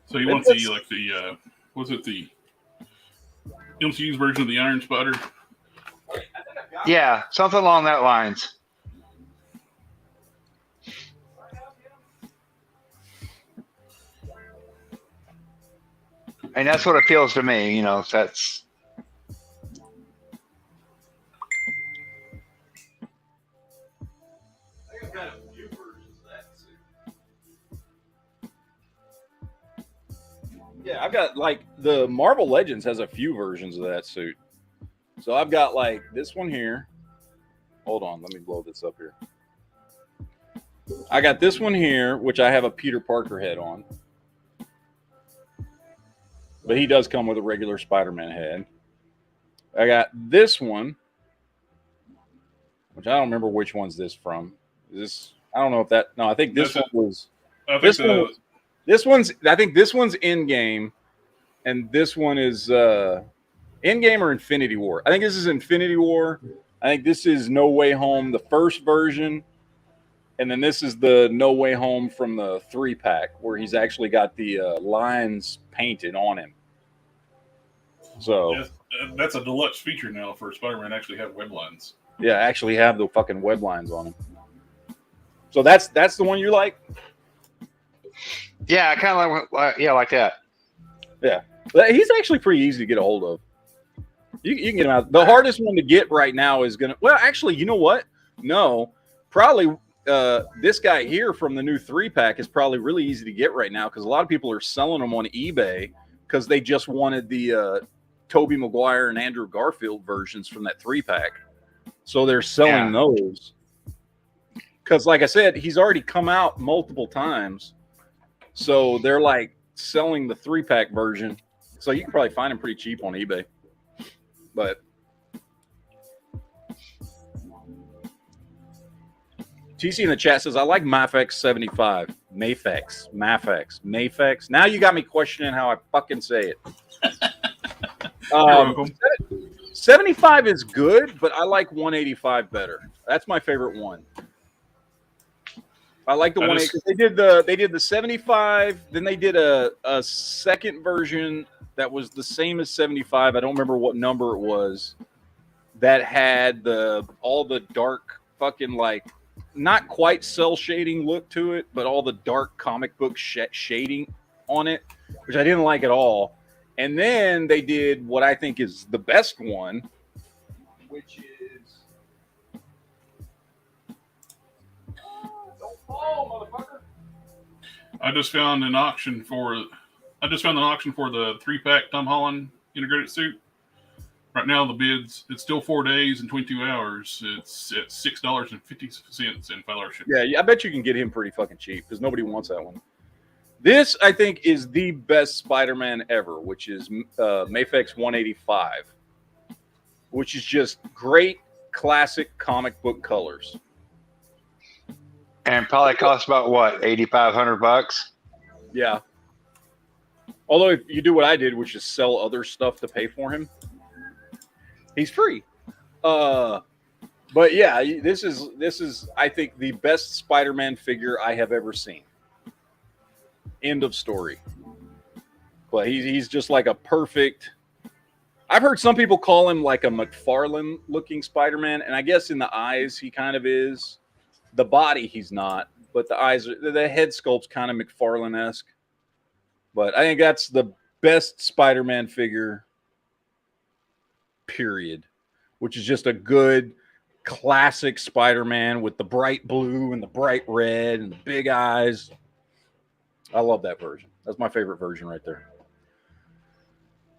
S5: so you want the was it the MCU's version of the Iron Spider?
S4: Yeah, something along that lines. And that's what it feels to me, you know. That's
S2: I think I've got a few versions of that too. Yeah, I've got like the Marvel Legends has a few versions of that suit. So I've got like this one here. Hold on, let me blow this up here. I got this one here, which I have a Peter Parker head on. But he does come with a regular Spider-Man head. I got this one, which I don't remember which one's this from. Is this, I don't know if that. No, I think this one was.
S5: I think
S2: This one was. This one's. I think this one's Endgame, and this one is Endgame or Infinity War. I think this is Infinity War. I think this is No Way Home, the first version, and then this is the No Way Home from the 3-pack, where he's actually got the lines painted on him. So
S5: yes, that's a deluxe feature now for Spider-Man. Actually, have web lines.
S2: yeah, actually have the fucking web lines on him. So that's the one you like?
S4: Yeah, I kind of like that.
S2: Yeah, but he's actually pretty easy to get a hold of. You can get him out. The hardest one to get right now is gonna. Well, actually, you know what? No, probably this guy here from the new 3-pack is probably really easy to get right now because a lot of people are selling them on eBay because they just wanted the Tobey Maguire and Andrew Garfield versions from that 3-pack. So they're selling those. Because, like I said, he's already come out multiple times. So they're like selling the 3-pack version. So you can probably find them pretty cheap on eBay. But TC in the chat says, I like Mafex 75. Mafex. Now you got me questioning how I fucking say it. 75 is good, but I like 185 better. That's my favorite one. I like the 180. They did the 75, then they did a second version that was the same as 75. I don't remember what number it was. That had all the dark fucking like not quite cell shading look to it, but all the dark comic book shading on it, which I didn't like at all. And then they did what I think is the best one, which is don't fall, motherfucker.
S5: I just found an auction for the 3-pack Tom Holland integrated suit. Right now, the bids, it's still 4 days and 22 hours. It's at $6.50 in $5 shipping.
S2: Yeah, I bet you can get him pretty fucking cheap because nobody wants that one. This, I think, is the best Spider-Man ever, which is Mafex 185, which is just great classic comic book colors.
S4: And probably costs about what, $8,500?
S2: Yeah. Although if you do what I did, which is sell other stuff to pay for him, he's free. But yeah, this is I think the best Spider-Man figure I have ever seen. End of story. But he's just like a perfect. I've heard some people call him like a McFarlane looking Spider-Man, and I guess in the eyes he kind of is. The body he's not, but the eyes, the head sculpt's kind of McFarlane-esque. But I think that's the best Spider-Man figure, period. Which is just a good classic Spider-Man with the bright blue and the bright red and the big eyes. I love that version. That's my favorite version right there.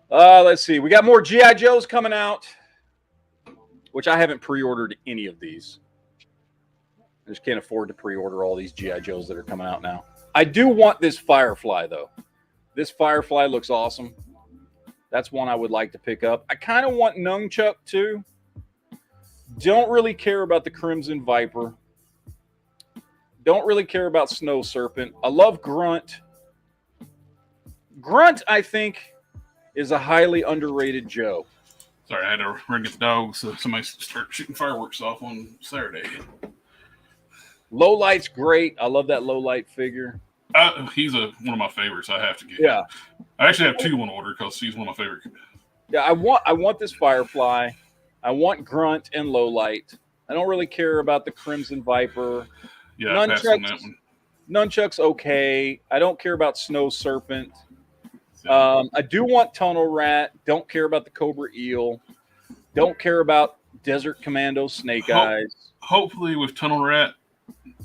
S2: Let's see. We got more G.I. Joes coming out, which I haven't pre-ordered any of these. I just can't afford to pre-order all these G.I. Joes that are coming out now. I do want this Firefly, though. This Firefly looks awesome. That's one I would like to pick up. I kind of want Nunchuck, too. Don't really care about the Crimson Viper. Don't really care about Snow Serpent. I love Grunt. Grunt, I think, is a highly underrated Joe.
S5: Sorry, I had to ring at the dog so somebody started shooting fireworks off on Saturday.
S2: Low Light's great. I love that Low Light figure.
S5: He's one of my favorites. I have to get.
S2: Yeah,
S5: I actually have two on order because he's one of my favorites.
S2: Yeah, I want this Firefly. I want Grunt and Low Light. I don't really care about the Crimson Viper.
S5: Yeah, I passed on that one.
S2: Nunchuck's okay. I don't care about Snow Serpent. I do want Tunnel Rat. Don't care about the Cobra Eel. Don't care about Desert Commando Snake Eyes.
S5: Hopefully with Tunnel Rat,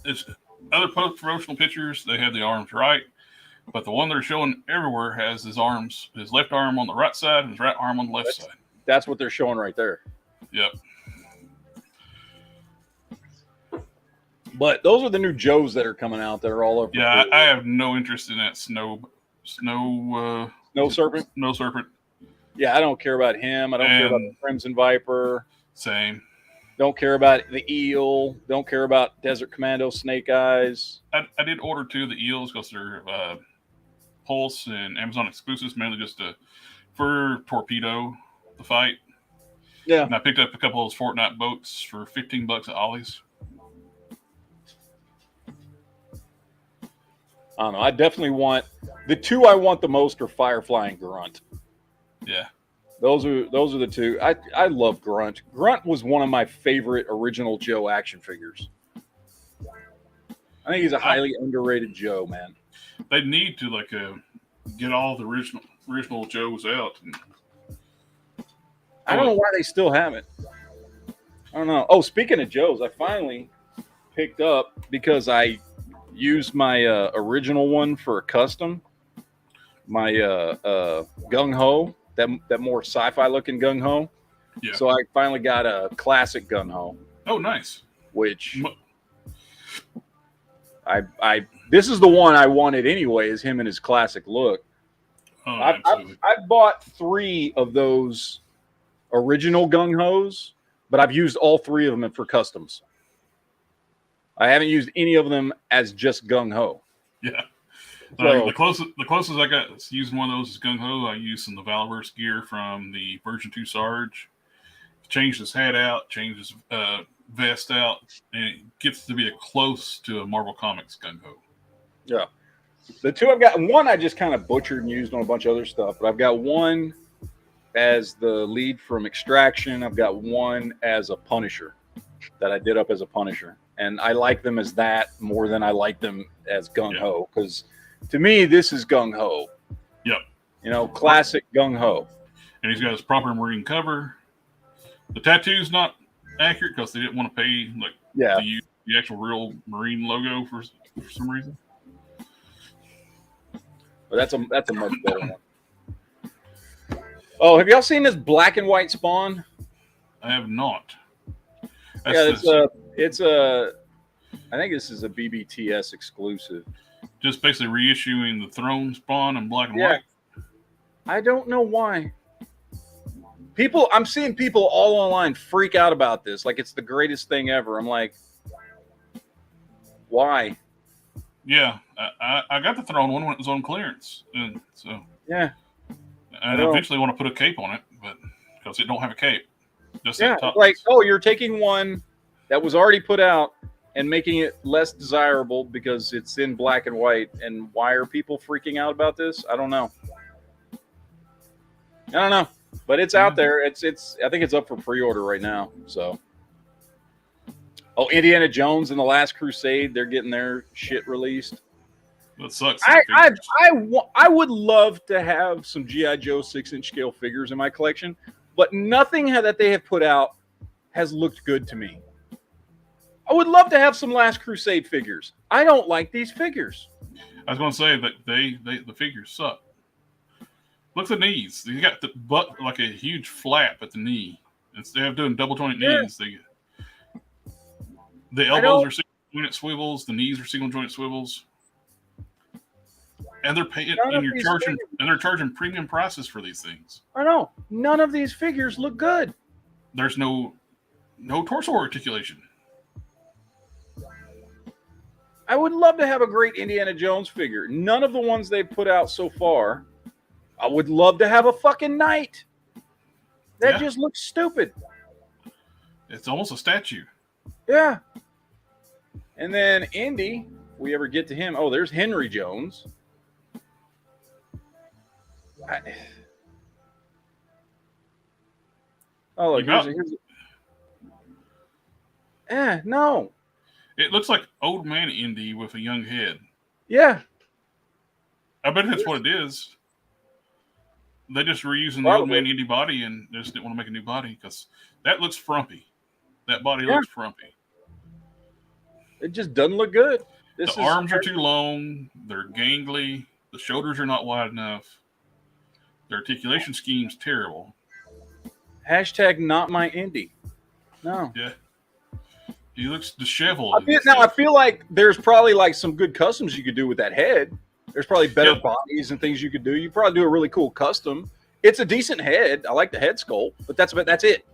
S5: it's other promotional pictures, they have the arms right. But the one they're showing everywhere has his left arm on the right side and his right arm on the left side.
S2: That's what they're showing right there.
S5: Yep.
S2: But those are the new Joes that are coming out that are all over.
S5: Yeah, I have no interest in that snow serpent. No serpent.
S2: Yeah, I don't care about him. I don't care about the Crimson Viper.
S5: Same.
S2: Don't care about the eel. Don't care about Desert Commando Snake Eyes.
S5: I did order 2 of the eels because they're Pulse and Amazon exclusives, mainly just for Torpedo, the fight.
S2: Yeah.
S5: And I picked up a couple of those Fortnite boats for $15 at Ollie's.
S2: I don't know. I definitely want the 2 I want the most are Firefly and Grunt.
S5: Yeah.
S2: Those are the 2. I love Grunt. Grunt was one of my favorite original Joe action figures. I think he's a highly underrated Joe, man.
S5: They need to get all the original Joes out.
S2: I don't know why they still haven't. I don't know. Oh, speaking of Joes, I finally picked up because I used my original one for a custom. My Gung Ho, that more sci-fi looking Gung Ho.
S5: Yeah.
S2: So I finally got a classic Gung Ho.
S5: Oh, nice.
S2: Which this is the one I wanted anyway, is him in his classic look.
S5: Oh,
S2: I've bought 3 of those original Gung Hos, but I've used all 3 of them for customs. I haven't used any of them as just Gung Ho.
S5: Yeah.
S2: So,
S5: the closest I got to using one of those is Gung Ho. I used some of the Valorverse gear from the version 2 Sarge. Changed his hat out, changed his vest out, and it gets to be close to a Marvel Comics Gung Ho.
S2: Yeah. The 2 I've got, one I just kind of butchered and used on a bunch of other stuff, but I've got one as the lead from Extraction. I've got one as a Punisher that I did up as a Punisher. And I like them as that more than I like them as Gung Ho, because to me, this is Gung Ho.
S5: Yep.
S2: You know, classic Gung Ho.
S5: And he's got his proper Marine cover. The tattoo's not accurate because they didn't want to pay to use the actual real Marine logo for some reason.
S2: But that's a much better one. Oh, have y'all seen this black and white Spawn?
S5: I have not.
S2: I think this is a BBTS exclusive.
S5: Just basically reissuing the Throne Spawn in black and white.
S2: I don't know why. I'm seeing people all online freak out about this, like it's the greatest thing ever. I'm like, why?
S5: Yeah, I got the Throne one when it was on clearance, and so
S2: yeah.
S5: And I eventually want to put a cape on it, but because it don't have a cape. Just
S2: you're taking one that was already put out and making it less desirable because it's in black and white. And why are people freaking out about this? I don't know. But it's out there. I think it's up for pre-order right now. So, Indiana Jones and the Last Crusade, they're getting their shit released.
S5: That sucks.
S2: I would love to have some G.I. Joe 6-inch scale figures in my collection, but nothing that they have put out has looked good to me. I would love to have some Last Crusade figures. I don't like these figures.
S5: I was going to say that the figures suck. Look at the knees. You got the butt like a huge flap at the knee. Instead of doing double joint knees, the elbows are single joint swivels. The knees are single joint swivels. And they're paying, they're charging premium prices for these things.
S2: I know. None of these figures look good.
S5: There's no torso articulation.
S2: I would love to have a great Indiana Jones figure. None of the ones they've put out so far. I would love to have a fucking knight. That just looks stupid.
S5: It's almost a statue.
S2: Yeah. And then Indy, we ever get to him? Oh, there's Henry Jones. Look, no.
S5: It looks like old man Indy with a young head.
S2: Yeah.
S5: I bet that's what it is. They just reusing the old man Indy body and they just didn't want to make a new body because that looks frumpy. That body looks frumpy.
S2: It just doesn't look good.
S5: The arms are too long. They're gangly. The shoulders are not wide enough. The articulation scheme's terrible.
S2: Hashtag not my indie. No.
S5: Yeah. He looks disheveled.
S2: I feel like there's probably like some good customs you could do with that head. There's probably better
S5: Yeah.
S2: bodies and things you could do. You probably do a really cool custom. It's a decent head. I like the head sculpt, but that's it.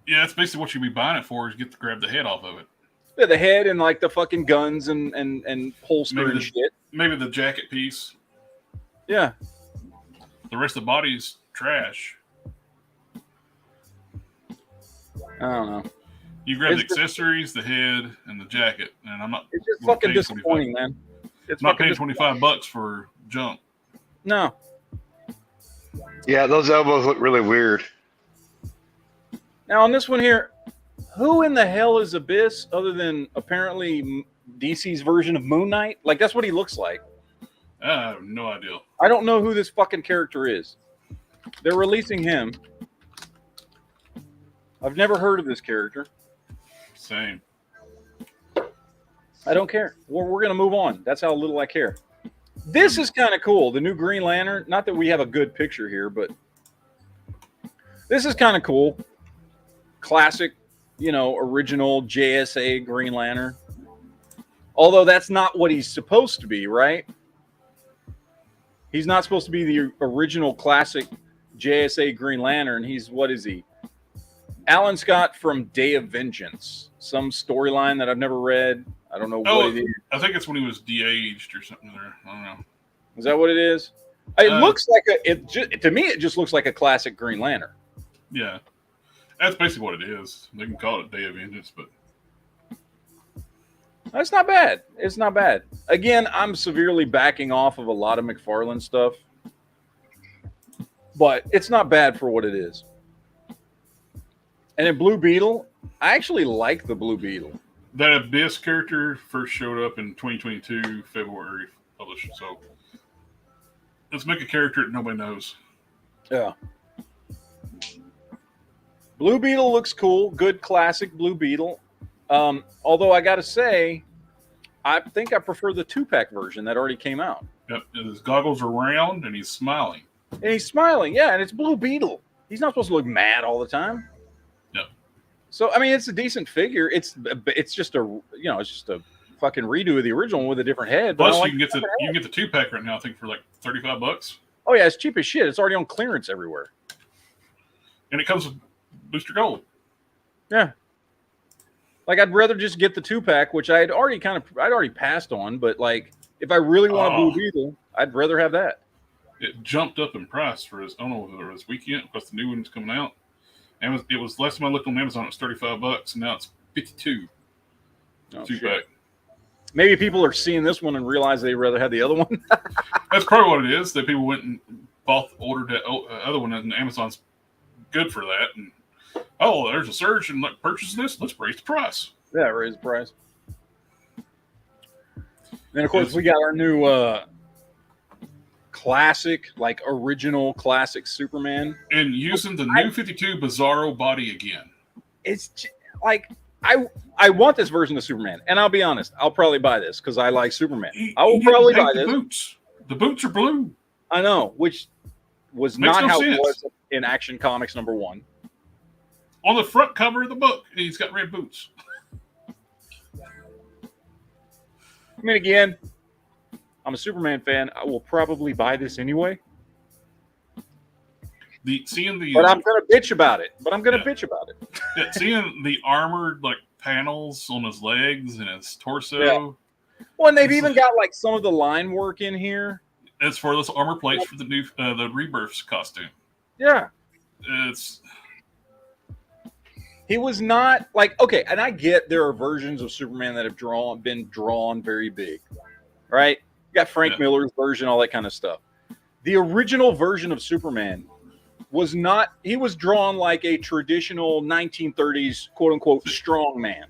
S5: Yeah, that's basically what you'd be buying it for, is get to grab the head off of it.
S2: Yeah, the head and like the fucking guns and holster and shit.
S5: Maybe the jacket piece.
S2: Yeah.
S5: The rest of the body's trash.
S2: I don't know.
S5: You grab the
S2: It's just-
S5: accessories, the head, and the jacket, and I'm not.
S2: It's just
S5: Well,
S2: fucking
S5: paying
S2: disappointing, man. It's
S5: not
S2: fucking
S5: paying $25 for junk.
S2: No.
S4: Yeah, those elbows look really weird.
S2: Now on this one here, who in the hell is Abyss other than apparently DC's version of Moon Knight? Like that's what he looks like.
S5: I have no idea.
S2: I don't know who this fucking character is. They're releasing him. I've never heard of this character.
S5: Same.
S2: I don't care. We're going to move on. That's how little I care. This is kind of cool. The new Green Lantern. Not that we have a good picture here, but this is kind of cool. Classic, original JSA Green Lantern. Although that's not what he's supposed to be, right? He's not supposed to be the original classic JSA Green Lantern. What is he? Alan Scott from Day of Vengeance. Some storyline that I've never read. I don't know what it is.
S5: I think it's when he was de-aged or something there. I don't know.
S2: Is that what it is? It looks like to me, it just looks like a classic Green Lantern.
S5: Yeah. That's basically what it is. They can call it Day of Vengeance, but
S2: That's not bad. It's not bad. Again, I'm severely backing off of a lot of McFarlane stuff, but it's not bad for what it is. And in Blue Beetle, I actually like the Blue Beetle.
S5: that Abyss character first showed up in 2022, February published. So let's make a character that nobody knows.
S2: Yeah. Blue Beetle looks cool. Good classic Blue Beetle. Although I got to say, I think I prefer the 2-pack version that already came out.
S5: Yep. His goggles are round and he's smiling.
S2: And he's smiling. Yeah, and it's Blue Beetle. He's not supposed to look mad all the time.
S5: Yep.
S2: So I mean, it's a decent figure. It's just a fucking redo of the original with a different head. But
S5: Plus, you can get the 2-pack right now. I think for like $35,
S2: Oh yeah, it's cheap as shit. It's already on clearance everywhere.
S5: and it comes with Booster Gold.
S2: Yeah. Like I'd rather just get the 2-pack, which I'd already passed on. But like, if I really want a Blue Beetle, I'd rather have that.
S5: It jumped up in price for his. I don't know whether it was weekend because the new one's coming out. And it was last time I looked on Amazon, it was $35, and now it's $52.
S2: Oh,
S5: 2-pack.
S2: shit. Maybe people are seeing this one and realize they'd rather have the other one.
S5: That's probably what it is. That people went and ordered that other one, and Amazon's good for that. And there's a surge and like purchase this. Let's raise the price.
S2: Yeah, raise the price. And of course, we got our new classic, like original classic Superman.
S5: And using the new 52 Bizarro body again.
S2: It's like I want this version of Superman, and I'll be honest, I'll probably buy this because I like Superman. I will probably buy this.
S5: Boots. The boots are blue.
S2: I know, which was
S5: Makes
S2: not
S5: no
S2: how
S5: sense.
S2: it was in Action Comics #1.
S5: On the front cover of the book, he's got red boots.
S2: I mean, again, I'm a Superman fan. I will probably buy this anyway. But I'm gonna bitch about it.
S5: Yeah, seeing the armored like panels on his legs and his torso.
S2: Yeah. Well, and they've even got like some of the line work in here.
S5: It's for those armor plates for the new the Rebirth's costume.
S2: Yeah.
S5: He
S2: was not like, okay, and I get there are versions of Superman that have been drawn very big, right? You got Frank Miller's version, all that kind of stuff. The original version of Superman was not, he was drawn like a traditional 1930s quote unquote strong man.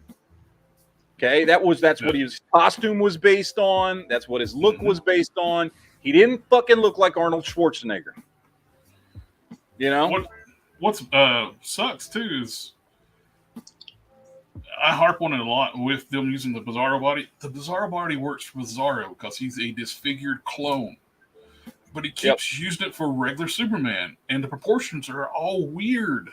S2: Okay, that's what his costume was based on. That's what his look was based on. He didn't fucking look like Arnold Schwarzenegger. You know?
S5: What sucks too is I harp on it a lot with them using the Bizarro body. The Bizarro body works for Bizarro because he's a disfigured clone. but he keeps using it for regular Superman, and the proportions are all weird.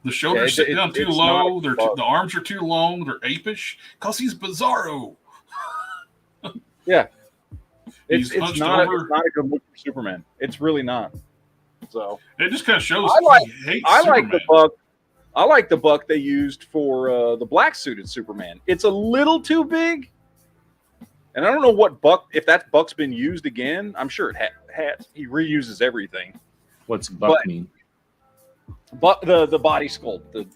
S5: The shoulders sit down too low. The arms are too long. They're apish because he's Bizarro.
S2: Yeah,
S5: He's
S2: it's not a good look for Superman. It's really not. So
S5: it just kind of shows he hates
S2: I
S5: Superman.
S2: like the buck. I like the buck they used for the black suited Superman. It's a little too big, and I don't know what buck. If that buck's been used again, I'm sure it has. He reuses everything.
S7: What's buck mean?
S2: But the body sculpt, the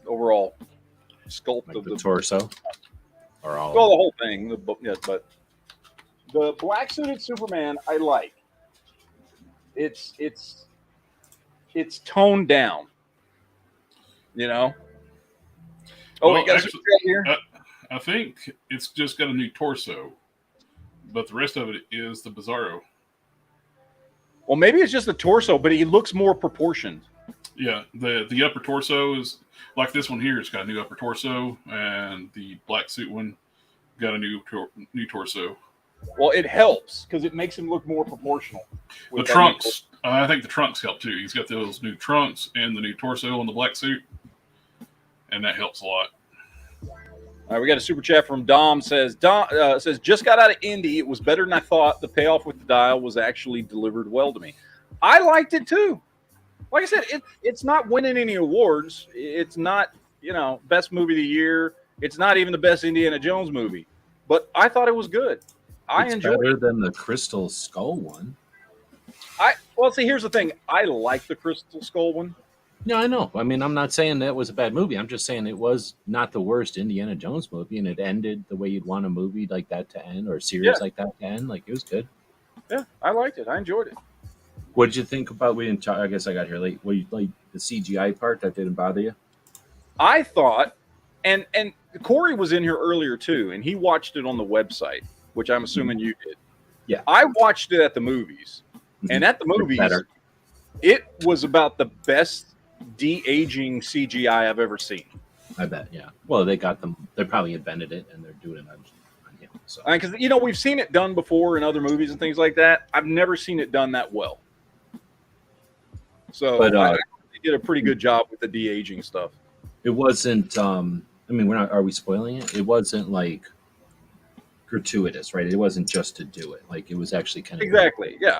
S2: overall sculpt
S7: Like
S2: of
S7: the torso, or all?
S2: Well, the whole thing. But the black suited Superman, I like. It's toned down. You know. Oh, we got a super chat here.
S5: I think it's just got a new torso, but the rest of it is the Bizarro.
S2: Well, maybe it's just the torso, but he looks more proportioned.
S5: Yeah, the upper torso is like this one here. It's got a new upper torso, and the black suit one got a new torso.
S2: Well, it helps because it makes him look more proportional.
S5: The trunks, I think the trunks help too. He's got those new trunks and the new torso on the black suit, and that helps a lot.
S2: All right, we got a super chat from Dom. Says just got out of Indy. It was better than I thought. The payoff with the dial was actually delivered well to me. I liked it too. Like I said, it's not winning any awards. It's not, best movie of the year. It's not even the best Indiana Jones movie. But I thought it was good. I enjoyed it.
S7: Better than the Crystal Skull one.
S2: See, here's the thing. I like the Crystal Skull one.
S7: No, I know. I mean, I'm not saying that was a bad movie. I'm just saying it was not the worst Indiana Jones movie, and it ended the way you'd want a movie like that to end, or a series like that to end. Like, it was good.
S2: Yeah, I liked it. I enjoyed it.
S7: What did you think about? We didn't talk, I guess I got here late. What you like the CGI part that didn't bother you?
S2: I thought, and Corey was in here earlier too, and he watched it on the website, which I'm assuming you did.
S7: Yeah,
S2: I watched it at the movies, and at the movies, it was about the best de-aging CGI I've ever seen.
S7: I bet. Yeah. Well, they got them. They probably invented it, and they're doing it on him. So,
S2: because we've seen it done before in other movies and things like that. I've never seen it done that well. So,
S7: but
S2: they did a pretty good job with the de-aging stuff.
S7: It wasn't. I mean, we're not. Are we spoiling it? It wasn't like gratuitous, right? It wasn't just to do it. Like, it was actually kind of
S2: exactly. Yeah.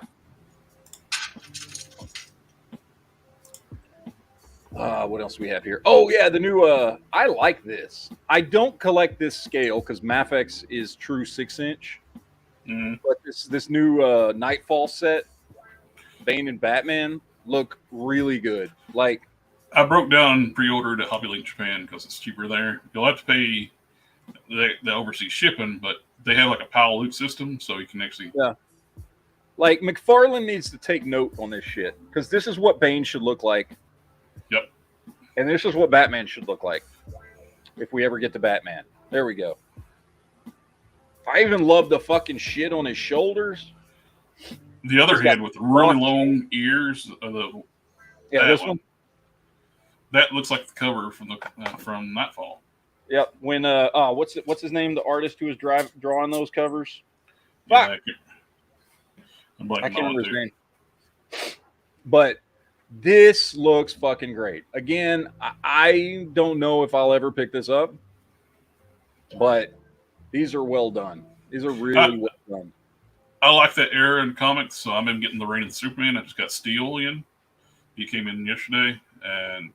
S2: What else do we have here? Oh yeah, the new. I like this. I don't collect this scale because Mafex is true 6-inch.
S5: Mm-hmm.
S2: But this new Nightfall set, Bane and Batman, look really good. Like,
S5: I broke down pre-ordered at Hobby Link Japan because it's cheaper there. You'll have to pay the overseas shipping, but they have like a PAL loot system, so you can actually.
S2: Yeah. Like, McFarlane needs to take note on this shit because this is what Bane should look like.
S5: Yep.
S2: And this is what Batman should look like if we ever get to Batman. There we go. I even love the fucking shit on his shoulders.
S5: The other head with really long ears.
S2: This one.
S5: That looks like the cover from Nightfall.
S2: Yep. When what's his name? The artist who was drawing those covers.
S5: Yeah,
S2: I can't remember his name. But this looks fucking great. Again, I don't know if I'll ever pick this up, but these are well done. These are really well done.
S5: I like that era in comics, so I've been getting the Reign of the Superman. I just got Steel in. He came in yesterday, and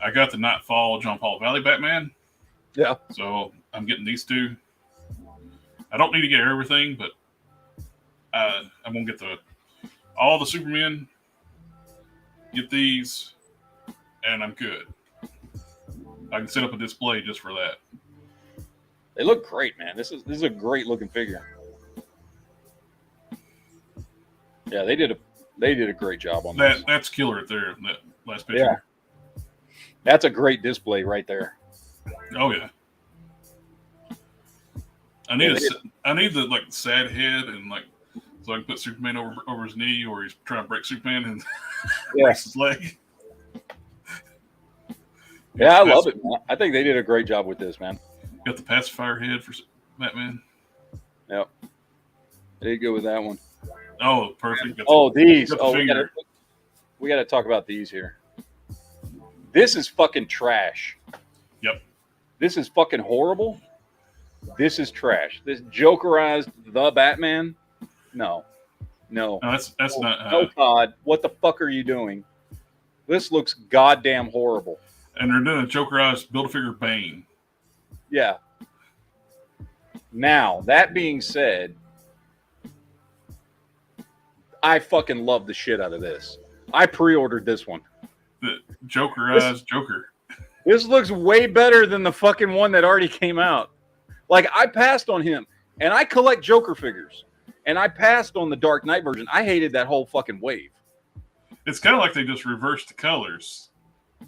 S5: I got the Nightfall John Paul Valley Batman.
S2: Yeah.
S5: So I'm getting these two. I don't need to get everything, but I'm going to get all the Supermen, get these, and I'm good. I can set up a display just for that.
S2: They look great, man. This is a great looking figure. Yeah, they did a great job on
S5: that.
S2: This.
S5: That's killer right there. That last picture.
S2: Yeah. That's a great display right there.
S5: Oh yeah. I need the like sad head and like so I can put Superman over his knee, or he's trying to break Superman and breaks his leg.
S2: Yeah, I love it, man. I think they did a great job with this, man.
S5: Got the pacifier head for Batman.
S2: Yep. There you go with that one.
S5: Oh, perfect.
S2: Oh, these.
S5: got the
S2: Oh,
S5: finger.
S2: we gotta talk about these here. This is fucking trash.
S5: Yep.
S2: This is fucking horrible. This is trash. This Jokerized the Batman. No.
S5: No, that's not.
S2: No, Todd. What the fuck are you doing? This looks goddamn horrible.
S5: And they're doing a Jokerized Build-A-Figure Bane.
S2: Yeah. Now, that being said, I fucking love the shit out of this. I pre-ordered this one.
S5: The Jokerized Joker.
S2: This looks way better than the fucking one that already came out. Like, I passed on him, and I collect Joker figures, and I passed on the Dark Knight version. I hated that whole fucking wave.
S5: It's kind of like they just reversed the colors.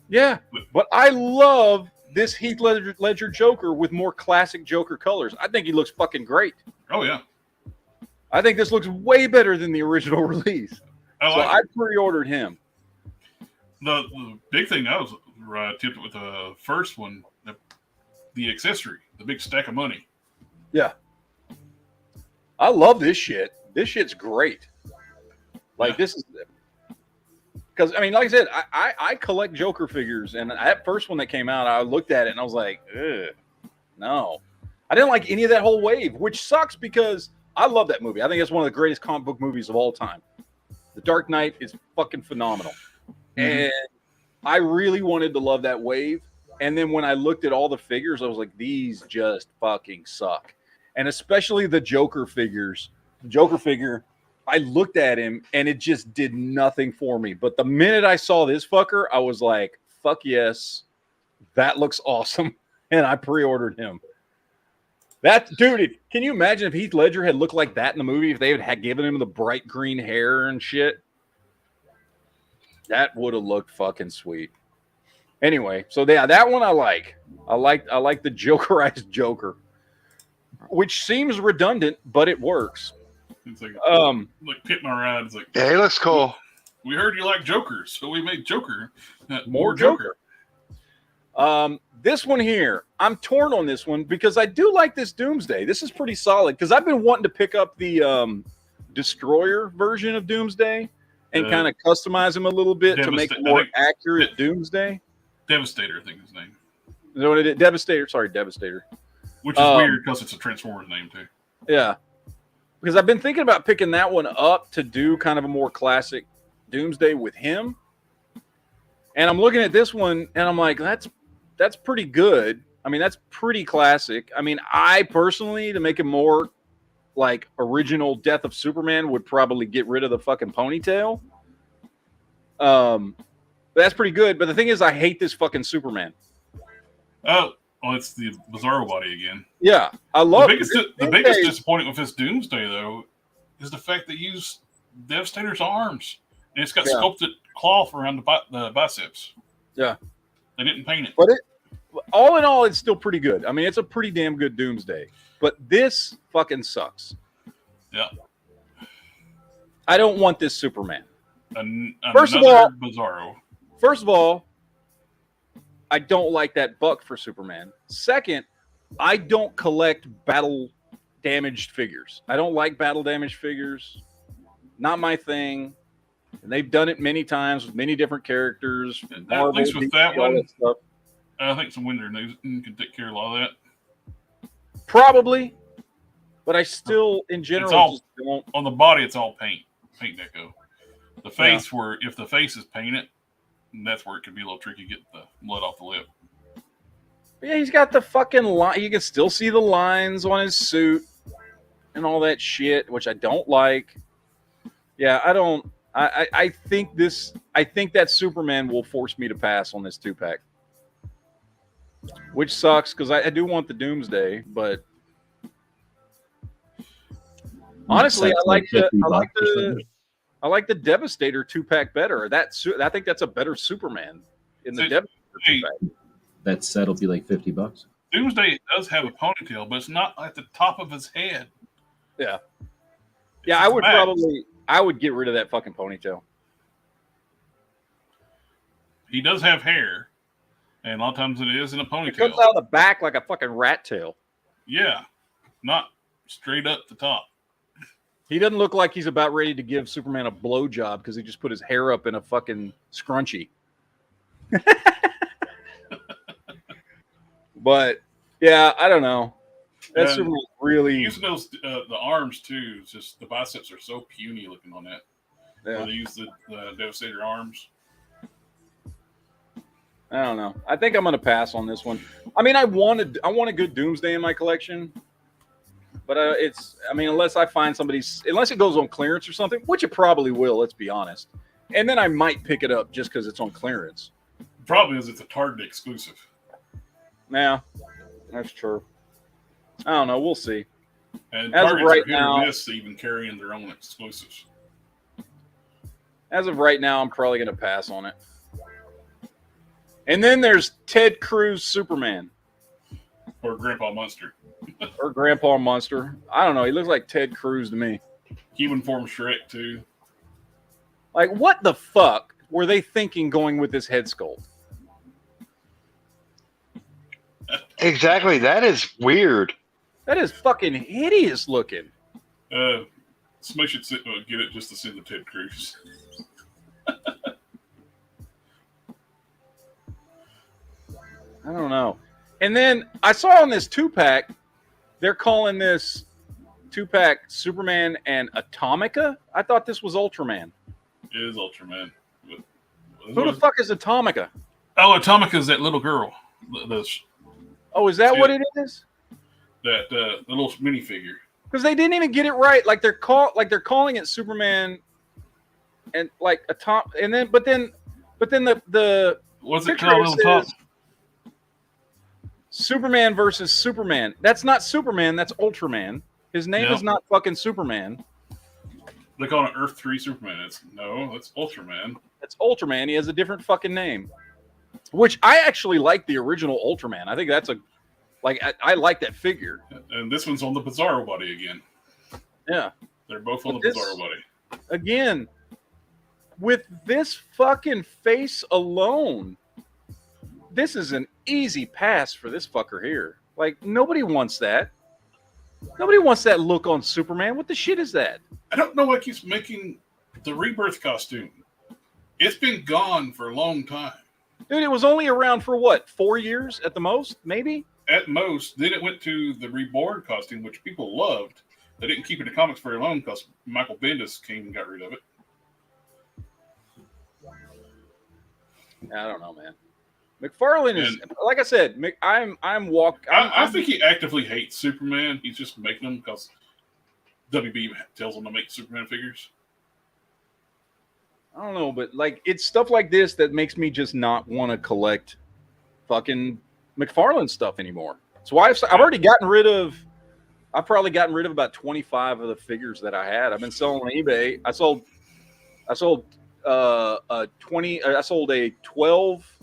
S2: Yeah, but I love this Heath Ledger Joker with more classic Joker colors. I think he looks fucking great.
S5: Oh, yeah.
S2: I think this looks way better than the original release. I pre-ordered him.
S5: The big thing I was tipped with the first one, the accessory, the big stack of money.
S2: Yeah. I love this shit. This shit's great. Like, this is... Because, I mean, like I said, I collect Joker figures, and that first one that came out, I looked at it, and I was like, ugh, no. I didn't like any of that whole wave, which sucks because I love that movie. I think it's one of the greatest comic book movies of all time. The Dark Knight is fucking phenomenal. Mm-hmm. And I really wanted to love that wave. And then when I looked at all the figures, I was like, these just fucking suck. And especially the Joker figures. The Joker figure, I looked at him and it just did nothing for me. But the minute I saw this fucker, I was like, fuck yes, that looks awesome. And I pre-ordered him. That dude, can you imagine if Heath Ledger had looked like that in the movie? If they had given him the bright green hair and shit, that would have looked fucking sweet. Anyway, so yeah, that one I like. I like the Jokerized Joker, which seems redundant, but it works.
S5: It's like Pit My Ride. It's like,
S4: yeah, he looks cool.
S5: We heard you like Jokers, so we made Joker.
S2: More Joker. This one here, I'm torn on this one because I do like this Doomsday. This is pretty solid because I've been wanting to pick up the Destroyer version of Doomsday and kind of customize him a little bit to make a more accurate Doomsday.
S5: Devastator, I think his name.
S2: Is that what it is? Devastator. Sorry, Devastator.
S5: Which is weird because it's a Transformers name too.
S2: Yeah, because I've been thinking about picking that one up to do kind of a more classic Doomsday with him. And I'm looking at this one and I'm like, that's pretty good. I mean, that's pretty classic. I mean, I personally, to make it more like original Death of Superman, would probably get rid of the fucking ponytail. But that's pretty good. But the thing is, I hate this fucking Superman.
S5: Oh, well, it's the Bizarro body again.
S2: Yeah, I love
S5: the biggest disappointment with this Doomsday, though, is the fact they use Devastator's arms. And it's got sculpted cloth around the biceps.
S2: Yeah.
S5: They didn't paint it.
S2: But all in all, it's still pretty good. I mean, it's a pretty damn good Doomsday. But this fucking sucks.
S5: Yeah.
S2: I don't want this Superman.
S5: First of
S2: all, I don't like that buck for Superman. Second, I don't collect battle damaged figures. I don't like battle damaged figures. Not my thing. And they've done it many times with many different characters.
S5: At least with that one, I think some Winter Newton can take care of a lot of that.
S2: Probably. But I still, in general, just don't.
S5: On the body, it's all paint deco. The face, where if the face is painted, that's where it could be a little tricky to get the blood off the lip.
S2: Yeah, he's got the fucking line. You can still see the lines on his suit and all that shit, which I don't like. Yeah, I don't. I think that Superman will force me to pass on this 2-pack, which sucks because I do want the Doomsday, but honestly, I like the Devastator 2-pack better. I think that's a better Superman in the Devastator 2-pack.
S7: That set will be like $50.
S5: Doomsday does have a ponytail, but it's not at the top of his head.
S2: Yeah. Yeah, I would get rid of that fucking ponytail.
S5: He does have hair, and a lot of times it is in a ponytail.
S2: It comes out of the back like a fucking rat tail.
S5: Yeah, not straight up the top.
S2: He doesn't look like he's about ready to give Superman a blowjob because he just put his hair up in a fucking scrunchie. But yeah, I don't know. That's Superman really
S5: using those the arms too. It's just the biceps are so puny looking on that.
S2: Yeah.
S5: Where they use the Devastator arms.
S2: I don't know. I think I'm going to pass on this one. I mean, I want a good Doomsday in my collection, but unless I find unless it goes on clearance or something, which it probably will. Let's be honest. And then I might pick it up just because it's on clearance.
S5: The problem is it's a Target exclusive.
S2: Yeah, that's true. I don't know. We'll see.
S5: And
S2: As of
S5: Targets
S2: right
S5: are hit
S2: now,
S5: or miss even carrying their own exclusives.
S2: As of right now, I'm probably going to pass on it. And then there's Ted Cruz Superman.
S5: Or Grandpa Munster.
S2: Or Grandpa Munster. I don't know. He looks like Ted Cruz to me.
S5: Human form Shrek, too.
S2: Like, what the fuck were they thinking going with this head sculpt?
S4: Exactly. That is weird.
S2: That is fucking hideous looking.
S5: Somebody should get it just to send the Ted Cruz.
S2: I don't know. And then I saw on this 2-pack, they're calling this 2-pack Superman and Atomica. I thought this was Ultraman.
S5: It is Ultraman.
S2: Who the fuck is Atomica?
S5: Oh, Atomica is that little girl.
S2: Oh, is that what it is?
S5: That the little minifigure.
S2: Because they didn't even get it right. Like they're calling it Superman, and like and then but then the
S5: what's it called on the top?
S2: Superman versus Superman. That's not Superman. That's Ultraman. His name is not fucking Superman.
S5: They call it Earth 3 Superman. That's Ultraman.
S2: That's Ultraman. He has a different fucking name. Which I actually like the original Ultraman. I think that's I like that figure.
S5: And this one's on the Bizarro body again.
S2: Yeah.
S5: They're both on the Bizarro body.
S2: Again, with this fucking face alone, this is an easy pass for this fucker here. Like, nobody wants that. Nobody wants that look on Superman. What the shit is that?
S5: I don't know why he keeps making the Rebirth costume. It's been gone for a long time.
S2: Dude, it was only around for what, 4 years at the most, maybe?
S5: At most. Then it went to the Reborn costume, which people loved. They didn't keep it in the comics very long because Michael Bendis came and got rid of it.
S2: I don't know, man. McFarlane is, like I said,
S5: I think he actively hates Superman. He's just making them because WB tells him to make Superman figures.
S2: I don't know, but like it's stuff like this that makes me just not want to collect fucking McFarlane stuff anymore. So I've already gotten rid of. I've probably gotten rid of about 25 of the figures that I had. I've been selling on eBay. I sold a 12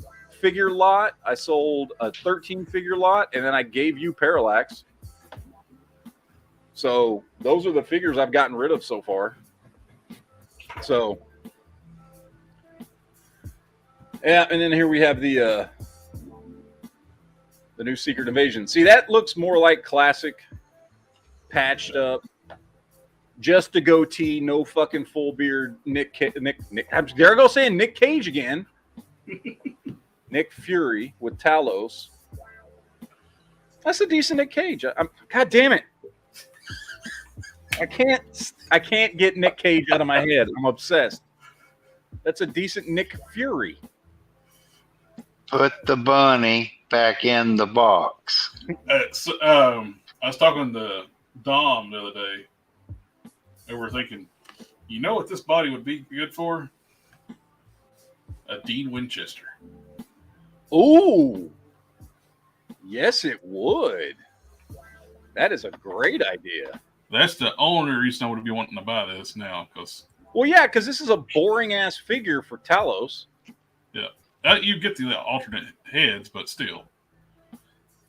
S2: figure lot. I sold a 13 figure lot, and then I gave you Parallax. So those are the figures I've gotten rid of so far. So yeah, and then here we have the new Secret Invasion. See, that looks more like classic, patched up, just a goatee, no fucking full beard. Nick. There I go saying Nick Cage again. Nick Fury with Talos. That's a decent Nick Cage. God damn it! I can't get Nick Cage out of my head. I'm obsessed. That's a decent Nick Fury.
S4: Put the bunny back in the box.
S5: I was talking to Dom the other day, and we're thinking, you know what this body would be good for? A Dean Winchester.
S2: Ooh. Yes, it would. That is a great idea.
S5: That's the only reason I would be wanting to buy this now.
S2: Well, yeah, because this is a boring-ass figure for Talos.
S5: Yeah. You get the alternate heads, but still.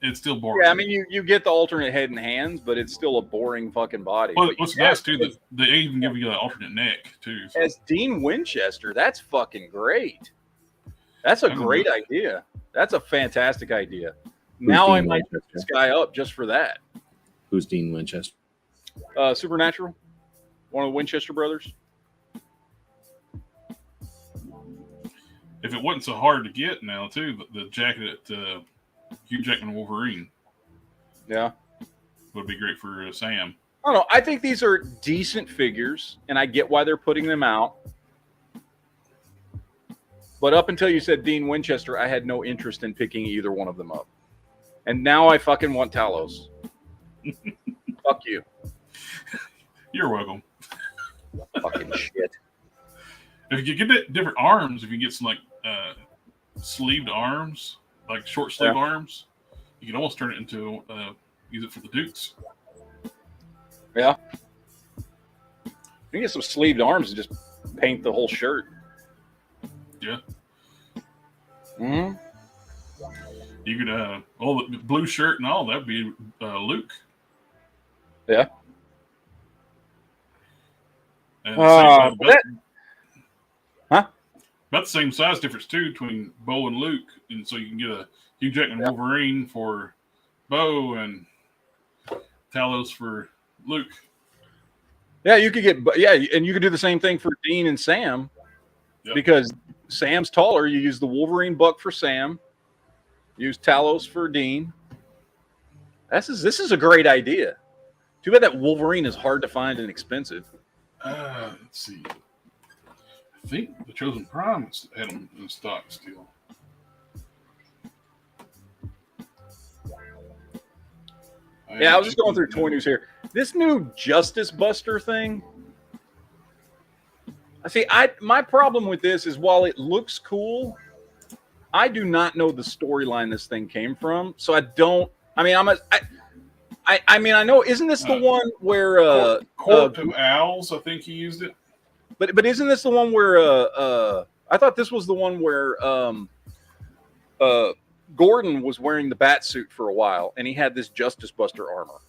S5: It's still boring.
S2: Yeah, I mean, you get the alternate head and hands, but it's still a boring fucking body.
S5: Well, what's nice, too, that they even give you an alternate neck, too. So.
S2: As Dean Winchester, that's fucking great. That's a great idea. That's a fantastic idea. Now I might pick this guy up just for that.
S7: Who's Dean Winchester?
S2: Supernatural. One of the Winchester brothers.
S5: If it wasn't so hard to get now, too, the jacket at Hugh Jackman Wolverine
S2: Yeah.
S5: would be great for Sam.
S2: I don't know. I think these are decent figures, and I get why they're putting them out. But up until you said Dean Winchester, I had no interest in picking either one of them up. And now I fucking want Talos. Fuck you.
S5: You're welcome.
S2: Fucking shit.
S5: If you get different arms, if you get some like sleeved arms, like short sleeve arms, you can almost turn it into use it for the Dukes.
S2: Yeah. You can get some sleeved arms and just paint the whole shirt.
S5: Yeah.
S2: Hmm.
S5: You could all the blue shirt and all that'd be Luke.
S2: Yeah.
S5: And
S2: Huh?
S5: about the same size difference too between Bo and Luke, and so you can get a Hugh Jackman Wolverine for Bo and Talos for Luke.
S2: Yeah, you could get and you could do the same thing for Dean and Sam, because Sam's taller. You use the Wolverine buck for Sam. Use Talos for Dean. This is a great idea. Too bad that Wolverine is hard to find and expensive.
S5: Let's see. I think the Chosen Prime had them in stock still.
S2: Yeah, I was just going through toy news here. This new Justice Buster thing. My problem with this is while it looks cool, I do not know the storyline this thing came from. So I don't. I mean, I know. Isn't this the one where
S5: Court to Owls? I think he used it.
S2: But isn't this the one where I thought this was the one where Gordon was wearing the bat suit for a while and he had this Justice Buster armor.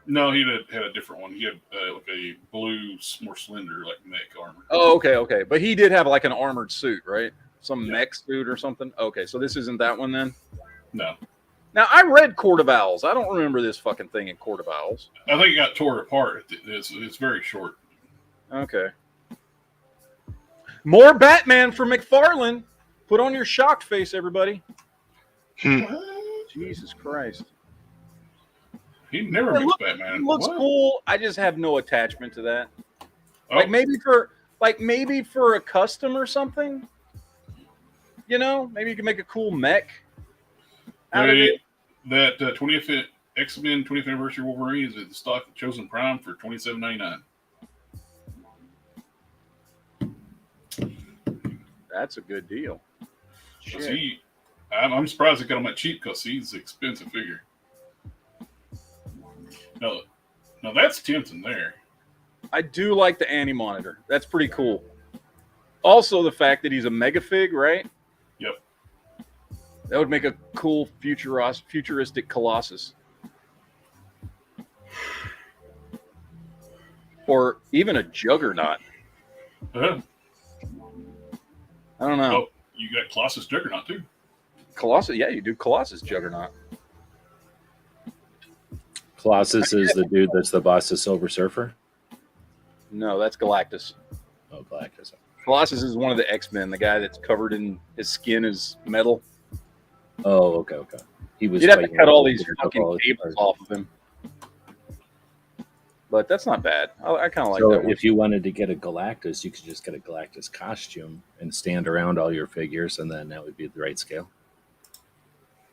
S5: No, he had a different one. He had like a blue, more slender, like mech armor.
S2: Oh, okay. But he did have like an armored suit, right? Some mech suit or something. Okay, so this isn't that one then?
S5: No.
S2: Now, I read Court of Owls. I don't remember this fucking thing in Court of Owls.
S5: I think it got tore apart. It's very short.
S2: Okay. More Batman for McFarlane. Put on your shocked face, everybody. Jesus Christ.
S5: He never makes Batman.
S2: It looks cool. I just have no attachment to that.
S5: Oh.
S2: Like maybe for a custom or something. You know, maybe you can make a cool mech out of it.
S5: That 20th X-Men 20th anniversary Wolverine is at the stock of Chosen Prime for $27.99.
S2: That's a good deal.
S5: I'm surprised they got him at cheap because he's an expensive figure. No, that's tempting there.
S2: I do like the Anti-Monitor. That's pretty cool. Also, the fact that he's a mega fig, right?
S5: Yep.
S2: That would make a cool futuristic Colossus. Or even a Juggernaut.
S5: Uh-huh.
S2: I don't know.
S5: Oh, you got Colossus Juggernaut too.
S2: Colossus, yeah, you do Colossus Juggernaut.
S7: Colossus is the dude that's the boss of Silver Surfer?
S2: No, that's Galactus.
S7: Oh, Galactus.
S2: Colossus is one of the X-Men, the guy that's covered in his skin is metal.
S7: Oh, okay. You'd
S2: have to cut all these fucking cables off of him. But that's not bad. I kind of like that one.
S7: If you wanted to get a Galactus, you could just get a Galactus costume and stand around all your figures, and then that would be the right scale.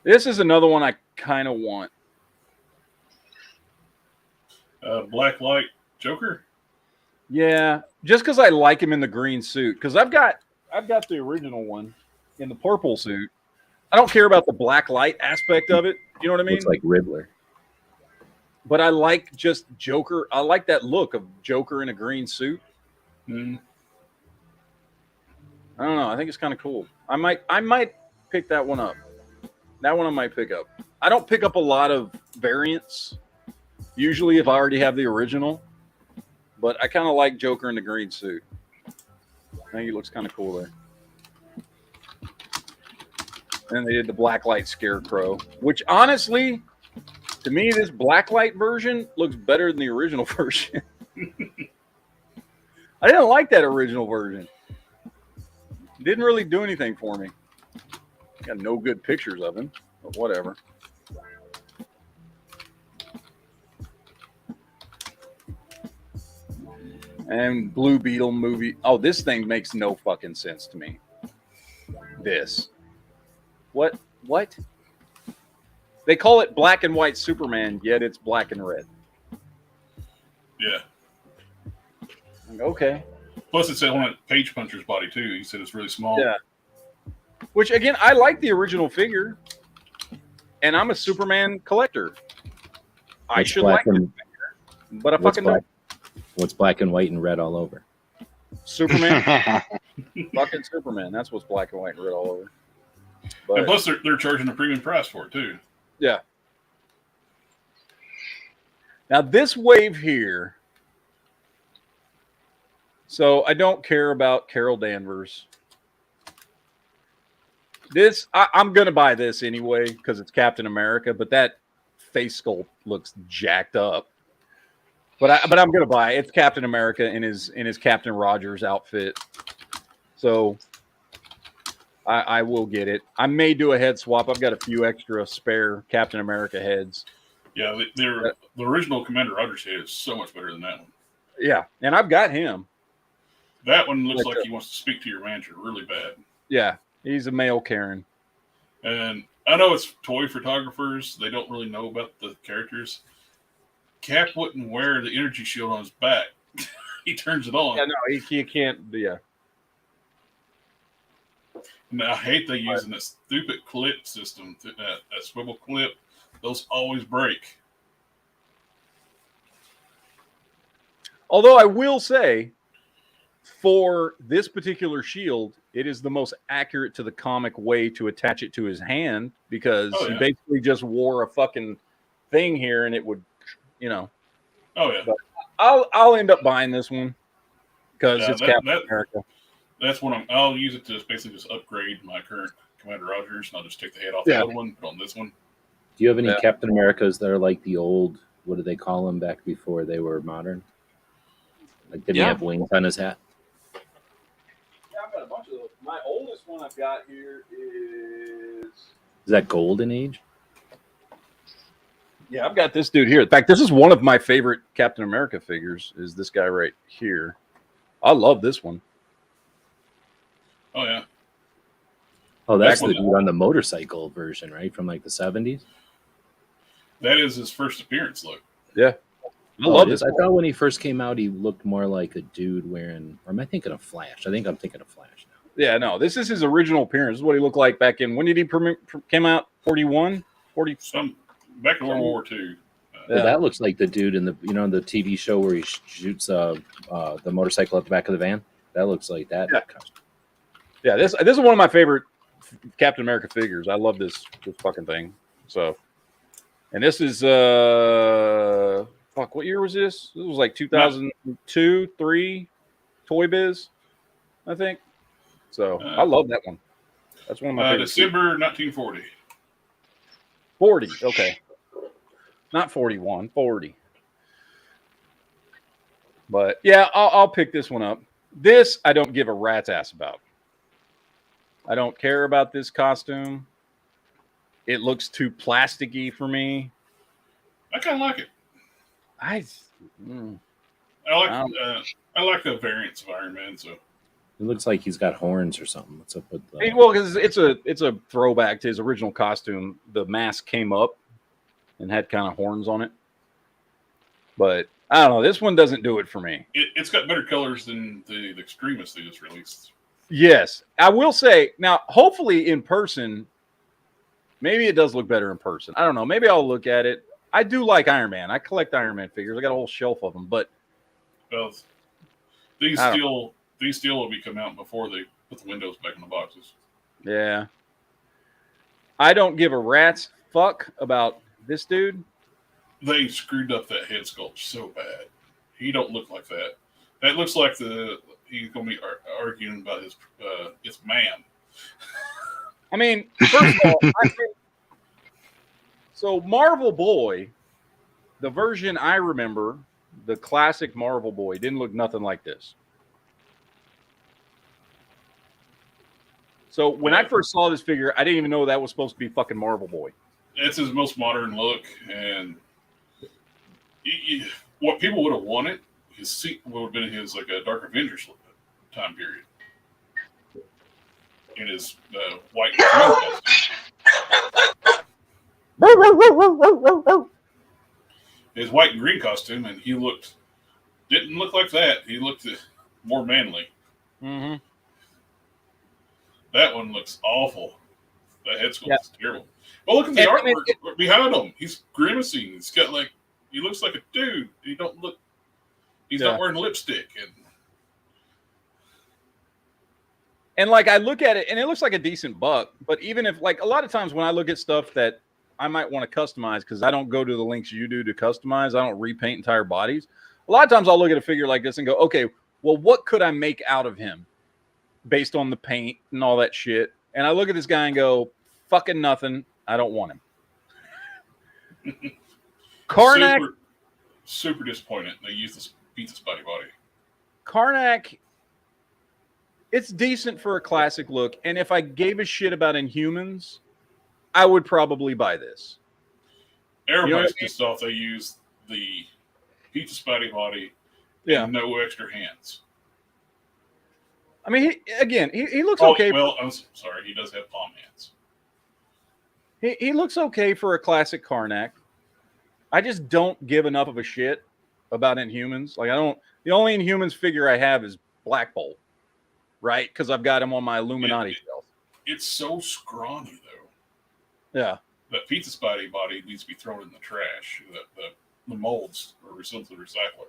S2: This is another one I kind of want.
S5: Black Light Joker?
S2: Yeah, just because I like him in the green suit. Because I've got the original one in the purple suit. I don't care about the black light aspect of it. You know what I mean?
S7: It's like Riddler.
S2: But I like just Joker. I like that look of Joker in a green suit.
S5: Mm.
S2: I don't know. I think it's kind of cool. I might pick that one up. That one I might pick up. I don't pick up a lot of variants. Usually if I already have the original. But I kind of like Joker in the green suit. I think he looks kind of cool there. And they did the Blacklight Scarecrow, which honestly, to me, this Blacklight version looks better than the original version. I didn't like that original version. Didn't really do anything for me. Got no good pictures of him, but whatever. And Blue Beetle movie. Oh, this thing makes no fucking sense to me. This. What? What? They call it black and white Superman, yet it's black and red.
S5: Yeah.
S2: Okay.
S5: Plus, it's on Page Puncher's body too. He said it's really small.
S2: Yeah. Which again, I like the original figure, and I'm a Superman collector. I should like it, but I fucking don't.
S7: What's black and white and red all over?
S2: Superman. Fucking Superman. That's what's black and white and red all over. But,
S5: and plus, they're charging a premium price for it too.
S2: Yeah. Now this wave here. So I don't care about Carol Danvers. This I'm gonna buy this anyway because it's Captain America, but that face sculpt looks jacked up. But I'm gonna buy it. It's Captain America in his Captain Rogers outfit. So I will get it. I may do a head swap. I've got a few extra spare Captain America heads.
S5: Yeah, the original Commander Rogers head is so much better than that one.
S2: Yeah, and I've got him.
S5: That one looks like he wants to speak to your manager really bad.
S2: Yeah, he's a male Karen.
S5: And I know it's toy photographers. They don't really know about the characters. Cap wouldn't wear the energy shield on his back. He turns it on.
S2: Yeah, no, he can't. Yeah.
S5: And I hate they using that stupid clip system, that swivel clip. Those always break.
S2: Although I will say, for this particular shield, it is the most accurate to the comic way to attach it to his hand because he basically just wore a fucking thing here and it would, you know.
S5: Oh yeah.
S2: But I'll end up buying this one because it's Captain America.
S5: That's what I'll use it to basically just upgrade my current Commander Rogers, and I'll just take the head off the other one, put on this one.
S7: Do you have any Captain Americas that are like the old? What do they call them back before they were modern? Like did he have wings on his hat?
S2: Yeah, I've got a bunch of those. My oldest one I've got here is
S7: that Golden Age?
S2: Yeah, I've got this dude here. In fact, this is one of my favorite Captain America figures. Is this guy right here? I love this one.
S5: Oh yeah.
S7: Oh, that's the dude on the motorcycle version, right? From like the 70s.
S5: That is his first appearance look.
S2: Yeah. I love this.
S7: I thought when he first came out, he looked more like a dude wearing, or am I thinking of Flash? I think I'm thinking of Flash now.
S2: Yeah, no, this is his original appearance. This is what he looked like back in, when did he came out? 41? 40?
S5: Back in World War II.
S7: Well, that looks like the dude in the, the TV show where he shoots the motorcycle at the back of the van. That looks like that.
S2: Yeah, this is one of my favorite Captain America figures. I love this fucking thing. So, and this is what year was this? This was like 2002, 3, Toy Biz, I think. So I love that one. That's one of my favorites.
S5: December 1940.
S2: 40. Okay, not 41. 40. But yeah, I'll pick this one up. This I don't give a rat's ass about. I don't care about this costume. It looks too plasticky for me.
S5: I kind of like it. I like the variants of Iron Man. So
S7: it looks like he's got horns or something. What's up with the...
S2: Well, because it's a throwback to his original costume. The mask came up and had kind of horns on it. But I don't know. This one doesn't do it for me.
S5: It's got better colors than the Extremist they just released.
S2: Yes, I will say now. Hopefully, in person, maybe it does look better in person. I don't know. Maybe I'll look at it. I do like Iron Man. I collect Iron Man figures. I got a whole shelf of them. But
S5: these still will be coming out before they put the windows back in the boxes.
S2: Yeah, I don't give a rat's fuck about this dude.
S5: They screwed up that head sculpt so bad. He don't look like that. That looks like he's going to be arguing about his man.
S2: I mean, first of all, so Marvel Boy, the version I remember, the classic Marvel Boy, didn't look nothing like this. So when I first saw this figure, I didn't even know that was supposed to be fucking Marvel Boy.
S5: It's his most modern look, and what people would have wanted, his seat would have been his like a Dark Avengers time period. In his white and green costume. His white and green costume, and he didn't look like that. He looked more manly.
S2: Mm-hmm.
S5: That one looks awful. That head sculpt is terrible. Well, look at the artwork behind him. He's grimacing. He's got he looks like a dude. He's not wearing lipstick.
S2: And I look at it, and it looks like a decent buck. But even if, a lot of times when I look at stuff that I might want to customize, because I don't go to the links you do to customize, I don't repaint entire bodies. A lot of times I'll look at a figure like this and go, okay, well, what could I make out of him based on the paint and all that shit? And I look at this guy and go, fucking nothing. I don't want him. Karnak.
S5: Super disappointed they used this Pizza Spotty body.
S2: Karnak. It's decent for a classic look, and if I gave a shit about Inhumans, I would probably buy this.
S5: Everybody's pissed off they used the Pizza Spotty body and no extra hands.
S2: I mean, he looks okay.
S5: Well, I'm sorry, he does have palm hands.
S2: He looks okay for a classic Karnak. I just don't give enough of a shit about Inhumans. The only Inhumans figure I have is Black Bolt. Right, because I've got him on my Illuminati shelf.
S5: It's so scrawny, though.
S2: Yeah.
S5: That Pizza Spotty body needs to be thrown in the trash. The molds are sent to the recycler.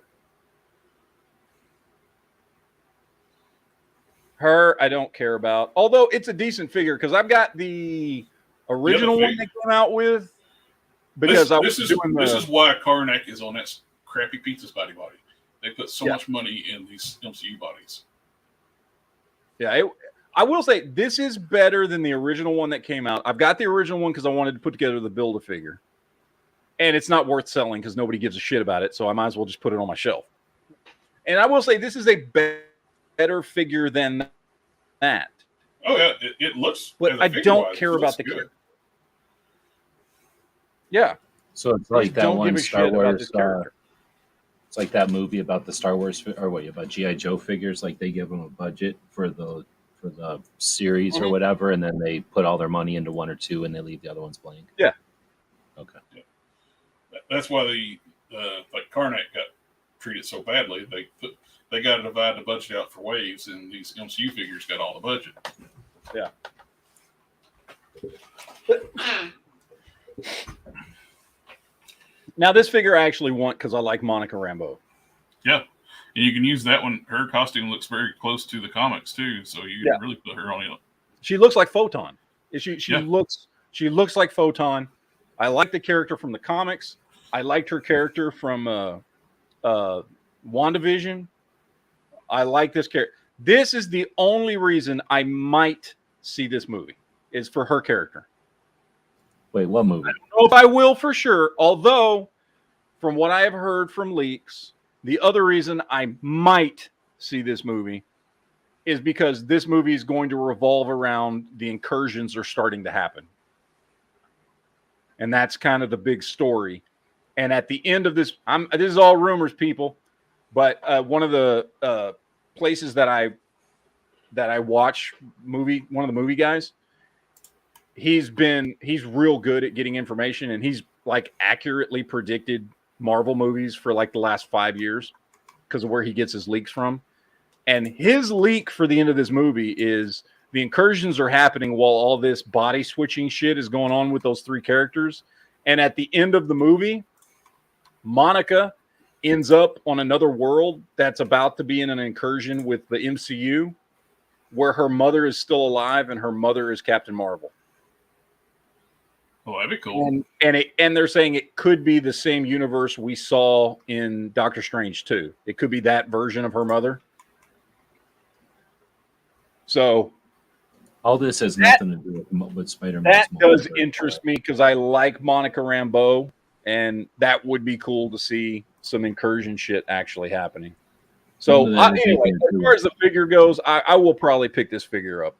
S2: Her, I don't care about. Although it's a decent figure, because I've got the original one they came out with. Because this
S5: is why Karnak is on that crappy Pizza Spotty body. They put so much money in these MCU bodies.
S2: Yeah, I will say this is better than the original one that came out. I've got the original one because I wanted to put together the Build-A-Figure. And it's not worth selling because nobody gives a shit about it, so I might as well just put it on my shelf. And I will say this is a better figure than that.
S5: Oh, yeah, it looks...
S2: But I don't care about the character. Yeah.
S7: So it's like that one Star Wars... It's like that movie about the Star Wars about G.I. Joe figures. Like they give them a budget for the series or whatever, and then they put all their money into one or two, and they leave the other ones blank.
S2: Yeah.
S7: Okay.
S5: Yeah. That's why Karnak got treated so badly. They got to divide the budget out for waves, and these MCU figures got all the budget.
S2: Yeah. Now, this figure I actually want because I like Monica Rambeau.
S5: Yeah. And you can use that one. Her costume looks very close to the comics, too. So you can really put her on it.
S2: She looks like Photon. She looks like Photon. I like the character from the comics. I liked her character from WandaVision. I like this character. This is the only reason I might see this movie is for her character.
S7: Wait, what movie?
S2: I don't know if I will for sure, although from what I have heard from leaks, the other reason I might see this movie is because this movie is going to revolve around the incursions are starting to happen. And that's kind of the big story. And at the end of this, this is all rumors, people, but one of the places that I watch one of the movie guys, he's real good at getting information, and he's accurately predicted Marvel movies for the last 5 years because of where he gets his leaks from. And his leak for the end of this movie is the incursions are happening while all this body switching shit is going on with those three characters. And at the end of the movie, Monica ends up on another world that's about to be in an incursion with the MCU where her mother is still alive and her mother is Captain Marvel.
S5: Oh, that'd be cool.
S2: And they're saying it could be the same universe we saw in Doctor Strange 2. It could be that version of her mother. So
S7: all this has nothing to do with Spider-Man.
S2: That does interest me because I like Monica Rambeau, and that would be cool to see some incursion shit actually happening. So anyway, as far as the figure goes, I will probably pick this figure up.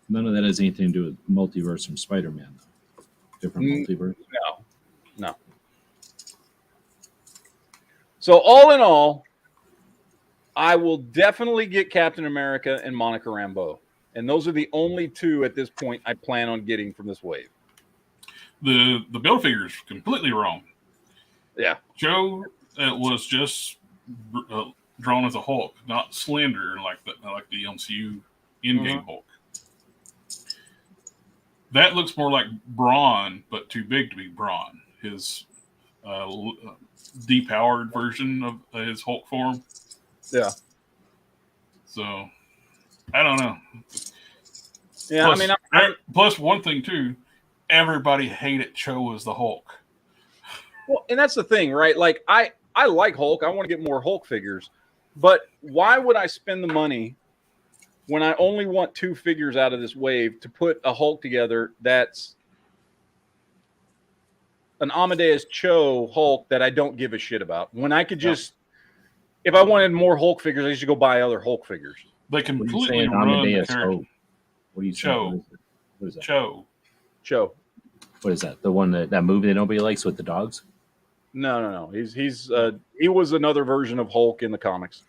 S7: None of that has anything to do with multiverse from Spider-Man, though. Different multiverse.
S2: No. So all in all, I will definitely get Captain America and Monica Rambeau. And those are the only two at this point I plan on getting from this wave.
S5: The build figure is completely wrong.
S2: Yeah.
S5: Joe was just drawn as a Hulk, not slender like the MCU in-game Hulk. That looks more like Brawn, but too big to be Brawn. His depowered version of his Hulk form.
S2: Yeah.
S5: So, I don't know.
S2: Yeah,
S5: plus, plus one thing too, everybody hated Cho as the Hulk.
S2: Well, and that's the thing, right? Like I like Hulk. I want to get more Hulk figures, but why would I spend the money when I only want 2 figures out of this wave to put a Hulk together that's an Amadeus Cho Hulk that I don't give a shit about? When I could just, if I wanted more Hulk figures, I should go buy other Hulk figures.
S5: They completely run
S7: Amadeus
S5: the
S7: Cho? What are you saying? What is that?
S5: Cho.
S7: What is that? The one that movie that nobody likes with the dogs?
S2: No. He was another version of Hulk in the comics.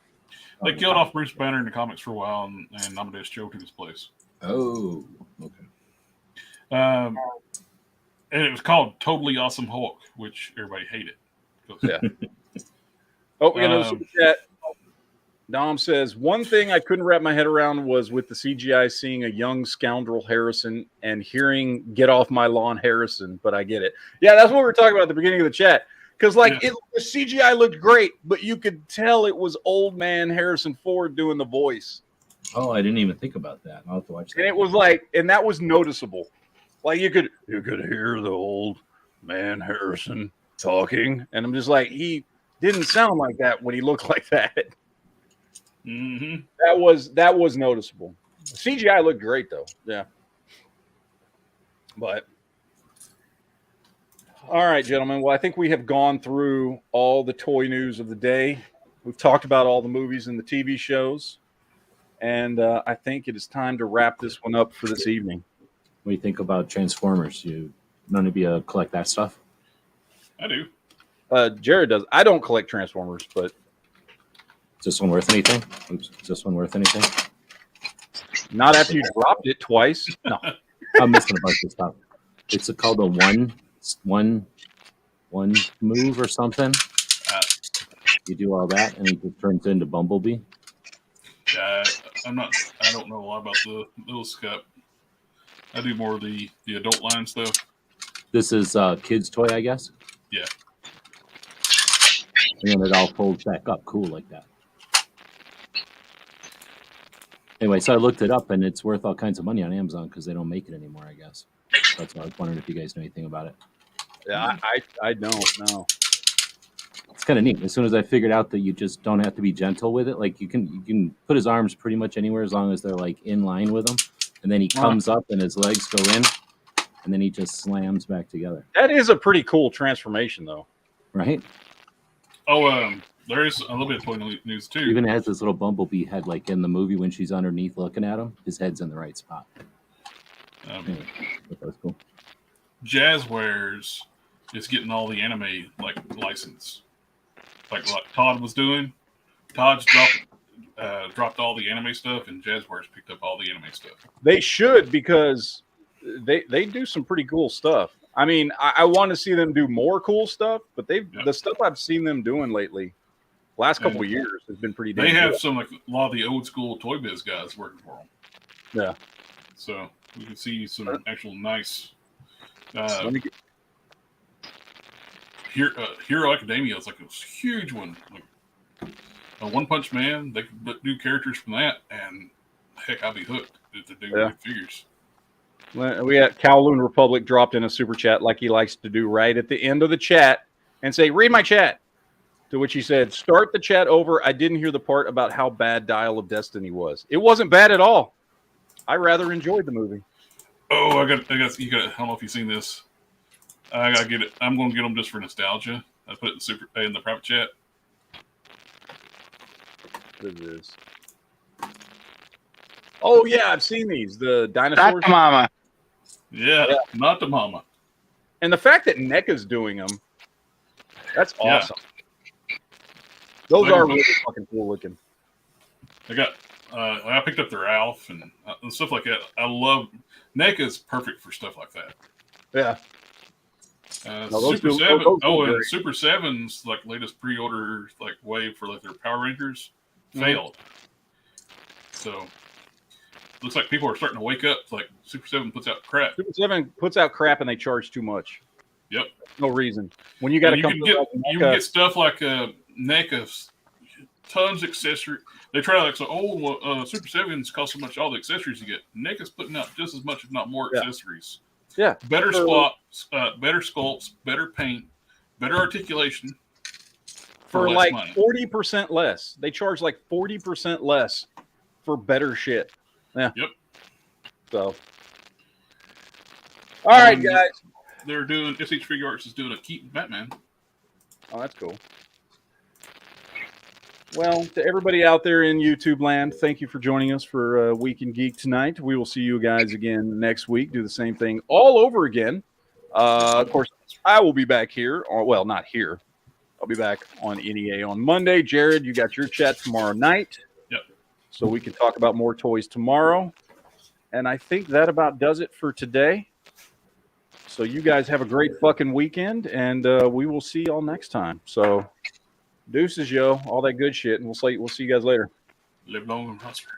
S5: They killed off Bruce Banner in the comics for a while, and Amadeus Cho took his place.
S7: Oh, okay.
S5: And it was called Totally Awesome Hulk, which everybody hated.
S2: Yeah. Oh, we got another super chat. Dom says, one thing I couldn't wrap my head around was with the CGI seeing a young scoundrel Harrison and hearing "Get Off My Lawn, Harrison," but I get it. Yeah, that's what we were talking about at the beginning of the chat. Because, the CGI looked great, but you could tell it was old man Harrison Ford doing the voice.
S7: Oh, I didn't even think about that. I'll have to watch that.
S2: And it was and that was noticeable. Like, you could hear the old man Harrison talking. And I'm just like, he didn't sound like that when he looked like that.
S5: Mm-hmm.
S2: That was noticeable. CGI looked great though. Yeah. But all right, gentlemen. Well, I think we have gone through all the toy news of the day. We've talked about all the movies and the TV shows. And I think it is time to wrap this one up for this evening.
S7: What do you think about Transformers? None of you collect that stuff?
S5: I do.
S2: Jared does. I don't collect Transformers, but
S7: is this one worth anything? Oops, is this one worth anything?
S2: Not after you dropped it twice. No.
S7: I'm missing a bunch of stuff. It's called a one move or something. You do all that, and he just turns into Bumblebee.
S5: I don't know a lot about the little scup. I do more of the adult line stuff.
S7: This is kid's toy, I guess.
S5: Yeah.
S7: And then it all folds back up, cool like that. Anyway, so I looked it up, and it's worth all kinds of money on Amazon because they don't make it anymore, I guess. That's why I was wondering if you guys know anything about it.
S2: Yeah, I don't know.
S7: It's kind of neat. As soon as I figured out that you just don't have to be gentle with it, like you can put his arms pretty much anywhere as long as they're like in line with him, and then he comes up and his legs go in, and then he just slams back together.
S2: That is a pretty cool transformation, though.
S7: Right?
S5: Oh, there is a little bit of toy news too.
S7: Even has this little Bumblebee head, like in the movie when she's underneath looking at him, his head's in the right spot. Anyway, that's cool.
S5: Jazzwares is getting all the anime license, like what Todd was doing. Todd's dropped all the anime stuff, and Jazzwares picked up all the anime stuff.
S2: They should, because they do some pretty cool stuff. I mean, I want to see them do more cool stuff, but the stuff I've seen them doing lately, last couple of years, has been pretty.
S5: They have some a lot of the old school Toy Biz guys working for them.
S2: Yeah.
S5: So we can see some actual nice. Hero Academia is like a huge one. Like a One Punch Man, they could do characters from that, and heck, I'd be hooked if they do big figures.
S2: We had Kowloon Republic dropped in a super chat like he likes to do right at the end of the chat and say, "Read my chat." To which he said, "Start the chat over. I didn't hear the part about how bad Dial of Destiny was. It wasn't bad at all. I rather enjoyed the movie."
S5: Oh, I got. I don't know if you've seen this. I gotta get it. I'm going to get them just for nostalgia. I put it in the private chat.
S2: What is this? Oh yeah, I've seen these. The
S4: Not
S2: dinosaurs.
S4: the mama.
S5: Yeah, not the mama.
S2: And the fact that NECA's doing them, that's
S5: Yeah.
S2: awesome. Those
S5: They
S2: are
S5: were-
S2: really fucking cool looking.
S5: I got. I picked up the Ralph and stuff like that. I love NECA's perfect for stuff like that.
S2: Yeah. No, those
S5: Super
S2: do-
S5: 7.
S2: those do
S5: And
S2: great.
S5: Super 7's like latest pre-order like wave for like their Power Rangers failed. So looks like people are starting to wake up. Like Super 7 puts out crap.
S2: Super 7 puts out crap and they charge too much.
S5: Yep.
S2: No reason. When you got to
S5: And
S2: come
S5: you
S2: to
S5: can get stuff like NECA's tons of accessory. They try like so. Super 7s cost so much. All the accessories you get. NECA's putting out just as much, if not more, accessories.
S2: Yeah.
S5: Better sculpts, better paint, better articulation.
S2: For
S5: less
S2: like
S5: money.
S2: 40% less. They charge like 40% less for better shit. Yeah.
S5: Yep.
S2: So. All right, guys.
S5: They're doing SH Figure Arts is doing a Keaton Batman.
S2: Oh, that's cool. Well, to everybody out there in YouTube land, thank you for joining us for Week in Geek tonight. We will see you guys again next week. Do the same thing all over again. Of course, I will be back here. Or, well, not here. I'll be back on NEA on Monday. Jared, you got your chat tomorrow night.
S5: Yep.
S2: So we can talk about more toys tomorrow. And I think that about does it for today. So you guys have a great fucking weekend, and we will see y'all next time. So deuces, yo, all that good shit, and we'll see you guys later.
S5: Live long and prosper.